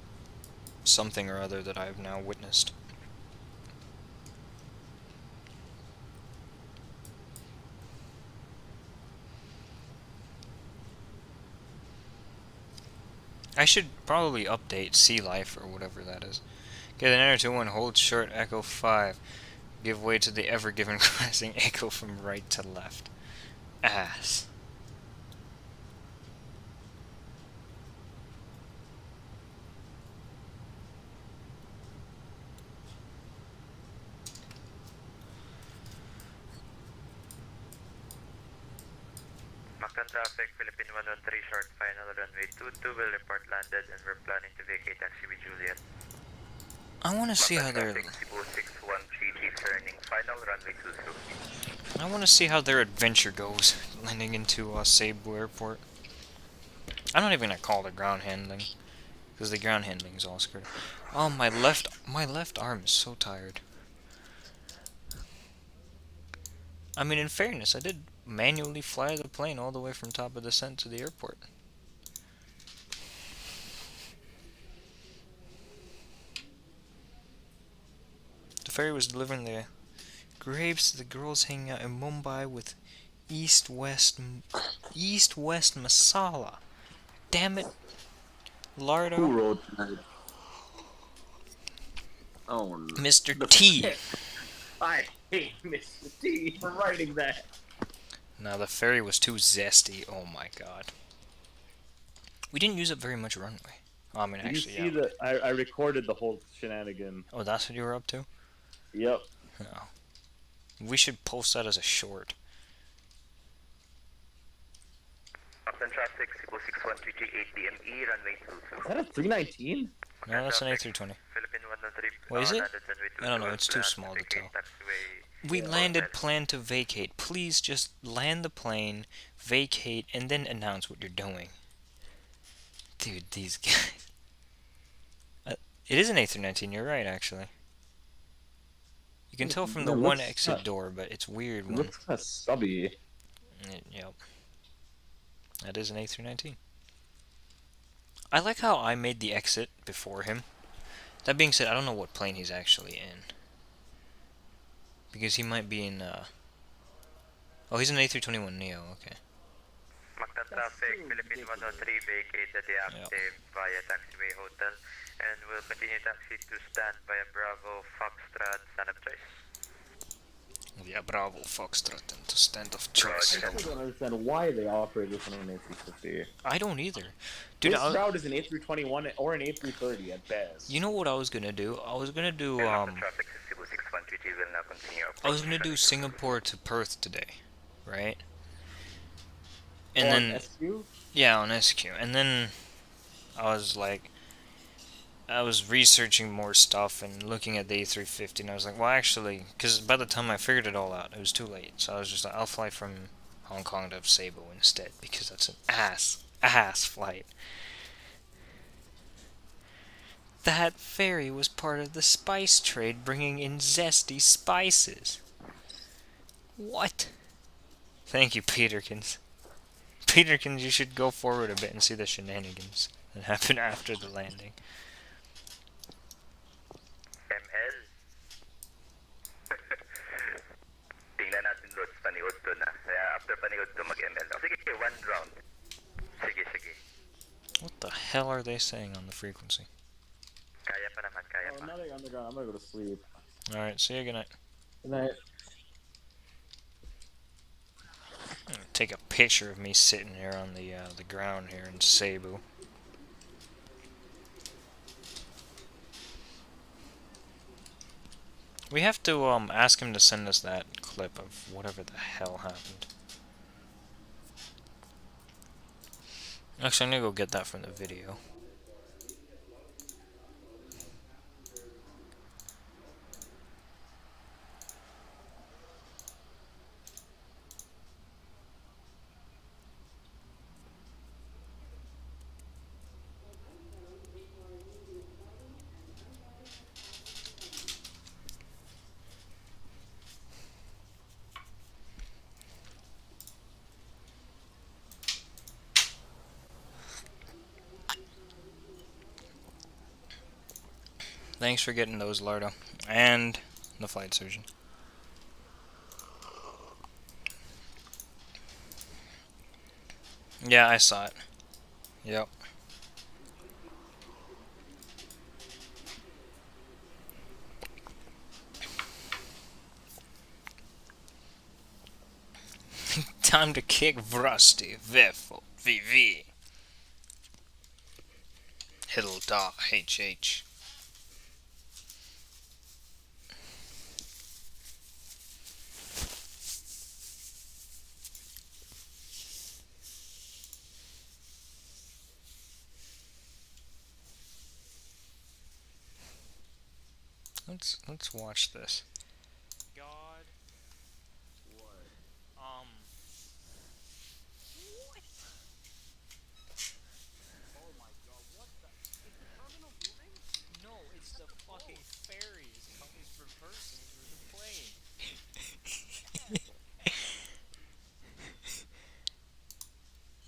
something or other that I have now witnessed. I should probably update Sea Life or whatever that is. Okay, the 921 holds short Echo 5. Give way to the Ever Given crossing Echo from right to left. Ass. Mactan traffic, Philippine 113 short final runway 22 will report landed and we're planning to vacate taxiway Juliet. I want to see how their Cebu 613 turning final runway 22. I want to see how their adventure goes, landing into Cebu Airport. I'm not even gonna call it ground handling, because the ground handling is all screwed. Oh, my left arm is so tired. I mean, in fairness, I did manually fly the plane all the way from top of descent to the airport. The ferry was delivering the grapes to the girls hanging out in Mumbai with East-West masala. Damn it, Lardo. Who wrote that? Oh no. Mr. T. I hate Mr. T for writing that. No, the ferry was too zesty. Oh my god. We didn't use up very much runway. Oh, I mean, Did actually, you see yeah. I recorded the whole shenanigan. Oh, that's what you were up to? Yep. Oh. We should post that as a short. Mactan traffic, Cebu 613 DME runway 22. Is that a 319? No, that's an A320. Philippine 113. What is it? landed runway 22 I don't know, will it's too plan small to vacate tell. taxiway We landed, Hotel. plan to vacate. Please just land the plane, vacate, and then announce what you're doing. Dude, these guys. It is an A319, you're right, actually. You can tell from the Yeah, one looks exit kinda- door, but it's weird It when... looks kind of stubby. Yep. That is an A319. I like how I made the exit before him. That being said, I don't know what plane he's actually in. Because he might be in, Oh, he's an A321 Neo, okay. Mactan traffic, Philippine 103 vacate the deactive via taxiway hotel and will continue taxi to stand via Bravo Foxtrot stand up choice. Yeah, Bravo, Foxtrot, and to stand of choice. I still don't understand why they operate this on an A350. I don't either. Dude, This route is an A321 or an A330 at best. you know what I was gonna do? I was gonna do, Mactan traffic, Cebu 613 will now continue. I was gonna do Singapore to Perth today, right? And On then, SQ? yeah, on SQ. And then I was like, I was researching more stuff and looking at the A350, and I was like, well, actually, because by the time I figured it all out, it was too late. So I was just like, I'll fly from Hong Kong to Cebu instead, because that's an ass flight. That ferry was part of the spice trade, bringing in zesty spices. What? Thank you, Peterkins. Peterkins, you should go forward a bit and see the shenanigans that happened after the landing. hell are they saying on the frequency? Kaya pa naman, kaya Oh, pa. now that you're underground, I'm gonna go to sleep. Alright, see you, good night. Good night. Take a picture of me sitting here on the ground here in Cebu. We have to ask him to send us that clip of whatever the hell happened. Actually, I'm gonna go get that from the video. Thanks for getting those, Lardo. And the flight surgeon. Yeah, I saw it. Yep. Time to kick Vrusty, Vefo, VV. Hilda, HH. Let's watch this. God. What? What? Oh my god, what the? Is the terminal moving? No, it's the fucking ferries coming reversing through the plane.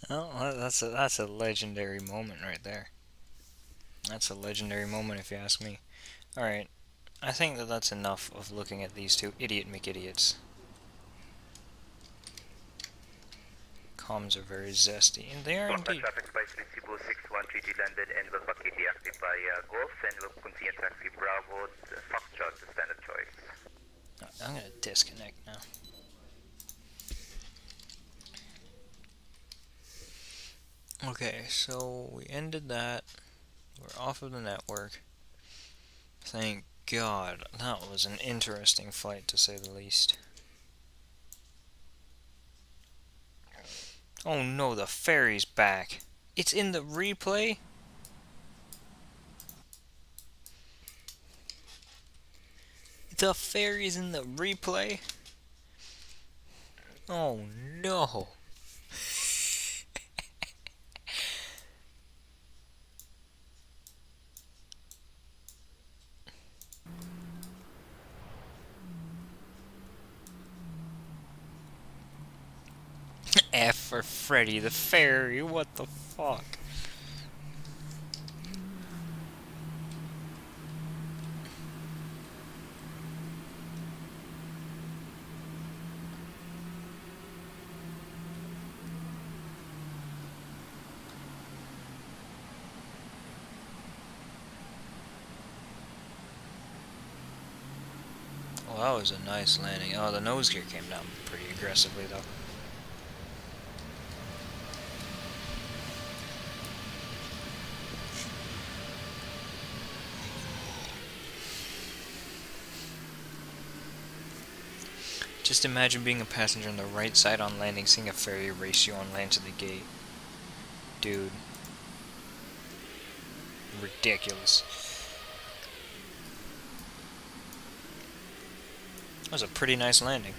Oh, that's a legendary moment right there. That's a legendary moment if you ask me. Alright, I think that's enough of looking at these two idiot McIdiots. Comms are very zesty, and they are indeed. Traffic by Cebu 613 landed and will be deactivated by Golf and will continue taxi Bravo Foxtrot to standard choice. I'm gonna disconnect now. Okay, so we ended that. We're off of the network. Thank God. That was an interesting flight, to say the least. Oh no, the ferry's back. It's in the replay? The ferry's in the replay? Oh no. F for Freddy the Fairy, what the fuck? Well, that was a nice landing. Oh, the nose gear came down pretty aggressively though. Just imagine being a passenger on the right side on landing, seeing a ferry race you on land to the gate. Dude. Ridiculous. That was a pretty nice landing.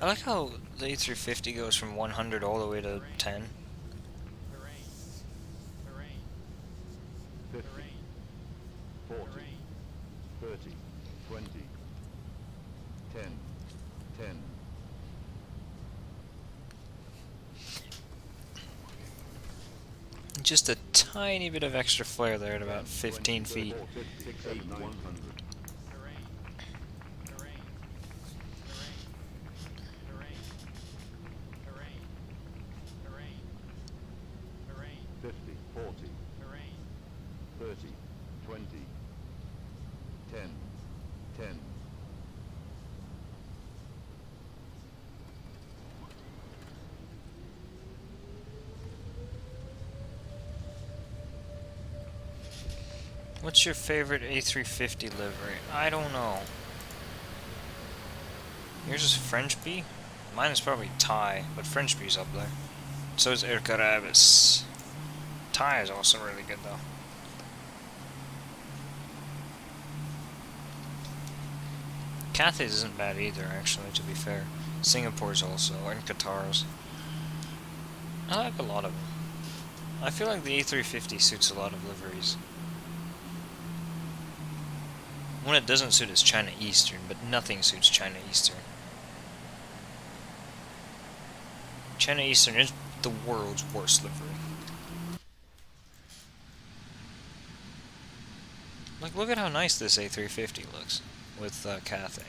I like how the A350 goes from 100 all the way to 10. 50, 40, 30, 20, Just a tiny bit of extra flare there at about 15 feet. 100. 50, 40, 30, 20, 10, 10. What's your favorite A350 livery? I don't know. Yours is French bee? Mine is probably Thai, but French bee's up there. So is Air Carabas. Thai is also really good though. Cathay's isn't bad either, actually, to be fair. Singapore's also, and Qatar's. I like a lot of them. I feel like the A350 suits a lot of liveries. One it doesn't suit is China Eastern, but nothing suits China Eastern. China Eastern is the world's worst livery. Like, look at how nice this A350 looks with Cathay.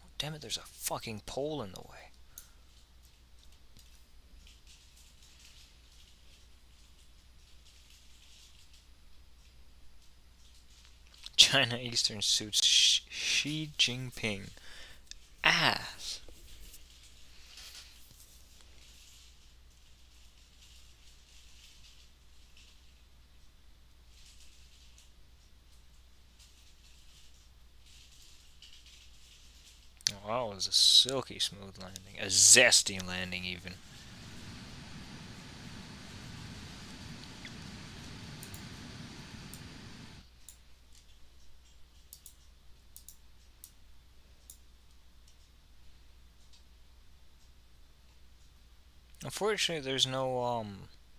Oh, damn it, there's a fucking pole in the way. China Eastern suits Xi Jinping ass. Wow, it was a silky smooth landing. A zesty landing, even. Unfortunately, there's no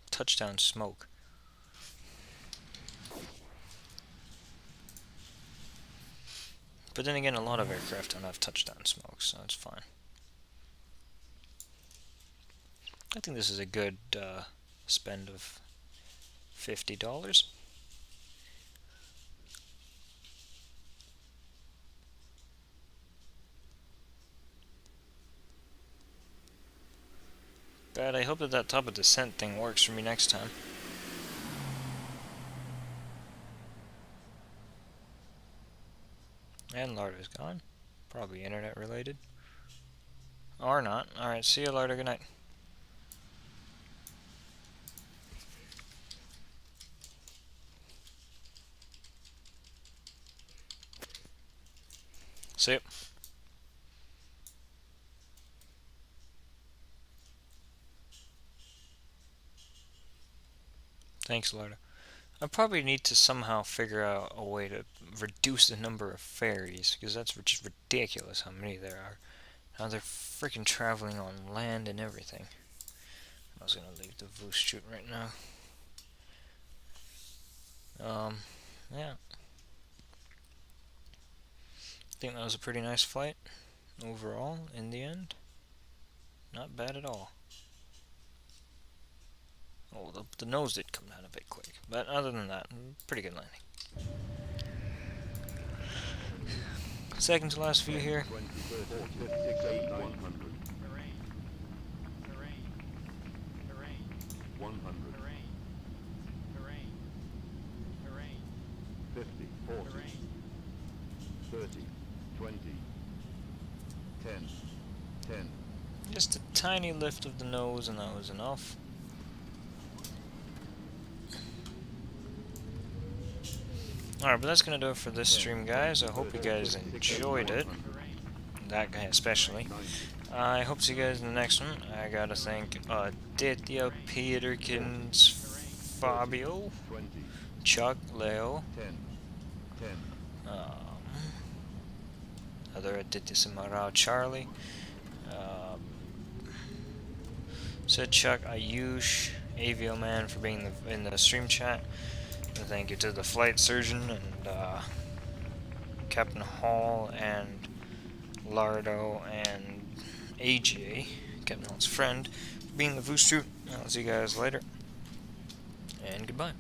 touchdown smoke. But then again, a lot of aircraft don't have touchdown smoke, so it's fine. I think this is a good spend of $50. But I hope that that top of descent thing works for me next time. And Larda's gone. Probably internet related. Or not. Alright, see you, Larda. Good night. See ya. Thanks, Larda. I probably need to somehow figure out a way to reduce the number of ferries, because that's just ridiculous how many there are. Now they're freaking traveling on land and everything. I was gonna leave the Voos shoot right now. Yeah. I think that was a pretty nice flight overall in the end. Not bad at all. Oh, the nose did come down a bit quick, but other than that, pretty good landing. Second to last view here. 20, 30, 50, 100. 100. 50, 40, 30, 20, 10, 10. Just a tiny lift of the nose, and that was enough. Alright, but that's gonna do it for this stream, guys. I hope you guys enjoyed it. That guy especially. I hope to see you guys in the next one. I gotta thank Aditya, Peterkins, Fabio, Chuck, Leo, 10, 10. Other Aditya Samarao, Charlie, said Chuck, Ayush, Avioman for being in the stream chat. And thank you to the flight surgeon and Captain Hall and Lardo and AJ, Captain Holland's friend, for being the booster. I'll see you guys later, and goodbye.